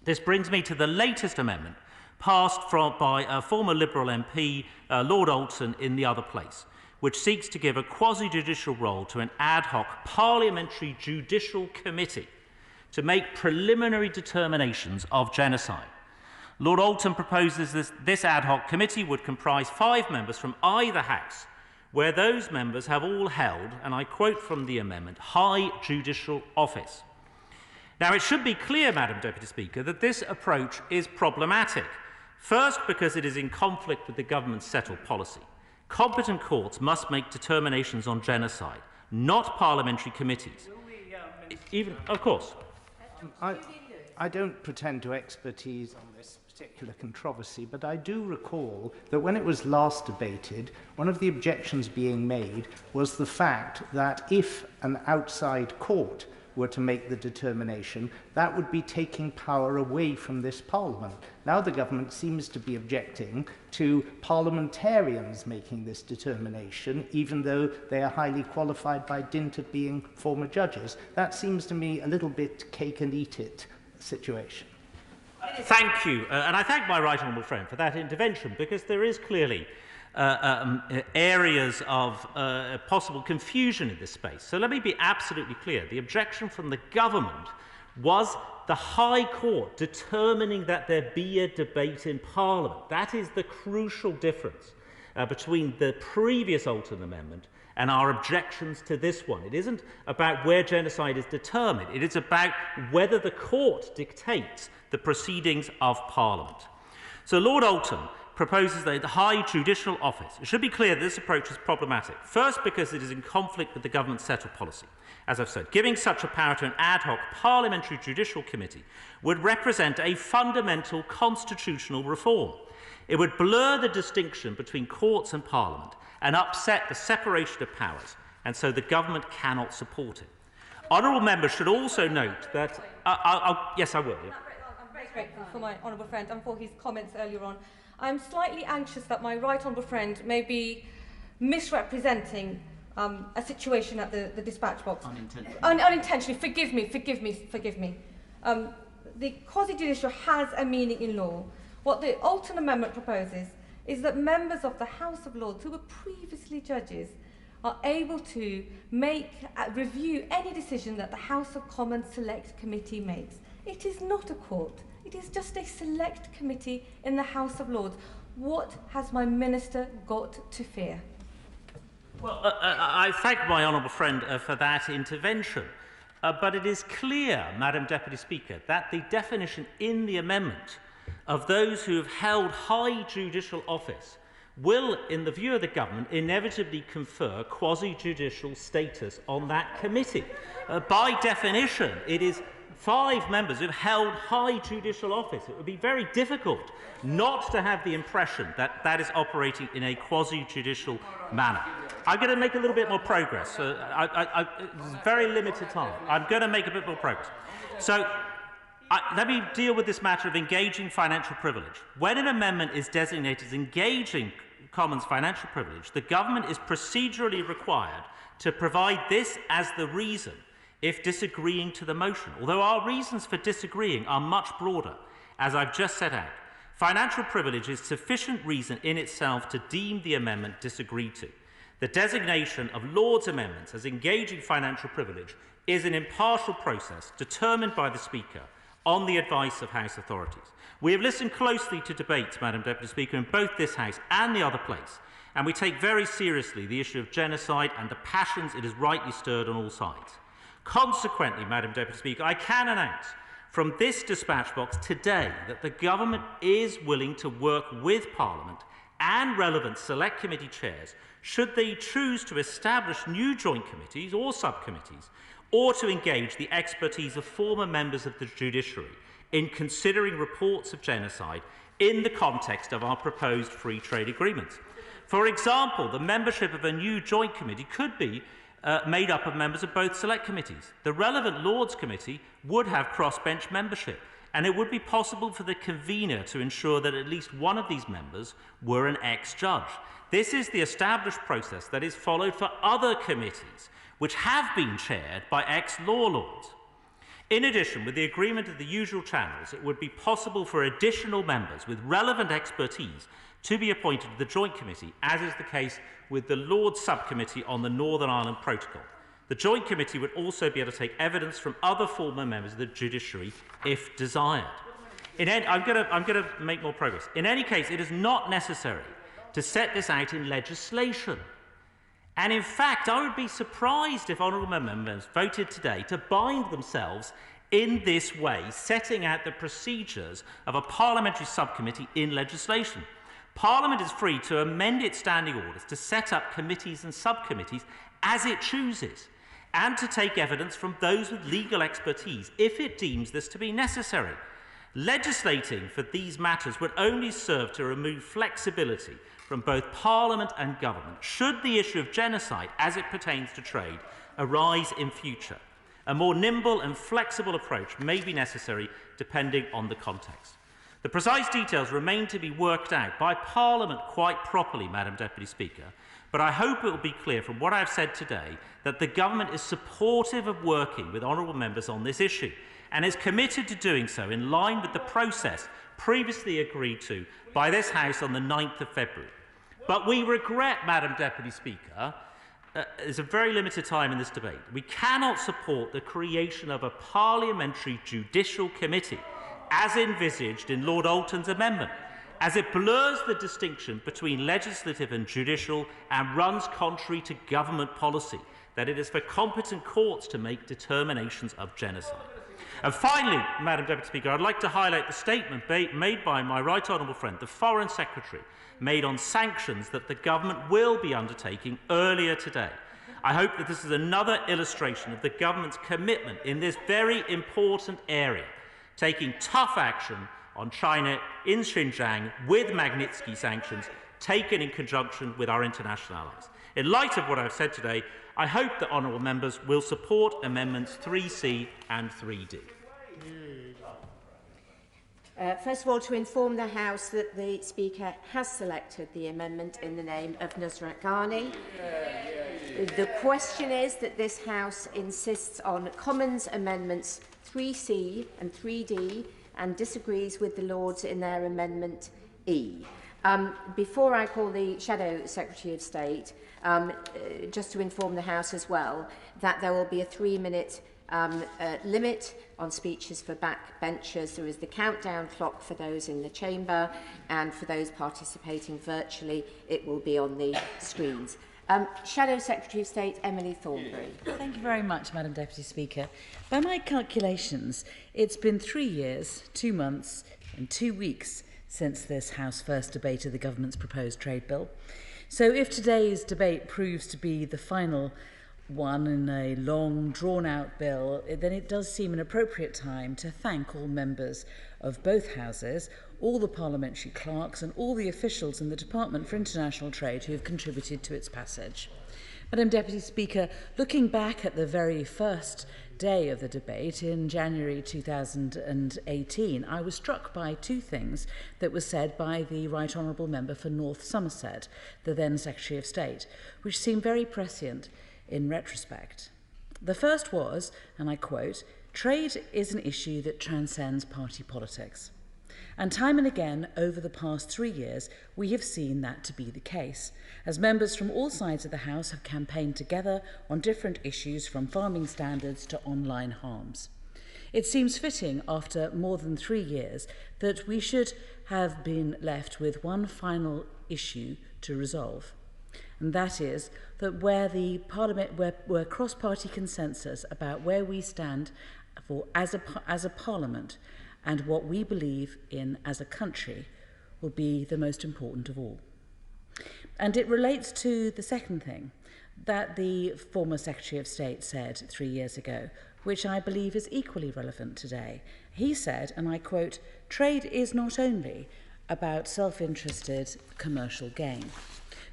This brings me to the latest amendment passed by a former Liberal MP, Lord Alton, in the other place, which seeks to give a quasi-judicial role to an ad hoc parliamentary judicial committee to make preliminary determinations of genocide. Lord Alton proposes this ad hoc committee would comprise 5 members from either House, where those members have all held, and I quote from the amendment, high judicial office. Now, it should be clear, Madam Deputy Speaker, that this approach is problematic. First, because it is in conflict with the Government's settled policy. Competent courts must make determinations on genocide, not parliamentary committees. Even, of course. I don't pretend to expertise on this particular controversy, but I do recall that when it was last debated, one of the objections being made was the fact that if an outside court were to make the determination, that would be taking power away from this Parliament. Now the government seems to be objecting to parliamentarians making this determination, even though they are highly qualified by dint of being former judges. That seems to me a little bit cake and eat it situation. Thank you, and I thank my right honourable friend for that intervention, because there is clearly areas of possible confusion in this space. So let me be absolutely clear. The objection from the government was the High Court determining that there be a debate in Parliament. That is the crucial difference between the previous Alton Amendment and our objections to this one. It isn't about where genocide is determined. It is about whether the court dictates the proceedings of Parliament. So Lord Alton proposes that the High Judicial Office. It should be clear that this approach is problematic. First, because it is in conflict with the government's settled policy. As I've said, giving such a power to an ad hoc parliamentary judicial committee would represent a fundamental constitutional reform. It would blur the distinction between courts and Parliament and upset the separation of powers, and so the government cannot support it. Honourable members should also note that... yes, I will. Yeah. I'm very grateful for my honourable friend and for his comments earlier on. I'm slightly anxious that my right honourable friend may be misrepresenting a situation at the dispatch box. Unintentionally. Unintentionally. Forgive me. The quasi-judicial has a meaning in law. What the Alton Amendment proposes is that members of the House of Lords who were previously judges are able to review any decision that the House of Commons Select Committee makes. It is not a court. It is just a select committee in the House of Lords. What has my minister got to fear? Well, I thank my honourable friend for that intervention. But it is clear, Madam Deputy Speaker, that the definition in the amendment of those who have held high judicial office will, in the view of the government, inevitably confer quasi-judicial status on that committee. By definition, it is 5 members who've held high judicial office. It would be very difficult not to have the impression that that is operating in a quasi-judicial manner. I'm going to make a little bit more progress. It's very limited time. I'm going to make a bit more progress. So let me deal with this matter of engaging financial privilege. When an amendment is designated as engaging Commons financial privilege, the government is procedurally required to provide this as the reason if disagreeing to the motion, although our reasons for disagreeing are much broader, as I've just set out. Financial privilege is sufficient reason in itself to deem the amendment disagreed to. The designation of Lords' amendments as engaging financial privilege is an impartial process determined by the Speaker on the advice of House authorities. We have listened closely to debates, Madam Deputy Speaker, in both this House and the other place, and we take very seriously the issue of genocide and the passions it has rightly stirred on all sides. Consequently, Madam Deputy Speaker, I can announce from this dispatch box today that the government is willing to work with Parliament and relevant select committee chairs should they choose to establish new joint committees or subcommittees, or to engage the expertise of former members of the judiciary in considering reports of genocide in the context of our proposed free trade agreements. For example, the membership of a new joint committee could be made up of members of both select committees. The relevant Lords Committee would have crossbench membership, and it would be possible for the convener to ensure that at least one of these members were an ex-judge. This is the established process that is followed for other committees, which have been chaired by ex-law lords. In addition, with the agreement of the usual channels, it would be possible for additional members with relevant expertise to be appointed to the Joint Committee, as is the case with the Lords Subcommittee on the Northern Ireland Protocol. The Joint Committee would also be able to take evidence from other former members of the judiciary if desired. I'm going to make more progress. In any case, it is not necessary to set this out in legislation. And in fact, I would be surprised if honourable members voted today to bind themselves in this way, setting out the procedures of a parliamentary subcommittee in legislation. Parliament is free to amend its standing orders to set up committees and subcommittees as it chooses. and to take evidence from those with legal expertise if it deems this to be necessary. Legislating for these matters would only serve to remove flexibility from both Parliament and Government should the issue of genocide, as it pertains to trade, arise in future. A more nimble and flexible approach may be necessary depending on the context. The precise details remain to be worked out by Parliament quite properly, Madam Deputy Speaker, but I hope it will be clear from what I have said today that the Government is supportive of working with honourable members on this issue and is committed to doing so in line with the process previously agreed to by this House on the 9th of February. But we regret, Madam Deputy Speaker, there's a very limited time in this debate. We cannot support the creation of a parliamentary judicial committee as envisaged in Lord Alton's amendment, as it blurs the distinction between legislative and judicial and runs contrary to government policy, that it is for competent courts to make determinations of genocide. And finally, Madam Deputy Speaker, I'd like to highlight the statement made by my right honourable friend, the Foreign Secretary, made on sanctions that the Government will be undertaking earlier today. I hope that this is another illustration of the Government's commitment in this very important area, taking tough action on China in Xinjiang with Magnitsky sanctions taken in conjunction with our international allies. In light of what I've said today, I hope that honourable members will support Amendments 3C and 3D. First of all, to inform the House that the Speaker has selected the amendment in the name of Nusrat Ghani. The question is that this House insists on Commons Amendments 3C and 3D and disagrees with the Lords in their Amendment E. Before I call the Shadow Secretary of State, just to inform the House as well that there will be a 3-minute limit on speeches for backbenchers. There is the countdown clock for those in the chamber, and for those participating virtually, it will be on the screens. Shadow Secretary of State Emily Thornberry. Thank you very much, Madam Deputy Speaker. By my calculations, it's been 3 years, 2 months and 2 weeks since this House first debated the Government's proposed trade bill. So if today's debate proves to be the final one in a long, drawn-out bill, then it does seem an appropriate time to thank all members of both houses, all the parliamentary clerks and all the officials in the Department for International Trade who have contributed to its passage. Madam Deputy Speaker, looking back at the very first day of the debate in January 2018, I was struck by 2 things that were said by the Right Honourable Member for North Somerset, the then Secretary of State, which seemed very prescient in retrospect. The first was, and I quote, "Trade is an issue that transcends party politics." And time and again over the past 3 years, we have seen that to be the case, as members from all sides of the House have campaigned together on different issues from farming standards to online harms. It seems fitting, after more than 3 years, that we should have been left with one final issue to resolve. And that is that where cross-party consensus about where we stand as a parliament and what we believe in as a country will be the most important of all. And it relates to the second thing that the former Secretary of State said 3 years ago, which I believe is equally relevant today. He said, and I quote, "Trade is not only about self-interested commercial gain."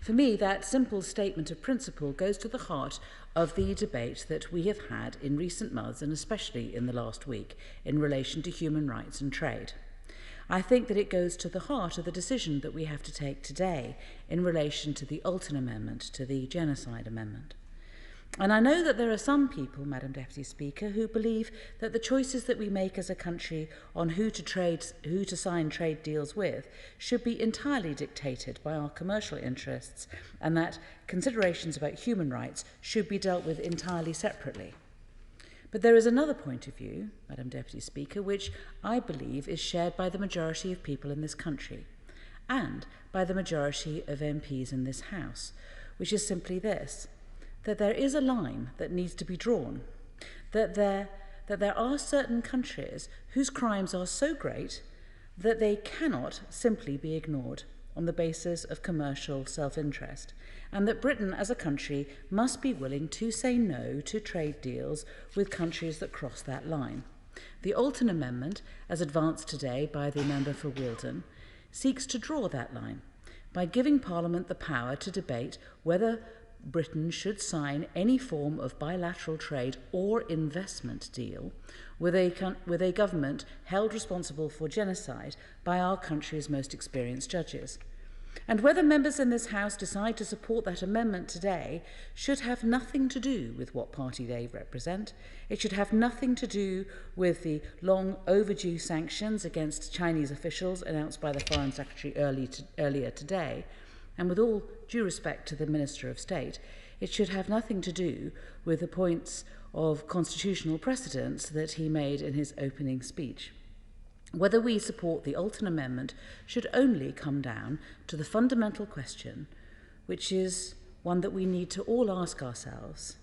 For me, that simple statement of principle goes to the heart of the debate that we have had in recent months, and especially in the last week, in relation to human rights and trade. I think that it goes to the heart of the decision that we have to take today in relation to the Alton Amendment, to the Genocide Amendment. And I know that there are some people, Madam Deputy Speaker, who believe that the choices that we make as a country on who to sign trade deals with should be entirely dictated by our commercial interests, and that considerations about human rights should be dealt with entirely separately. But there is another point of view, Madam Deputy Speaker, which I believe is shared by the majority of people in this country and by the majority of MPs in this House, which is simply this: that there is a line that needs to be drawn, that there are certain countries whose crimes are so great that they cannot simply be ignored, on the basis of commercial self-interest, and that Britain as a country must be willing to say no to trade deals with countries that cross that line. The Alton Amendment, as advanced today by the member for Wealdon, seeks to draw that line by giving Parliament the power to debate whether Britain should sign any form of bilateral trade or investment deal with a government held responsible for genocide by our country's most experienced judges. And whether members in this House decide to support that amendment today should have nothing to do with what party they represent. It should have nothing to do with the long overdue sanctions against Chinese officials announced by the Foreign Secretary earlier today. And with all due respect to the Minister of State, it should have nothing to do with the points of constitutional precedence that he made in his opening speech. Whether we support the Alton Amendment should only come down to the fundamental question, which is one that we need to all ask ourselves.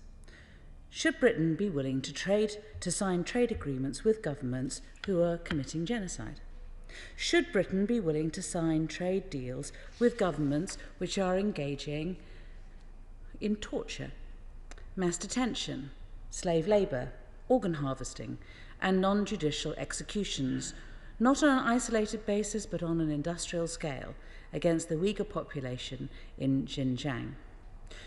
Should Britain be willing to sign trade agreements with governments who are committing genocide? Should Britain be willing to sign trade deals with governments which are engaging in torture, mass detention, slave labour, organ harvesting, and non-judicial executions, not on an isolated basis but on an industrial scale, against the Uyghur population in Xinjiang?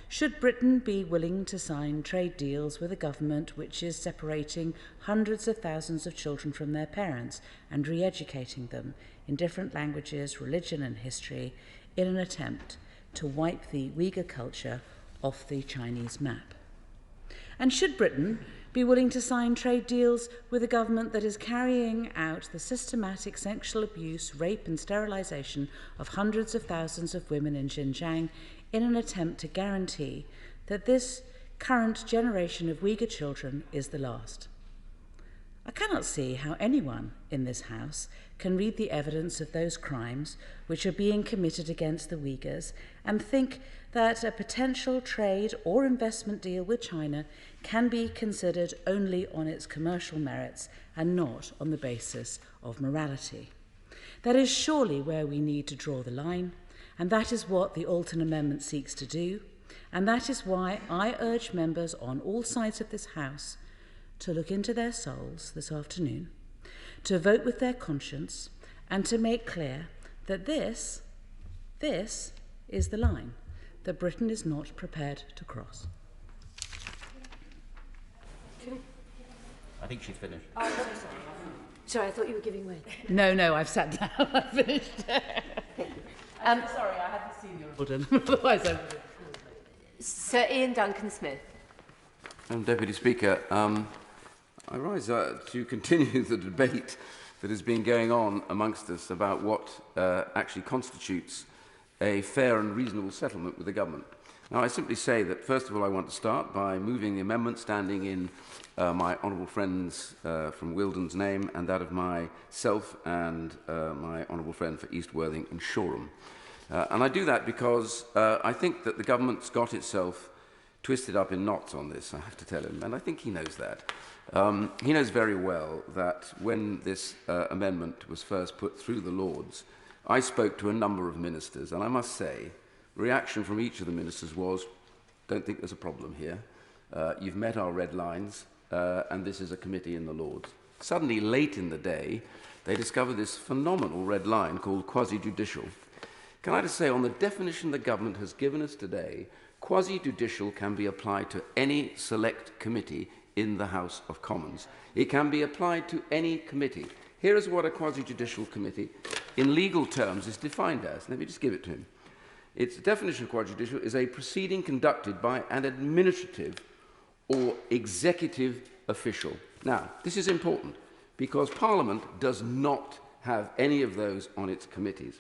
Should Britain be willing to sign trade deals with a government which is separating hundreds of thousands of children from their parents and re-educating them in different languages, religion and history in an attempt to wipe the Uyghur culture off the Chinese map? And should Britain be willing to sign trade deals with a government that is carrying out the systematic sexual abuse, rape and sterilisation of hundreds of thousands of women in Xinjiang in an attempt to guarantee that this current generation of Uyghur children is the last? I cannot see how anyone in this House can read the evidence of those crimes which are being committed against the Uyghurs and think that a potential trade or investment deal with China can be considered only on its commercial merits and not on the basis of morality. That is surely where we need to draw the line, and that is what the Alton Amendment seeks to do, and that is why I urge members on all sides of this House to look into their souls this afternoon, to vote with their conscience, and to make clear that this is the line that Britain is not prepared to cross. I think she's finished. Oh, sorry, I thought you were giving way. No, I've sat down. I've finished. Sorry, I hadn't seen your report. Otherwise, I would have. Sir Ian Duncan-Smith. Deputy Speaker, I rise to continue the debate that has been going on amongst us about what actually constitutes a fair and reasonable settlement with the government. Now, I simply say that, first of all, I want to start by moving the amendment standing in my honourable friends from Wealdon's name and that of myself and my honourable friend for East Worthing and Shoreham. And I do that because I think that the government's got itself twisted up in knots on this, I have to tell him, and I think he knows that. He knows very well that when this amendment was first put through the Lords, I spoke to a number of ministers, and I must say, reaction from each of the ministers was, don't think there's a problem here. You've met our red lines, and this is a committee in the Lords. Suddenly, late in the day, they discovered this phenomenal red line called quasi-judicial. Can I just say, on the definition the government has given us today, quasi-judicial can be applied to any select committee in the House of Commons. It can be applied to any committee. Here is what a quasi-judicial committee, in legal terms, is defined as. Let me just give it to him. Its definition of quasi-judicial is a proceeding conducted by an administrative or executive official. Now, this is important because Parliament does not have any of those on its committees.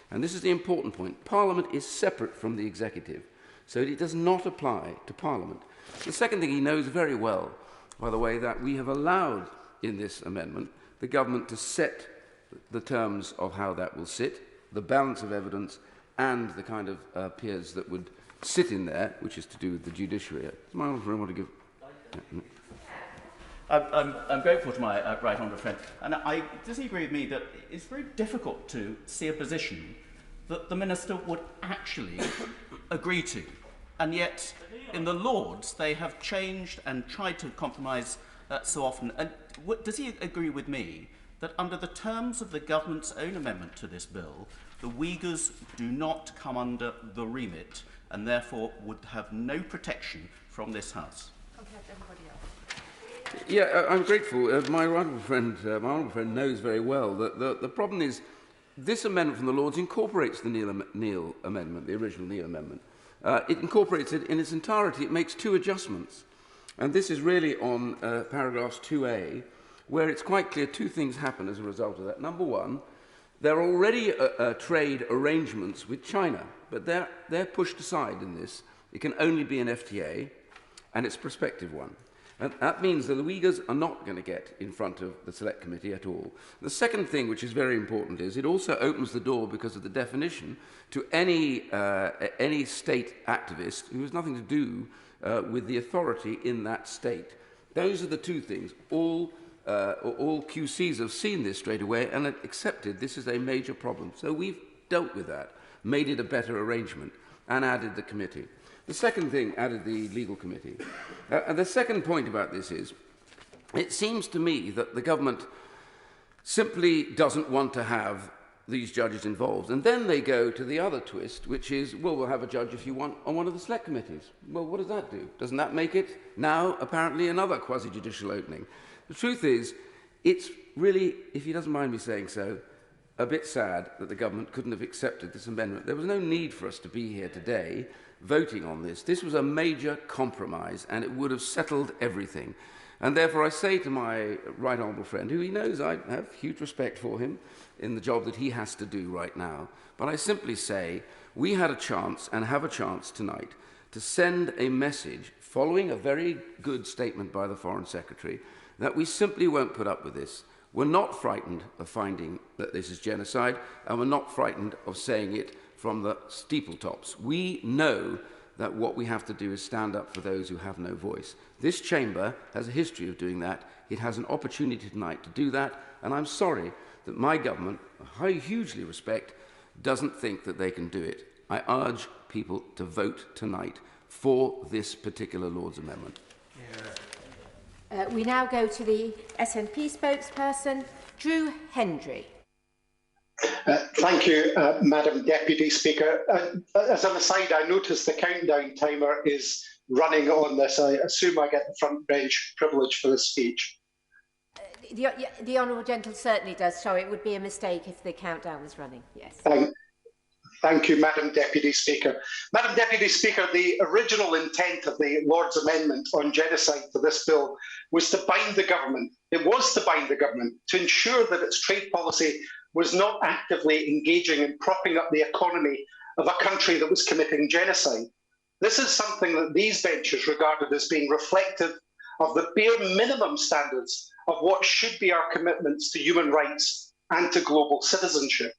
And this is the important point. Parliament is separate from the executive, so it does not apply to Parliament. The second thing, he knows very well, by the way, that we have allowed in this amendment the government to set the terms of how that will sit, the balance of evidence, and the kind of peers that would sit in there, which is to do with the judiciary. Does my honourable friend want to give? I'm grateful to my right honourable friend, and does he agree with me that it's very difficult to see a position that the Minister would actually agree to. And yet, in the Lords, they have changed and tried to compromise so often. And does he agree with me that under the terms of the government's own amendment to this bill, the Uyghurs do not come under the remit and therefore would have no protection from this House? Yeah, I'm grateful. My honourable friend knows very well that the problem is this amendment from the Lords incorporates the Neil Amendment, the original Neil Amendment. It incorporates it in its entirety. It makes two adjustments. And this is really on paragraphs 2A, where it's quite clear two things happen as a result of that. Number one, there are already trade arrangements with China, but they're pushed aside in this. It can only be an FTA, and it's a prospective one. And that means that the Uyghurs are not going to get in front of the Select Committee at all. The second thing, which is very important, is it also opens the door, because of the definition, to any state activist who has nothing to do with the authority in that state. Those are the two things. All QCs have seen this straight away and accepted this is a major problem. So we've dealt with that, made it a better arrangement, and added the committee. The second thing, added the legal committee. And the second point about this is, it seems to me that the government simply doesn't want to have these judges involved. And then they go to the other twist, which is, well, we'll have a judge if you want on one of the select committees. Well, what does that do? Doesn't that make it now apparently another quasi-judicial opening? The truth is, it's really, if he doesn't mind me saying so, a bit sad that the government couldn't have accepted this amendment. There was no need for us to be here today voting on this. This was a major compromise, and it would have settled everything. And therefore I say to my right honourable friend, who he knows I have huge respect for him in the job that he has to do right now, but I simply say we had a chance and have a chance tonight to send a message following a very good statement by the Foreign Secretary that we simply won't put up with this. We're not frightened of finding that this is genocide, and we're not frightened of saying it from the steepletops. We know that what we have to do is stand up for those who have no voice. This chamber has a history of doing that. It has an opportunity tonight to do that, and I'm sorry that my government, I hugely respect, doesn't think that they can do it. I urge people to vote tonight for this particular Lord's Amendment. We now go to the SNP spokesperson, Drew Hendry. Thank you, Madam Deputy Speaker. As an aside, I noticed the countdown timer is running on this. I assume I get the front bench privilege for this speech. The Honourable Gentleman certainly does. Sorry, it would be a mistake if the countdown was running. Yes. Thank you, Madam Deputy Speaker. Madam Deputy Speaker, the original intent of the Lord's Amendment on genocide for this bill was to bind the government. It was to bind the government to ensure that its trade policy was not actively engaging in propping up the economy of a country that was committing genocide. This is something that these benches regarded as being reflective of the bare minimum standards of what should be our commitments to human rights and to global citizenship.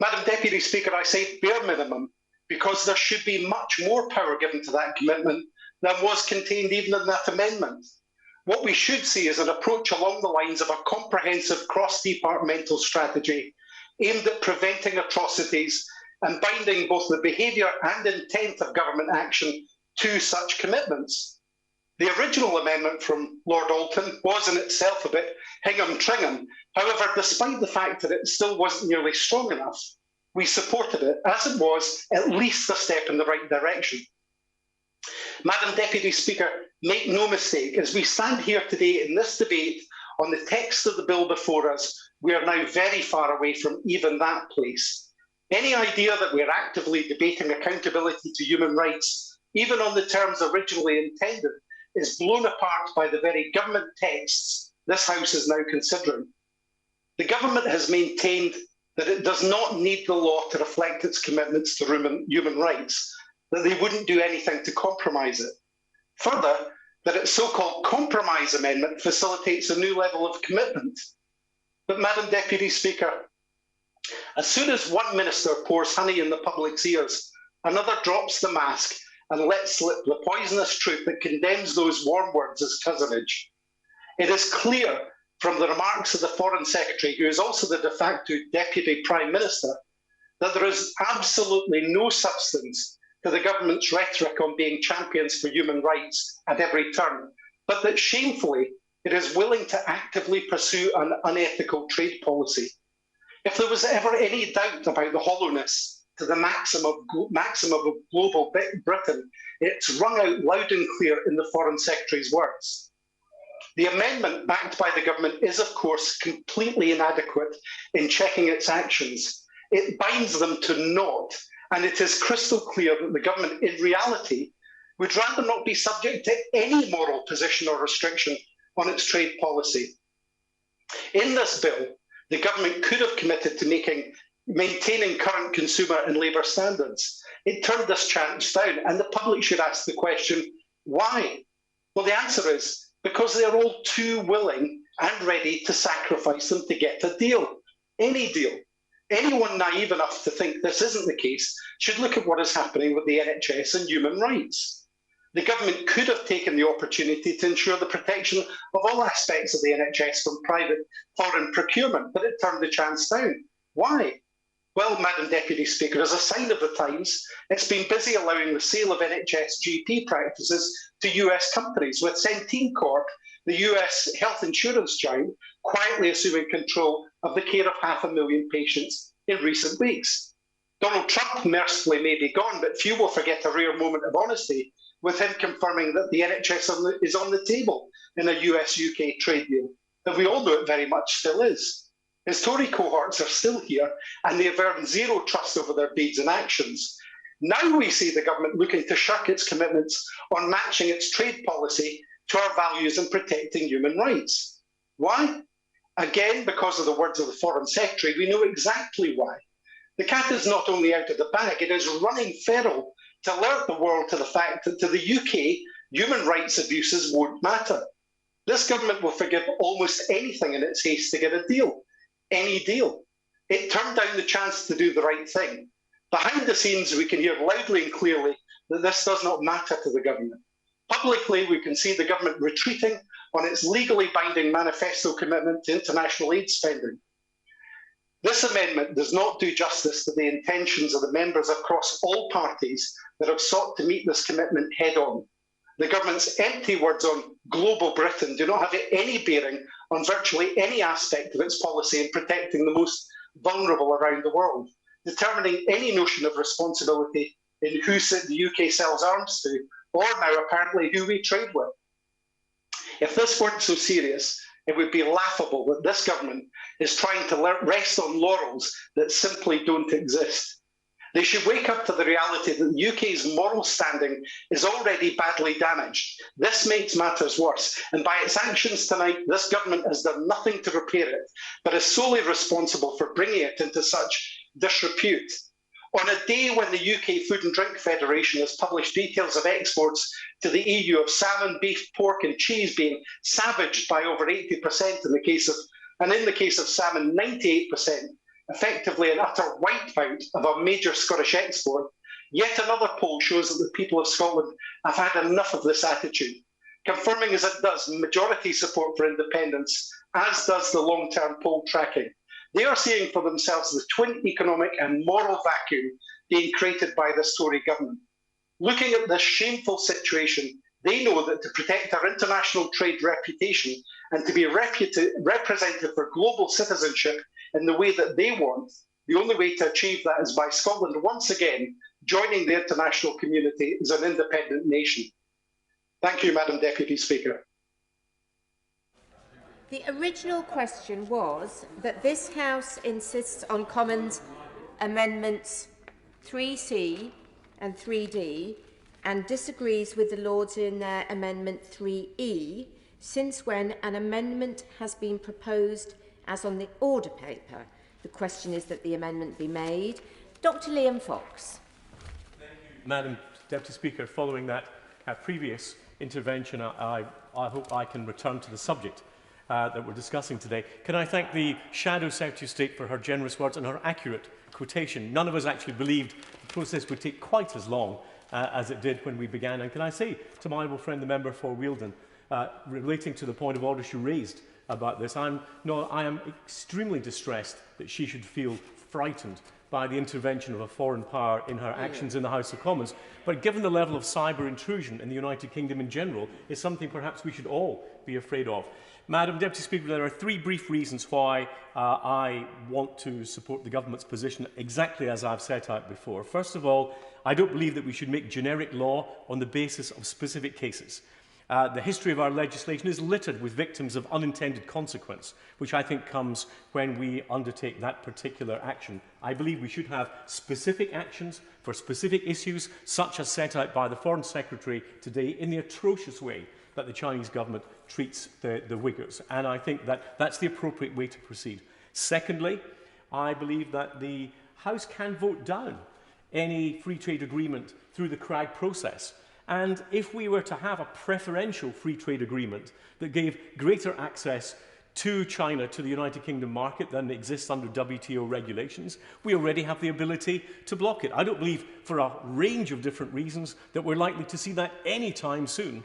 Madam Deputy Speaker, I say bare minimum because there should be much more power given to that commitment than was contained even in that amendment. What we should see is an approach along the lines of a comprehensive cross-departmental strategy aimed at preventing atrocities and binding both the behaviour and intent of government action to such commitments. The original amendment from Lord Alton was in itself a bit hingham-tringham. However, despite the fact that it still wasn't nearly strong enough, we supported it, as it was at least a step in the right direction. Madam Deputy Speaker, make no mistake, as we stand here today in this debate on the text of the bill before us, we are now very far away from even that place. Any idea that we're actively debating accountability to human rights, even on the terms originally intended, is blown apart by the very government texts this House is now considering. The government has maintained that it does not need the law to reflect its commitments to human rights, that they wouldn't do anything to compromise it. Further, that its so-called compromise amendment facilitates a new level of commitment. But Madam Deputy Speaker, as soon as one minister pours honey in the public's ears, another drops the mask and lets slip the poisonous truth that condemns those warm words as cousinage. It is clear from the remarks of the Foreign Secretary, who is also the de facto Deputy Prime Minister, that there is absolutely no substance to the government's rhetoric on being champions for human rights at every turn, but that shamefully it is willing to actively pursue an unethical trade policy. If there was ever any doubt about the hollowness to the maxim of global Britain, it's rung out loud and clear in the Foreign Secretary's words. The amendment backed by the government is, of course, completely inadequate in checking its actions. It binds them to naught, and it is crystal clear that the government, in reality, would rather not be subject to any moral position or restriction on its trade policy. In this bill, the government could have committed to maintaining current consumer and labour standards. It turned this chance down, and the public should ask the question, why? Well, the answer is because they're all too willing and ready to sacrifice them to get a deal, any deal. Anyone naive enough to think this isn't the case should look at what is happening with the NHS and human rights. The government could have taken the opportunity to ensure the protection of all aspects of the NHS from private foreign procurement, but it turned the chance down. Why? Well, Madam Deputy Speaker, as a sign of the times, it's been busy allowing the sale of NHS GP practices to US companies, with Centene Corp, the US health insurance giant, quietly assuming control of the care of 500,000 patients in recent weeks. Donald Trump mercifully may be gone, but few will forget a rare moment of honesty with him confirming that the NHS is on the table in a US-UK trade deal. And we all know it very much still is. His Tory cohorts are still here, and they have earned zero trust over their deeds and actions. Now we see the government looking to shirk its commitments on matching its trade policy to our values in protecting human rights. Why? Again, because of the words of the Foreign Secretary, we know exactly why. The cat is not only out of the bag, it is running feral to alert the world to the fact that to the UK, human rights abuses won't matter. This government will forgive almost anything in its haste to get a deal. Any deal. It turned down the chance to do the right thing. Behind the scenes, we can hear loudly and clearly that this does not matter to the government. Publicly, we can see the government retreating on its legally binding manifesto commitment to international aid spending. This amendment does not do justice to the intentions of the members across all parties that have sought to meet this commitment head-on. The government's empty words on global Britain do not have any bearing on virtually any aspect of its policy in protecting the most vulnerable around the world, determining any notion of responsibility in who the UK sells arms to, or now apparently who we trade with. If this weren't so serious, it would be laughable that this government is trying to rest on laurels that simply don't exist. They should wake up to the reality that the UK's moral standing is already badly damaged. This makes matters worse, and by its actions tonight, this government has done nothing to repair it, but is solely responsible for bringing it into such disrepute. On a day when the UK Food and Drink Federation has published details of exports to the EU of salmon, beef, pork and cheese being savaged by over 80% in the case of salmon, 98%, effectively an utter wipeout of a major Scottish export, yet another poll shows that the people of Scotland have had enough of this attitude, confirming as it does majority support for independence, as does the long-term poll tracking. They are seeing for themselves the twin economic and moral vacuum being created by this Tory government. Looking at this shameful situation, they know that to protect our international trade reputation and to be representative for global citizenship in the way that they want, the only way to achieve that is by Scotland once again joining the international community as an independent nation. Thank you, Madam Deputy Speaker. The original question was that this House insists on Commons Amendments 3C and 3D and disagrees with the Lords in their Amendment 3E, since when an amendment has been proposed as on the order paper. The question is that the amendment be made. Dr. Liam Fox. Madam Deputy Speaker, following that previous intervention, I hope I can return to the subject that we're discussing today. Can I thank the Shadow Secretary of State for her generous words and her accurate quotation. None of us actually believed the process would take quite as long as it did when we began. And can I say to my honourable friend, the member for Wealdon, relating to the point of order she raised about this, I am extremely distressed that she should feel frightened by the intervention of a foreign power in her actions in the House of Commons. But given the level of cyber intrusion in the United Kingdom in general, is something perhaps we should all be afraid of. Madam Deputy Speaker, there are three brief reasons why I want to support the government's position exactly as I've set out before. First of all, I don't believe that we should make generic law on the basis of specific cases. The history of our legislation is littered with victims of unintended consequence, which I think comes when we undertake that particular action. I believe we should have specific actions for specific issues, such as set out by the Foreign Secretary today in the atrocious way that the Chinese government treats the Uyghurs. And I think that that's the appropriate way to proceed. Secondly, I believe that the House can vote down any free trade agreement through the CRAG process. And if we were to have a preferential free trade agreement that gave greater access to China, to the United Kingdom market than exists under WTO regulations, we already have the ability to block it. I don't believe, for a range of different reasons, that we're likely to see that anytime soon.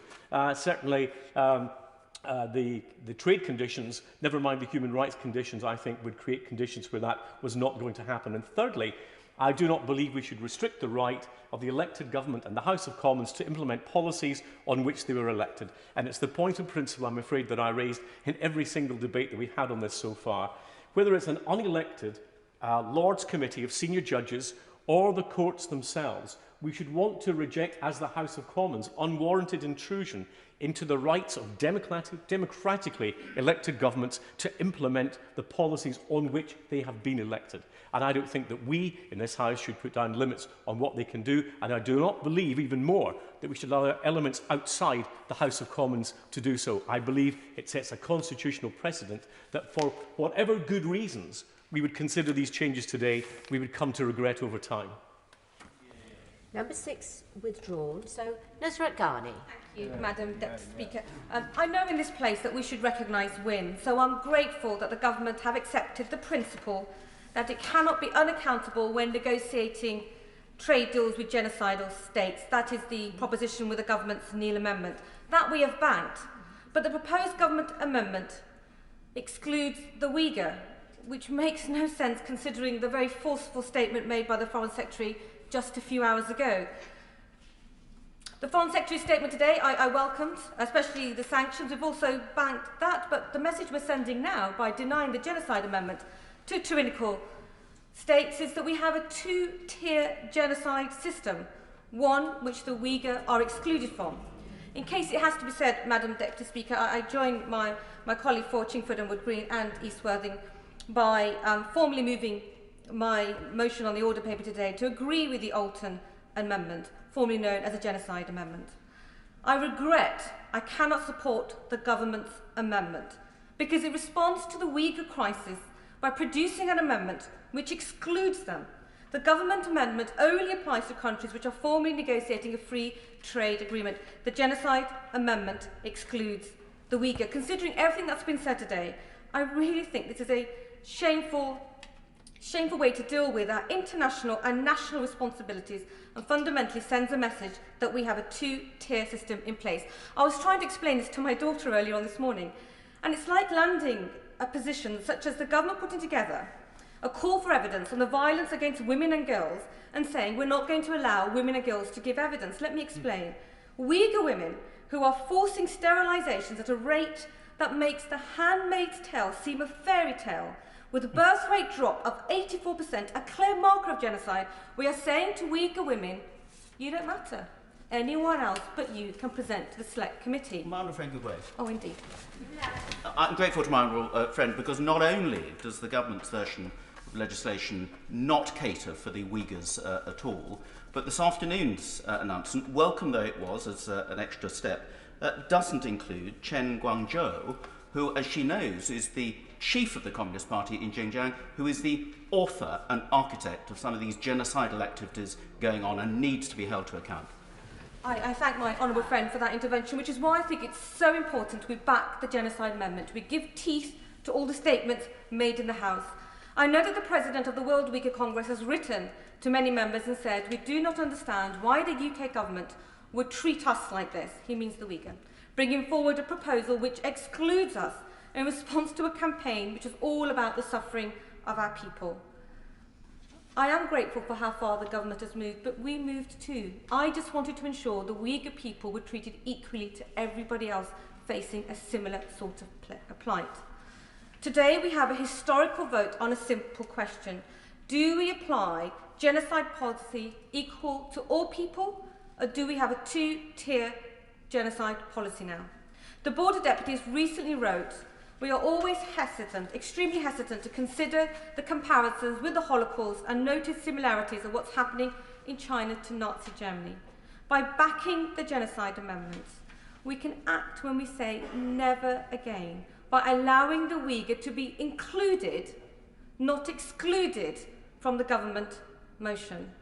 Certainly, the trade conditions, never mind the human rights conditions, I think would create conditions where that was not going to happen. And thirdly, I do not believe we should restrict the right of the elected government and the House of Commons to implement policies on which they were elected. And it's the point of principle, I'm afraid, that I raised in every single debate that we've had on this so far. Whether it's an unelected Lords Committee of senior judges or the courts themselves, we should want to reject, as the House of Commons, unwarranted intrusion into the rights of democratically elected governments to implement the policies on which they have been elected. And I don't think that we in this House should put down limits on what they can do, and I do not believe even more that we should allow elements outside the House of Commons to do so. I believe it sets a constitutional precedent that for whatever good reasons we would consider these changes today, we would come to regret over time. Number 6 withdrawn. So, Nusrat Ghani. Thank you, Madam Deputy Speaker. I know in this place that we should recognise win, so I'm grateful that the government have accepted the principle that it cannot be unaccountable when negotiating trade deals with genocidal states. That is the proposition with the government's Neil Amendment. That we have banked. But the proposed government amendment excludes the Uyghur, which makes no sense considering the very forceful statement made by the Foreign Secretary just a few hours ago. The Foreign Secretary's statement today I welcomed, especially the sanctions. We've also banked that, but the message we're sending now by denying the genocide amendment to tyrannical states is that we have a two-tier genocide system, one which the Uyghur are excluded from. In case it has to be said, Madam Deputy Speaker, I join my colleague for Chingford and Wood Green and East Worthing by formally moving my motion on the order paper today to agree with the Alton Amendment, formerly known as a genocide amendment. I regret I cannot support the government's amendment because it responds to the Uyghur crisis by producing an amendment which excludes them. The government amendment only applies to countries which are formally negotiating a free trade agreement. The genocide amendment excludes the Uyghur. Considering everything that's been said today, I really think this is a shameful way to deal with our international and national responsibilities and fundamentally sends a message that we have a two-tier system in place. I was trying to explain this to my daughter earlier on this morning, and it's like landing a position such as the government putting together a call for evidence on the violence against women and girls and saying we're not going to allow women and girls to give evidence. Let me explain. Uyghur women who are forcing sterilisations at a rate that makes The Handmaid's Tale seem a fairy tale, with a birth rate drop of 84%, a clear marker of genocide, we are saying to Uyghur women, you don't matter. Anyone else but you can present to the Select Committee. My honourable friend, good way. Oh, indeed. I'm grateful to my honourable friend because not only does the government's version of legislation not cater for the Uyghurs at all, but this afternoon's announcement, welcome though it was as an extra step, doesn't include Chen Guangzhou, who, as she knows, is the chief of the Communist Party in Xinjiang, who is the author and architect of some of these genocidal activities going on and needs to be held to account. I thank my honourable friend for that intervention, which is why I think it's so important we back the genocide amendment. We give teeth to all the statements made in the House. I know that the President of the World Uyghur Congress has written to many members and said, we do not understand why the UK government would treat us like this, he means the Uyghur, bringing forward a proposal which excludes us in response to a campaign which is all about the suffering of our people. I am grateful for how far the government has moved, but we moved too. I just wanted to ensure the Uyghur people were treated equally to everybody else facing a similar sort of plight. Today we have a historical vote on a simple question. Do we apply genocide policy equal to all people, or do we have a two-tier genocide policy now? The Board of Deputies recently wrote, "We are always hesitant, extremely hesitant, to consider the comparisons with the Holocaust and notice similarities of what's happening in China to Nazi Germany. By backing the genocide amendments, we can act when we say never again, by allowing the Uyghur to be included, not excluded, from the government motion."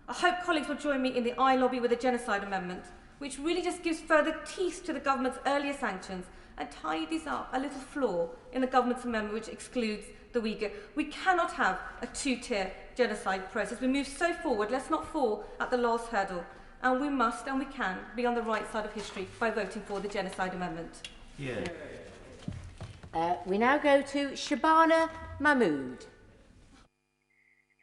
I hope colleagues will join me in the I lobby with the genocide amendment, which really just gives further teeth to the government's earlier sanctions and tidies up a little flaw in the government's amendment which excludes the Uyghur. We cannot have a two-tier genocide process. We move so forward, let's not fall at the last hurdle. And we must and we can be on the right side of history by voting for the genocide amendment. Yeah. We now go to Shabana Mahmood.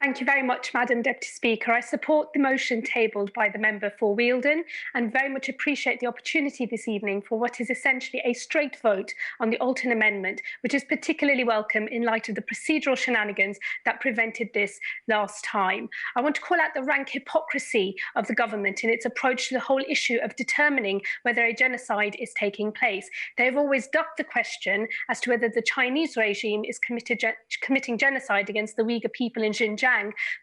Thank you very much, Madam Deputy Speaker. I support the motion tabled by the member for Wealden and very much appreciate the opportunity this evening for what is essentially a straight vote on the Alton Amendment, which is particularly welcome in light of the procedural shenanigans that prevented this last time. I want to call out the rank hypocrisy of the government in its approach to the whole issue of determining whether a genocide is taking place. They have always ducked the question as to whether the Chinese regime is committing genocide against the Uyghur people in Xinjiang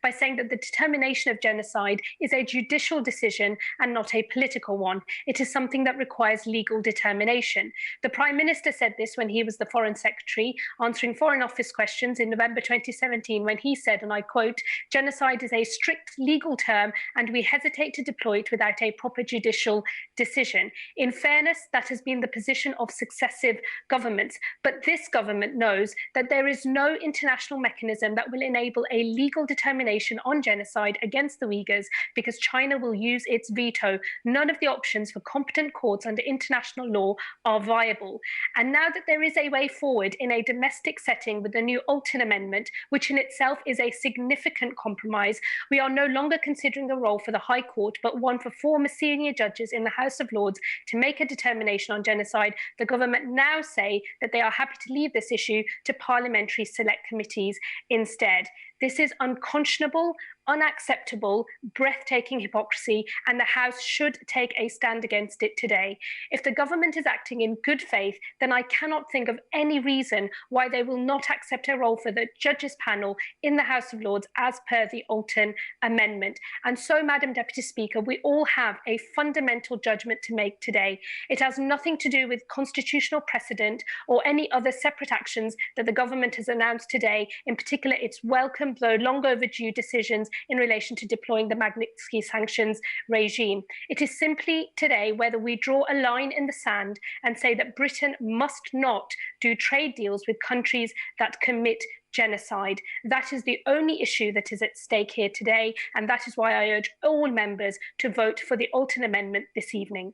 by saying that the determination of genocide is a judicial decision and not a political one. It is something that requires legal determination. The Prime Minister said this when he was the Foreign Secretary, answering Foreign Office questions in November 2017, when he said, and I quote, "Genocide is a strict legal term and we hesitate to deploy it without a proper judicial decision." In fairness, that has been the position of successive governments, but this government knows that there is no international mechanism that will enable a legal determination on genocide against the Uyghurs because China will use its veto. None of the options for competent courts under international law are viable. And now that there is a way forward in a domestic setting with the new Alton Amendment, which in itself is a significant compromise, we are no longer considering a role for the High Court, but one for former senior judges in the House of Lords to make a determination on genocide. The government now say that they are happy to leave this issue to parliamentary select committees instead. This is unconscionable, unacceptable, breathtaking hypocrisy, and the House should take a stand against it today. If the government is acting in good faith, then I cannot think of any reason why they will not accept a role for the judges panel in the House of Lords as per the Alton Amendment. And so, Madam Deputy Speaker, we all have a fundamental judgment to make today. It has nothing to do with constitutional precedent or any other separate actions that the government has announced today, in particular its welcome, though long overdue, decisions in relation to deploying the Magnitsky sanctions regime. It is simply today whether we draw a line in the sand and say that Britain must not do trade deals with countries that commit genocide. That is the only issue that is at stake here today, and that is why I urge all members to vote for the Alton Amendment this evening.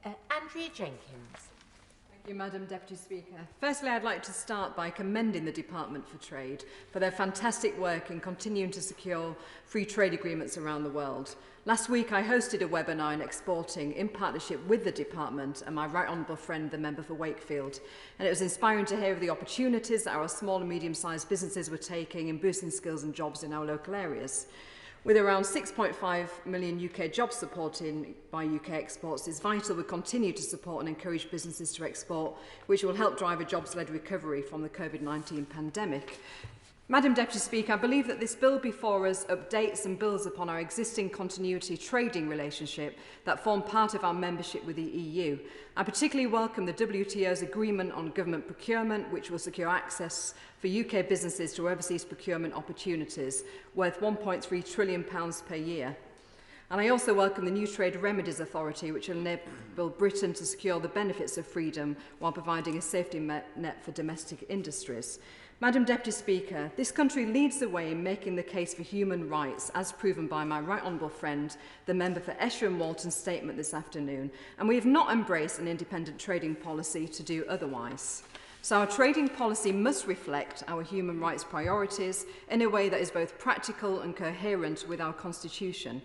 Andrea Jenkins. Thank you, Madam Deputy Speaker. Firstly, I'd like to start by commending the Department for Trade for their fantastic work in continuing to secure free trade agreements around the world. Last week, I hosted a webinar on exporting in partnership with the Department and my right honourable friend, the member for Wakefield. And it was inspiring to hear of the opportunities that our small and medium-sized businesses were taking in boosting skills and jobs in our local areas. With around 6.5 million UK jobs supported by UK exports, it's vital we continue to support and encourage businesses to export, which will help drive a jobs-led recovery from the COVID-19 pandemic. Madam Deputy Speaker, I believe that this bill before us updates and builds upon our existing continuity trading relationship that form part of our membership with the EU. I particularly welcome the WTO's agreement on government procurement, which will secure access for UK businesses to overseas procurement opportunities worth £1.3 trillion per year. And I also welcome the new Trade Remedies Authority, which will enable Britain to secure the benefits of freedom while providing a safety net for domestic industries. Madam Deputy Speaker, this country leads the way in making the case for human rights, as proven by my right honourable friend, the member for Esher and Walton's statement this afternoon, and we have not embraced an independent trading policy to do otherwise. So our trading policy must reflect our human rights priorities in a way that is both practical and coherent with our Constitution.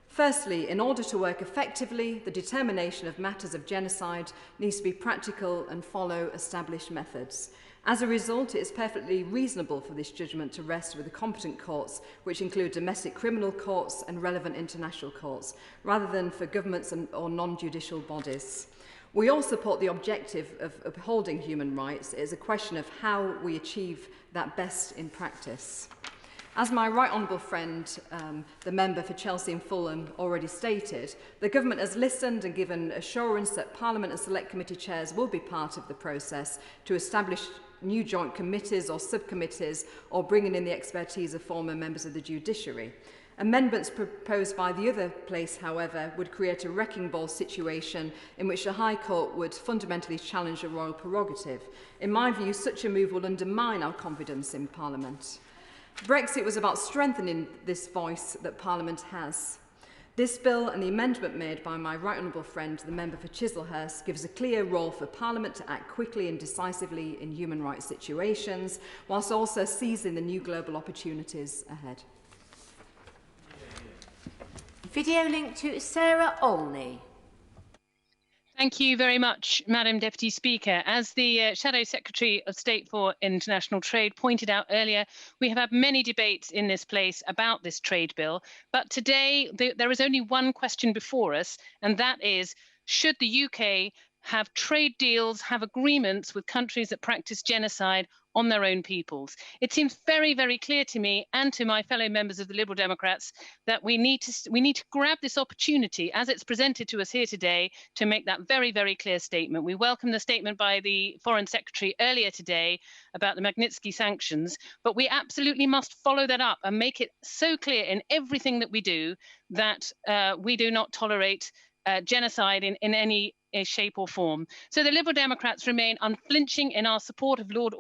Firstly, in order to work effectively, the determination of matters of genocide needs to be practical and follow established methods. As a result, it is perfectly reasonable for this judgment to rest with the competent courts, which include domestic criminal courts and relevant international courts, rather than for governments or non-judicial bodies. We all support the objective of upholding human rights. It is a question of how we achieve that best in practice. As my right honourable friend, the member for Chelsea and Fulham, already stated, the government has listened and given assurance that Parliament and Select Committee chairs will be part of the process to establish new joint committees or subcommittees or bringing in the expertise of former members of the judiciary. Amendments proposed by the other place, however, would create a wrecking ball situation in which the High Court would fundamentally challenge a royal prerogative. In my view, such a move will undermine our confidence in Parliament. Brexit was about strengthening this voice that Parliament has. This bill and the amendment made by my right honourable friend, the member for Chislehurst, gives a clear role for Parliament to act quickly and decisively in human rights situations, whilst also seizing the new global opportunities ahead. Video link to Sarah Olney. Thank you very much, Madam Deputy Speaker. As the Shadow Secretary of State for International Trade pointed out earlier, we have had many debates in this place about this trade bill, but today there is only one question before us, and that is, should the UK have trade deals, have agreements with countries that practice genocide on their own peoples? It seems very, very clear to me and to my fellow members of the Liberal Democrats that we need to grab this opportunity as it's presented to us here today to make that very, very clear statement. We welcome the statement by the Foreign Secretary earlier today about the Magnitsky sanctions, but we absolutely must follow that up and make it so clear in everything that we do that we do not tolerate genocide in any shape or form. So the Liberal Democrats remain unflinching in our support of Lord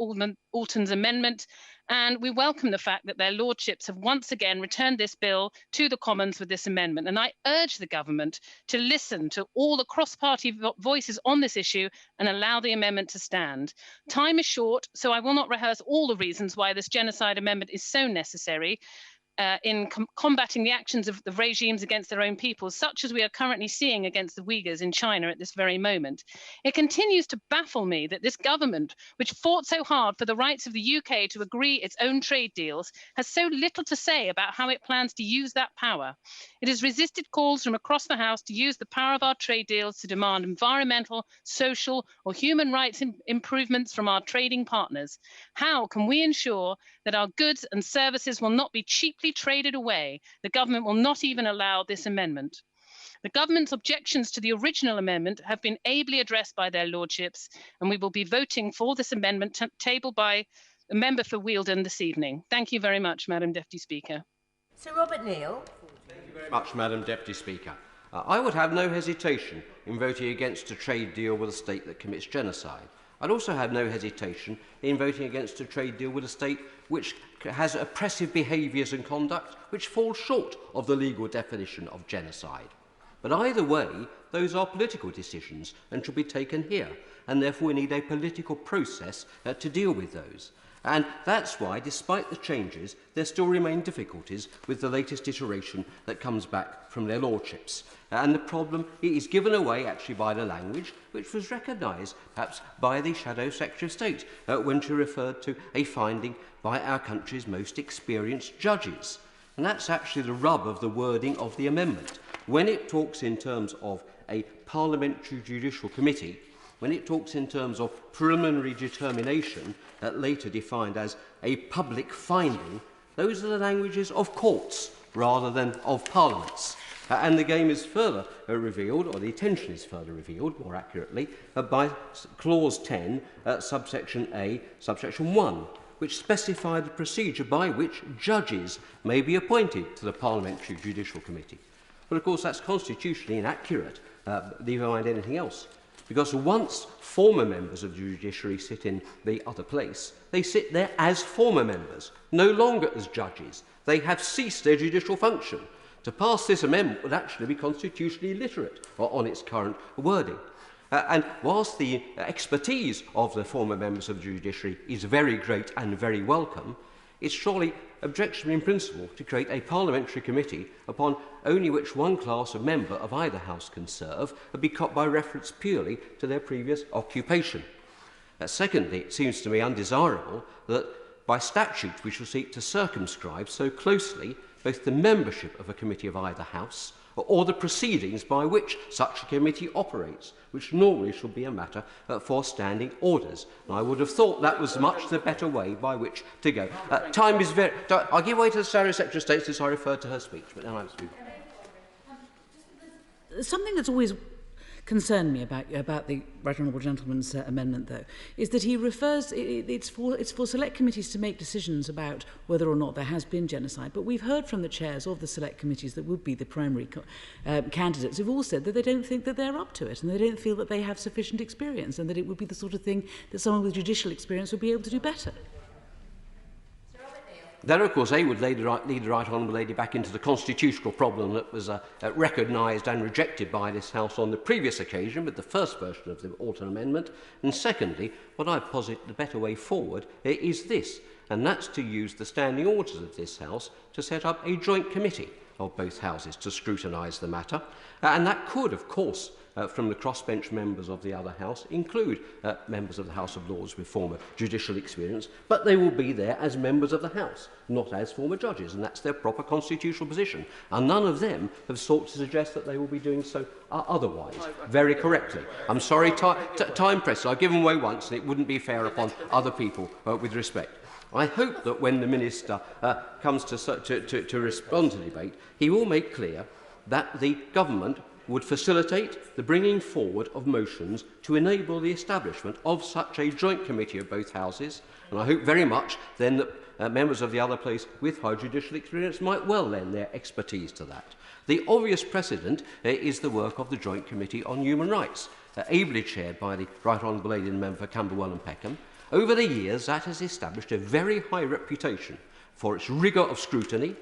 Alton's amendment, and we welcome the fact that their lordships have once again returned this bill to the Commons with this amendment. And I urge the government to listen to all the cross-party voices on this issue and allow the amendment to stand. Time is short, so I will not rehearse all the reasons why this genocide amendment is so necessary. In combating the actions of the regimes against their own people, such as we are currently seeing against the Uyghurs in China at this very moment. It continues to baffle me that this government, which fought so hard for the rights of the UK to agree its own trade deals, has so little to say about how it plans to use that power. It has resisted calls from across the House to use the power of our trade deals to demand environmental, social, or human rights improvements from our trading partners. How can we ensure that our goods and services will not be cheaply traded away? The government will not even allow this amendment. The government's objections to the original amendment have been ably addressed by their lordships, and we will be voting for this amendment tabled by a member for Wealdon this evening. Thank you very much, Madam Deputy Speaker. Sir Robert Neal. Thank you very much, Madam Deputy Speaker. I would have no hesitation in voting against a trade deal with a state that commits genocide. I'd also have no hesitation in voting against a trade deal with a state which has oppressive behaviours and conduct which fall short of the legal definition of genocide. But either way, those are political decisions and should be taken here, and therefore we need a political process to deal with those. And that's why, despite the changes, there still remain difficulties with the latest iteration that comes back from their lordships. And the problem is given away actually by the language, which was recognised perhaps by the Shadow Secretary of State when she referred to a finding by our country's most experienced judges. And that's actually the rub of the wording of the amendment. When it talks in terms of a parliamentary judicial committee, when it talks in terms of preliminary determination, later defined as a public finding, those are the languages of courts rather than of parliaments. And the game is further revealed, or the intention is further revealed, more accurately, by Clause 10, subsection A, subsection 1, which specified the procedure by which judges may be appointed to the Parliamentary Judicial Committee. But of course that's constitutionally inaccurate, never mind anything else. Because once former members of the judiciary sit in the other place, they sit there as former members, no longer as judges. They have ceased their judicial function. To pass this amendment would actually be constitutionally illiterate on its current wording. And whilst the expertise of the former members of the judiciary is very great and very welcome, it's surely objectionable in principle to create a parliamentary committee upon only which one class of member of either house can serve and be cut by reference purely to their previous occupation. Secondly, it seems to me undesirable that by statute we shall seek to circumscribe so closely both the membership of a committee of either house or the proceedings by which such a committee operates, which normally should be a matter for standing orders. And I would have thought that was much the better way by which to go. Time is very... I'll give way to the Secretary of State since I referred to her speech, but now I'm speaking. Something that's always concerned me about the Right Honourable Gentleman's amendment, though, is that he refers, it's for select committees to make decisions about whether or not there has been genocide, but we've heard from the chairs of the select committees that would be the primary candidates who've all said that they don't think that they're up to it and they don't feel that they have sufficient experience and that it would be the sort of thing that someone with judicial experience would be able to do better. Then, of course, they would lead the Right Honourable Lady back into the constitutional problem that was recognised and rejected by this House on the previous occasion with the first version of the Alton Amendment. And secondly, what I posit the better way forward is this, and that's to use the standing orders of this House to set up a joint committee of both Houses to scrutinise the matter. And that could, of course, from the crossbench members of the other House, include members of the House of Lords with former judicial experience, but they will be there as members of the House, not as former judges, and that's their proper constitutional position. And none of them have sought to suggest that they will be doing so otherwise, very correctly. I'm sorry, time presses. I've given way once, and it wouldn't be fair upon other people with respect. I hope that when the Minister comes to respond to the debate, he will make clear that the Government would facilitate the bringing forward of motions to enable the establishment of such a joint committee of both Houses, and I hope very much then that members of the other place with high judicial experience might well lend their expertise to that. The obvious precedent is the work of the Joint Committee on Human Rights, ably chaired by the Right Honourable Lady and Member for Camberwell and Peckham. Over the years, that has established a very high reputation for its rigour of scrutiny,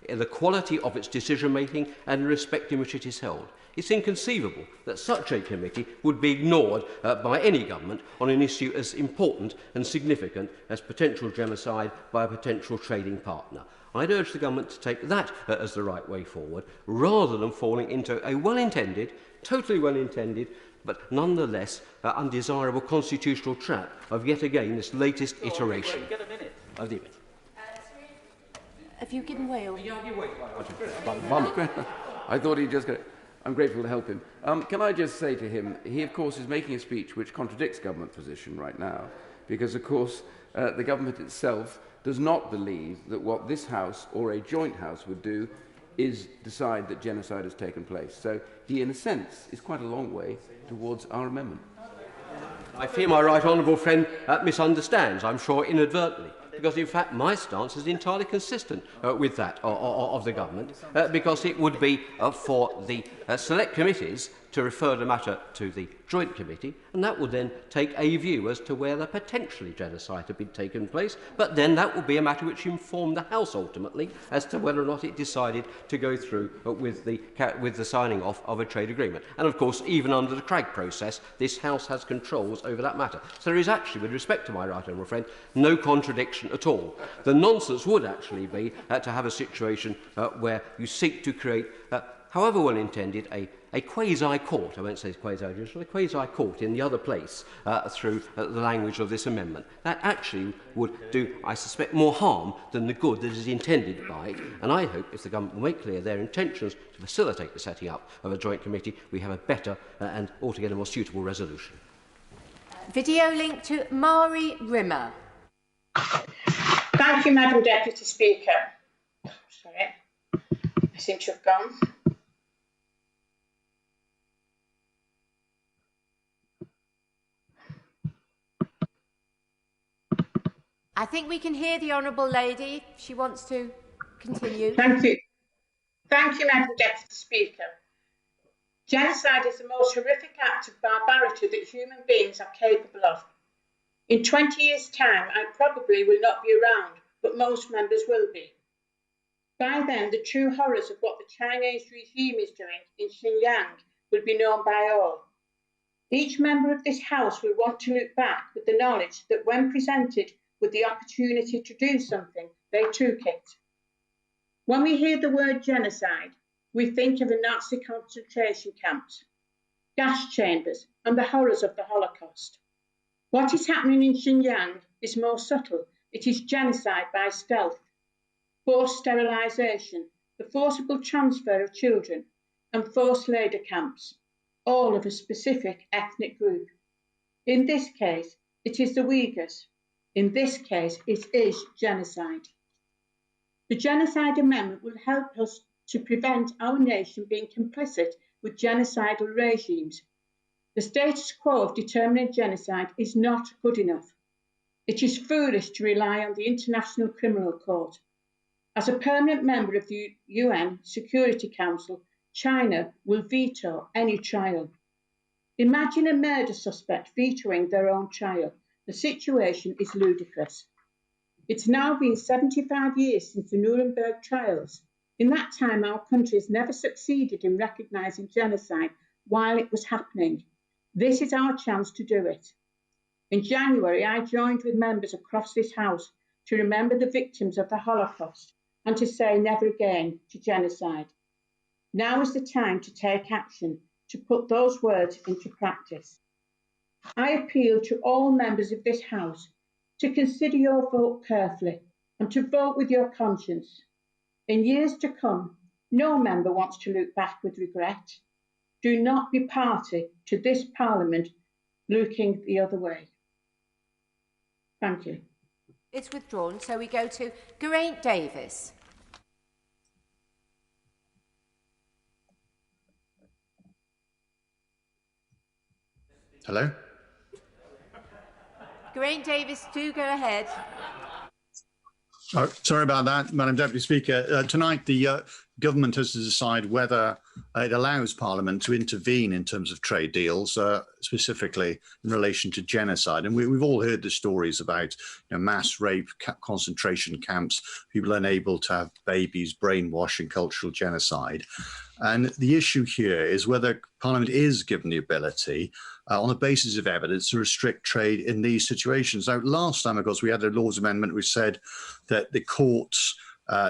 the quality of its decision-making and the respect in which it is held. It's inconceivable that such a committee would be ignored by any government on an issue as important and significant as potential genocide by a potential trading partner. I'd urge the government to take that as the right way forward, rather than falling into a well-intended, totally well-intended, but nonetheless undesirable constitutional trap of yet again this latest iteration of the amendment. Have you given way? Or... I thought he'd just go. I'm grateful to help him. Can I just say to him, he of course is making a speech which contradicts government position right now, because of course the government itself does not believe that what this House or a joint House would do is decide that genocide has taken place. So he, in a sense, is quite a long way towards our amendment. I fear my right honourable friend misunderstands, I'm sure inadvertently, because in fact my stance is entirely consistent with that of the government, because it would be for the select committees to refer the matter to the joint committee, and that would then take a view as to where the potentially genocide had been taken place, but then that would be a matter which informed the House ultimately as to whether or not it decided to go through with the signing off of a trade agreement. And of course, even under the Cragg process, this House has controls over that matter. So there is actually, with respect to my right honourable friend, no contradiction at all. The nonsense would actually be to have a situation where you seek to create, however well intended, a quasi-court, I won't say quasi-judicial, a quasi-court in the other place through the language of this amendment. That actually would do, I suspect, more harm than the good that is intended by it. And I hope, if the government will make clear their intentions to facilitate the setting up of a joint committee, we have a better and altogether more suitable resolution. Video link to Mari Rimmer. Thank you, Madam Deputy Speaker. Sorry, I seem to have gone. I think we can hear the Honourable Lady. She wants to continue. Thank you. Thank you, Madam Deputy Speaker. Genocide is the most horrific act of barbarity that human beings are capable of. In 20 years' time, I probably will not be around, but most members will be. By then, the true horrors of what the Chinese regime is doing in Xinjiang will be known by all. Each member of this House will want to look back with the knowledge that when presented with the opportunity to do something, they took it. When we hear the word genocide, we think of the Nazi concentration camps, gas chambers, and the horrors of the Holocaust. What is happening in Xinjiang is more subtle. It is genocide by stealth, forced sterilisation, the forcible transfer of children, and forced labour camps, all of a specific ethnic group. In this case, it is the Uyghurs. In this case, it is genocide. The Genocide Amendment will help us to prevent our nation being complicit with genocidal regimes. The status quo of determining genocide is not good enough. It is foolish to rely on the International Criminal Court. As a permanent member of the UN Security Council, China will veto any trial. Imagine a murder suspect vetoing their own trial. The situation is ludicrous. It's now been 75 years since the Nuremberg trials. In that time, our country has never succeeded in recognising genocide while it was happening. This is our chance to do it. In January, I joined with members across this House to remember the victims of the Holocaust and to say never again to genocide. Now is the time to take action, to put those words into practice. I appeal to all members of this House to consider your vote carefully and to vote with your conscience. In years to come, no member wants to look back with regret. Do not be party to this Parliament looking the other way. Thank you. It's withdrawn, so we go to Geraint Davis. Hello? Geraint Davis, do go ahead. Oh, sorry about that, Madam Deputy Speaker. Tonight, the government has to decide whether it allows Parliament to intervene in terms of trade deals, specifically in relation to genocide. And we've all heard the stories about mass rape, concentration camps, people unable to have babies, brainwashing, cultural genocide. And the issue here is whether Parliament is given the ability on the basis of evidence to restrict trade in these situations. Now, last time, of course, we had a Lords Amendment which said that the courts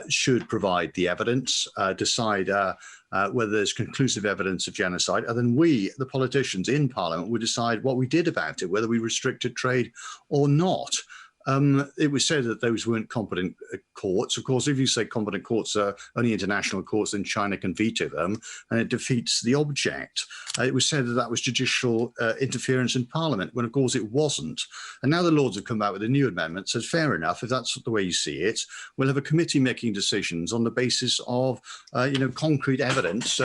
should provide the evidence, decide whether there's conclusive evidence of genocide, and then we, the politicians in Parliament, would decide what we did about it, whether we restricted trade or not. It was said that those weren't competent courts. Of course, if you say competent courts are only international courts, then China can veto them, and it defeats the object. It was said that that was judicial interference in Parliament, when of course it wasn't. And now the Lords have come out with a new amendment, says fair enough, if that's the way you see it, we'll have a committee making decisions on the basis of concrete evidence,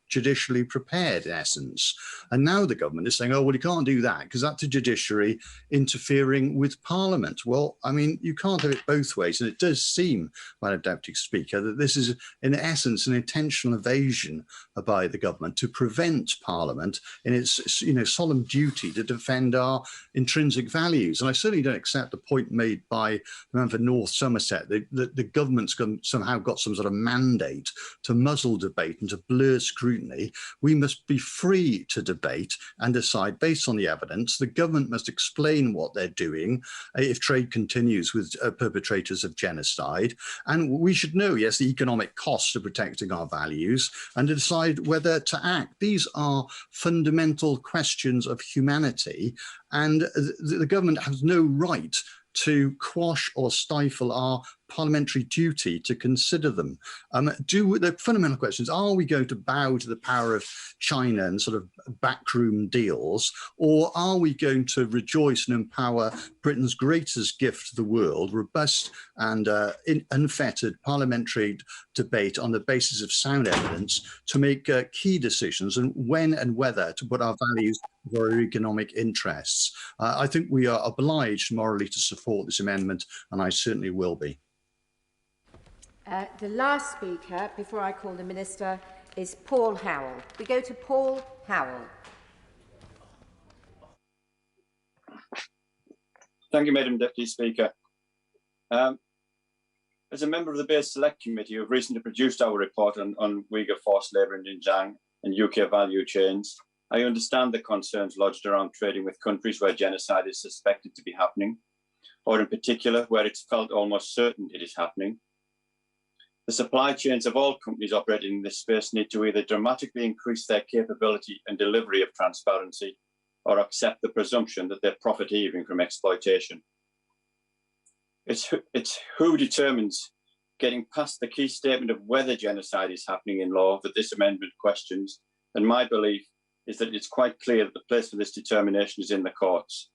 judicially prepared in essence. And now the government is saying, oh, well, you can't do that because that's the judiciary interfering with Parliament. Well, I mean, you can't have it both ways. And it does seem, Madam Deputy Speaker, that this is in essence an intentional evasion by the government to prevent Parliament in its solemn duty to defend our intrinsic values. And I certainly don't accept the point made by the member for North Somerset that the government's somehow got some sort of mandate to muzzle debate and to blur scrutiny. We must be free to debate and decide based on the evidence. The government must explain what they're doing if trade continues with perpetrators of genocide. And we should know, yes, the economic cost of protecting our values and to decide whether to act. These are fundamental questions of humanity, and the government has no right to quash or stifle our parliamentary duty to consider them. The fundamental questions, are we going to bow to the power of China and sort of backroom deals, or are we going to rejoice and empower Britain's greatest gift to the world, robust and unfettered parliamentary debate on the basis of sound evidence to make key decisions and when and whether to put our values for our economic interests? I think we are obliged morally to support this amendment, and I certainly will be. The last speaker, before I call the Minister, is Paul Howell. We go to Paul Howell. Thank you, Madam Deputy Speaker. As a member of the Base Select Committee, who have recently produced our report on Uyghur forced labour in Xinjiang and UK value chains, I understand the concerns lodged around trading with countries where genocide is suspected to be happening, or in particular where it's felt almost certain it is happening. The supply chains of all companies operating in this space need to either dramatically increase their capability and delivery of transparency, or accept the presumption that they're profiteering from exploitation. It's who determines getting past the key statement of whether genocide is happening in law that this amendment questions, and my belief is that it's quite clear that the place for this determination is in the courts.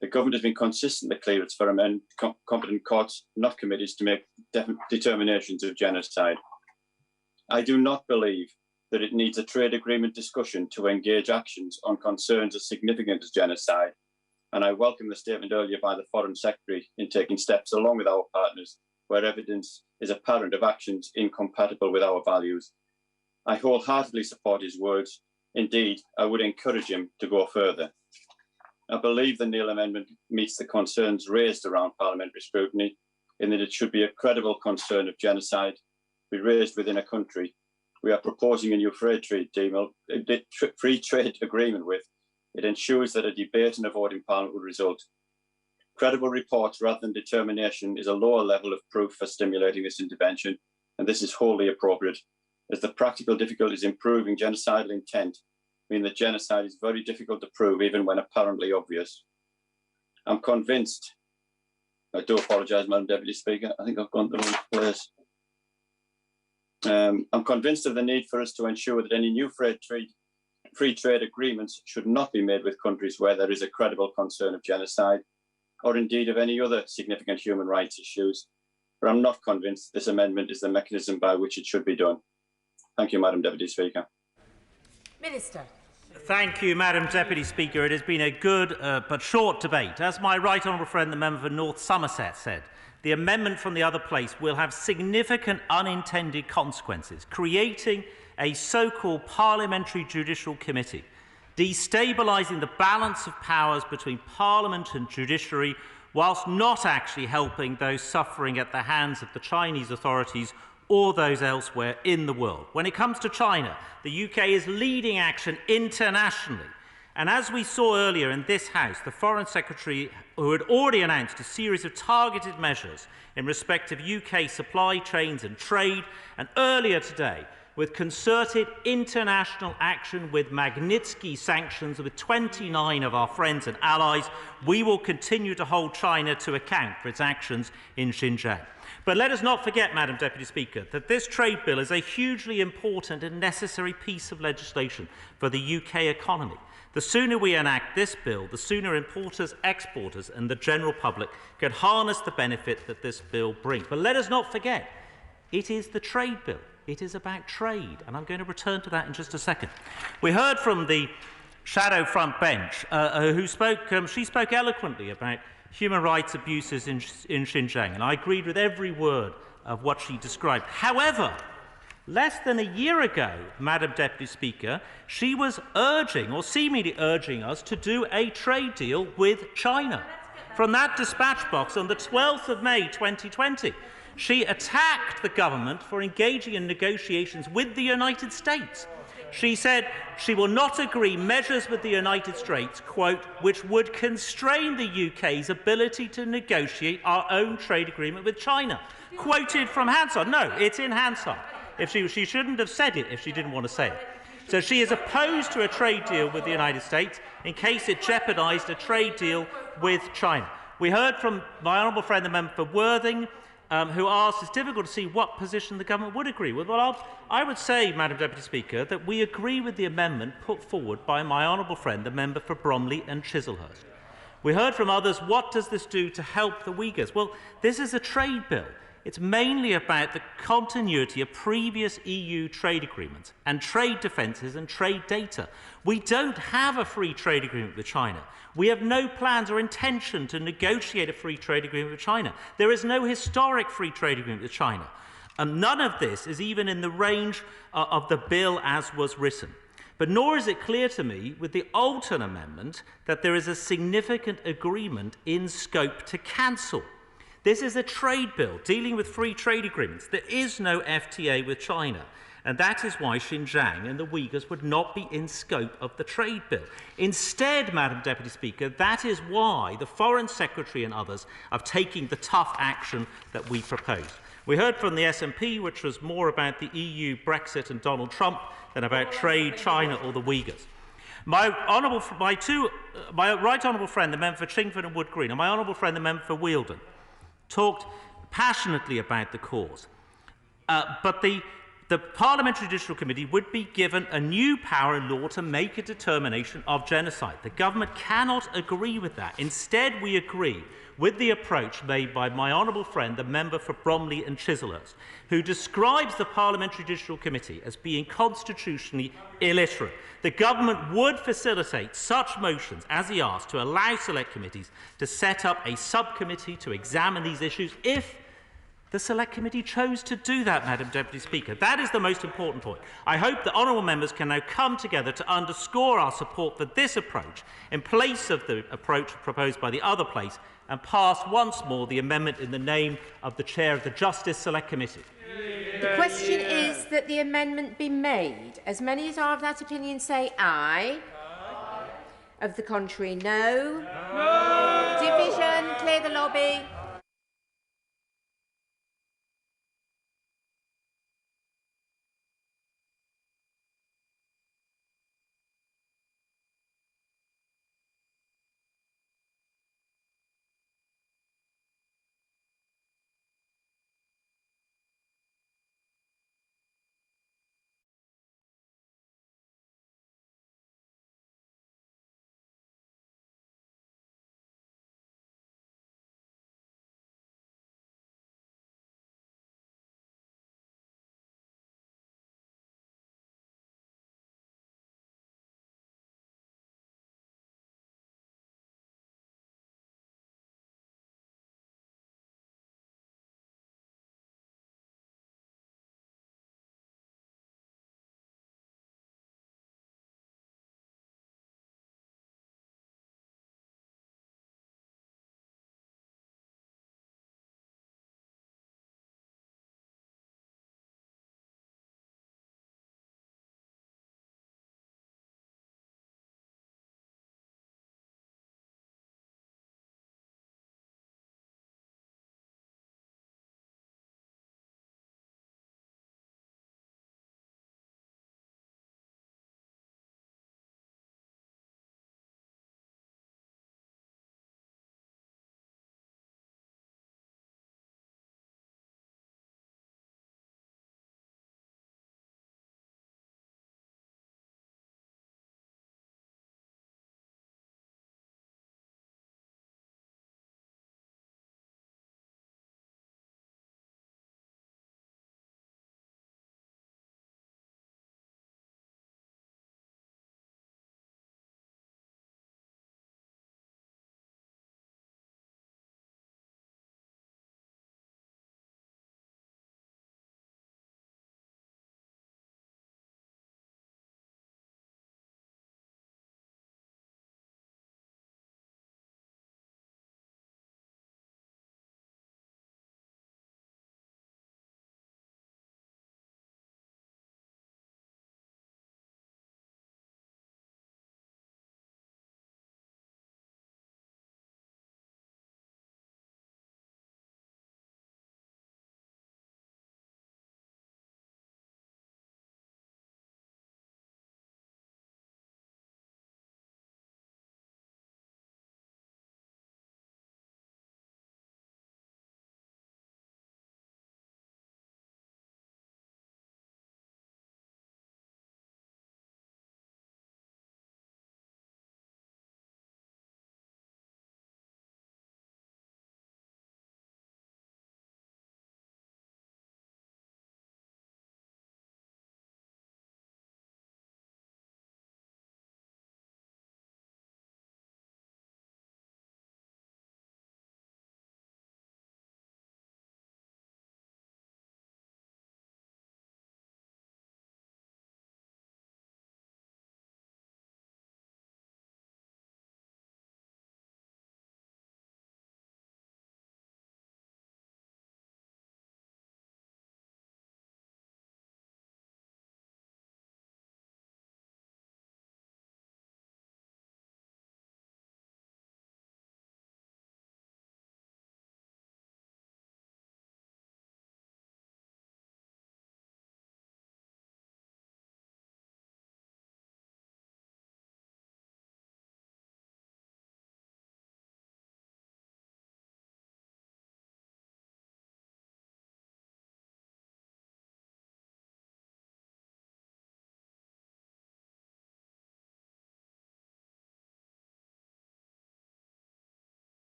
The government has been consistently clear it's for competent courts, not committees, to make determinations of genocide. I do not believe that it needs a trade agreement discussion to engage actions on concerns as significant as genocide, and I welcome the statement earlier by the Foreign Secretary in taking steps along with our partners where evidence is apparent of actions incompatible with our values. I wholeheartedly support his words. Indeed, I would encourage him to go further. I believe the Neil Amendment meets the concerns raised around parliamentary scrutiny, in that it should be a credible concern of genocide be raised within a country we are proposing a new free trade agreement with. It ensures that a debate and a vote in Parliament will result. Credible reports rather than determination is a lower level of proof for stimulating this intervention, and this is wholly appropriate, as the practical difficulties in proving genocidal intent mean that genocide is very difficult to prove, even when apparently obvious. I'm convinced, I do apologise, Madam Deputy Speaker, I think I've gone to the wrong place. I'm convinced of the need for us to ensure that any new free trade agreements should not be made with countries where there is a credible concern of genocide, or indeed of any other significant human rights issues. But I'm not convinced this amendment is the mechanism by which it should be done. Thank you, Madam Deputy Speaker. Minister. Thank you, Madam Deputy Speaker. It has been a good but short debate. As my right honourable friend, the member for North Somerset, said, the amendment from the other place will have significant unintended consequences, creating a so-called parliamentary judicial committee, destabilising the balance of powers between Parliament and judiciary, whilst not actually helping those suffering at the hands of the Chinese authorities or those elsewhere in the world. When it comes to China, the UK is leading action internationally. And as we saw earlier in this House, the Foreign Secretary, who had already announced a series of targeted measures in respect of UK supply chains and trade, and earlier today, with concerted international action with Magnitsky sanctions with 29 of our friends and allies, we will continue to hold China to account for its actions in Xinjiang. But let us not forget, Madam Deputy Speaker, that this trade bill is a hugely important and necessary piece of legislation for the UK economy. The sooner we enact this bill, the sooner importers, exporters and the general public can harness the benefit that this bill brings. But let us not forget, it is the trade bill. It is about trade, and I'm going to return to that in just a second. We heard from the shadow front bench, she spoke eloquently about human rights abuses in Xinjiang, and I agreed with every word of what she described. However, less than a year ago, Madam Deputy Speaker, she was urging, or seemingly urging us, to do a trade deal with China. From that dispatch box on the 12th of May 2020, she attacked the government for engaging in negotiations with the United States. She said she will not agree measures with the United States, quote, which would constrain the UK's ability to negotiate our own trade agreement with China. Quoted from Hansard. No, it's in Hansard. She shouldn't have said it if she didn't want to say it. So she is opposed to a trade deal with the United States in case it jeopardised a trade deal with China. We heard from my honourable friend, the member for Worthing, who asked, it's difficult to see what position the government would agree with. Well, I would say, Madam Deputy Speaker, that we agree with the amendment put forward by my honourable friend, the member for Bromley and Chislehurst. We heard from others, what does this do to help the Uyghurs? Well, this is a trade bill. It's mainly about the continuity of previous EU trade agreements and trade defences and trade data. We don't have a free trade agreement with China. We have no plans or intention to negotiate a free trade agreement with China. There is no historic free trade agreement with China. None of this is even in the range of the bill as was written. But nor is it clear to me with the Alton Amendment that there is a significant agreement in scope to cancel. This is a trade bill dealing with free trade agreements. There is no FTA with China. and that is why Xinjiang and the Uyghurs would not be in scope of the trade bill. Instead, Madam Deputy Speaker, that is why the Foreign Secretary and others are taking the tough action that we propose. We heard from the SNP, which was more about the EU, Brexit and Donald Trump than about trade, China or the Uyghurs. My right honourable friend, the member for Chingford and Wood Green, and my honourable friend, the member for Wealdon, talked passionately about the cause. But the Parliamentary Judicial Committee would be given a new power in law to make a determination of genocide. The government cannot agree with that. Instead, we agree with the approach made by my honourable friend, the member for Bromley and Chislehurst, who describes the Parliamentary Judicial Committee as being constitutionally illiterate. The government would facilitate such motions, as he asked, to allow select committees to set up a subcommittee to examine these issues if the Select Committee chose to do that, Madam Deputy Speaker. That is the most important point. I hope that honourable members can now come together to underscore our support for this approach in place of the approach proposed by the other place and pass once more the amendment in the name of the Chair of the Justice Select Committee. The question is that the amendment be made. As many as are of that opinion say aye. Aye. Of the contrary, no. No. Division, clear the lobby.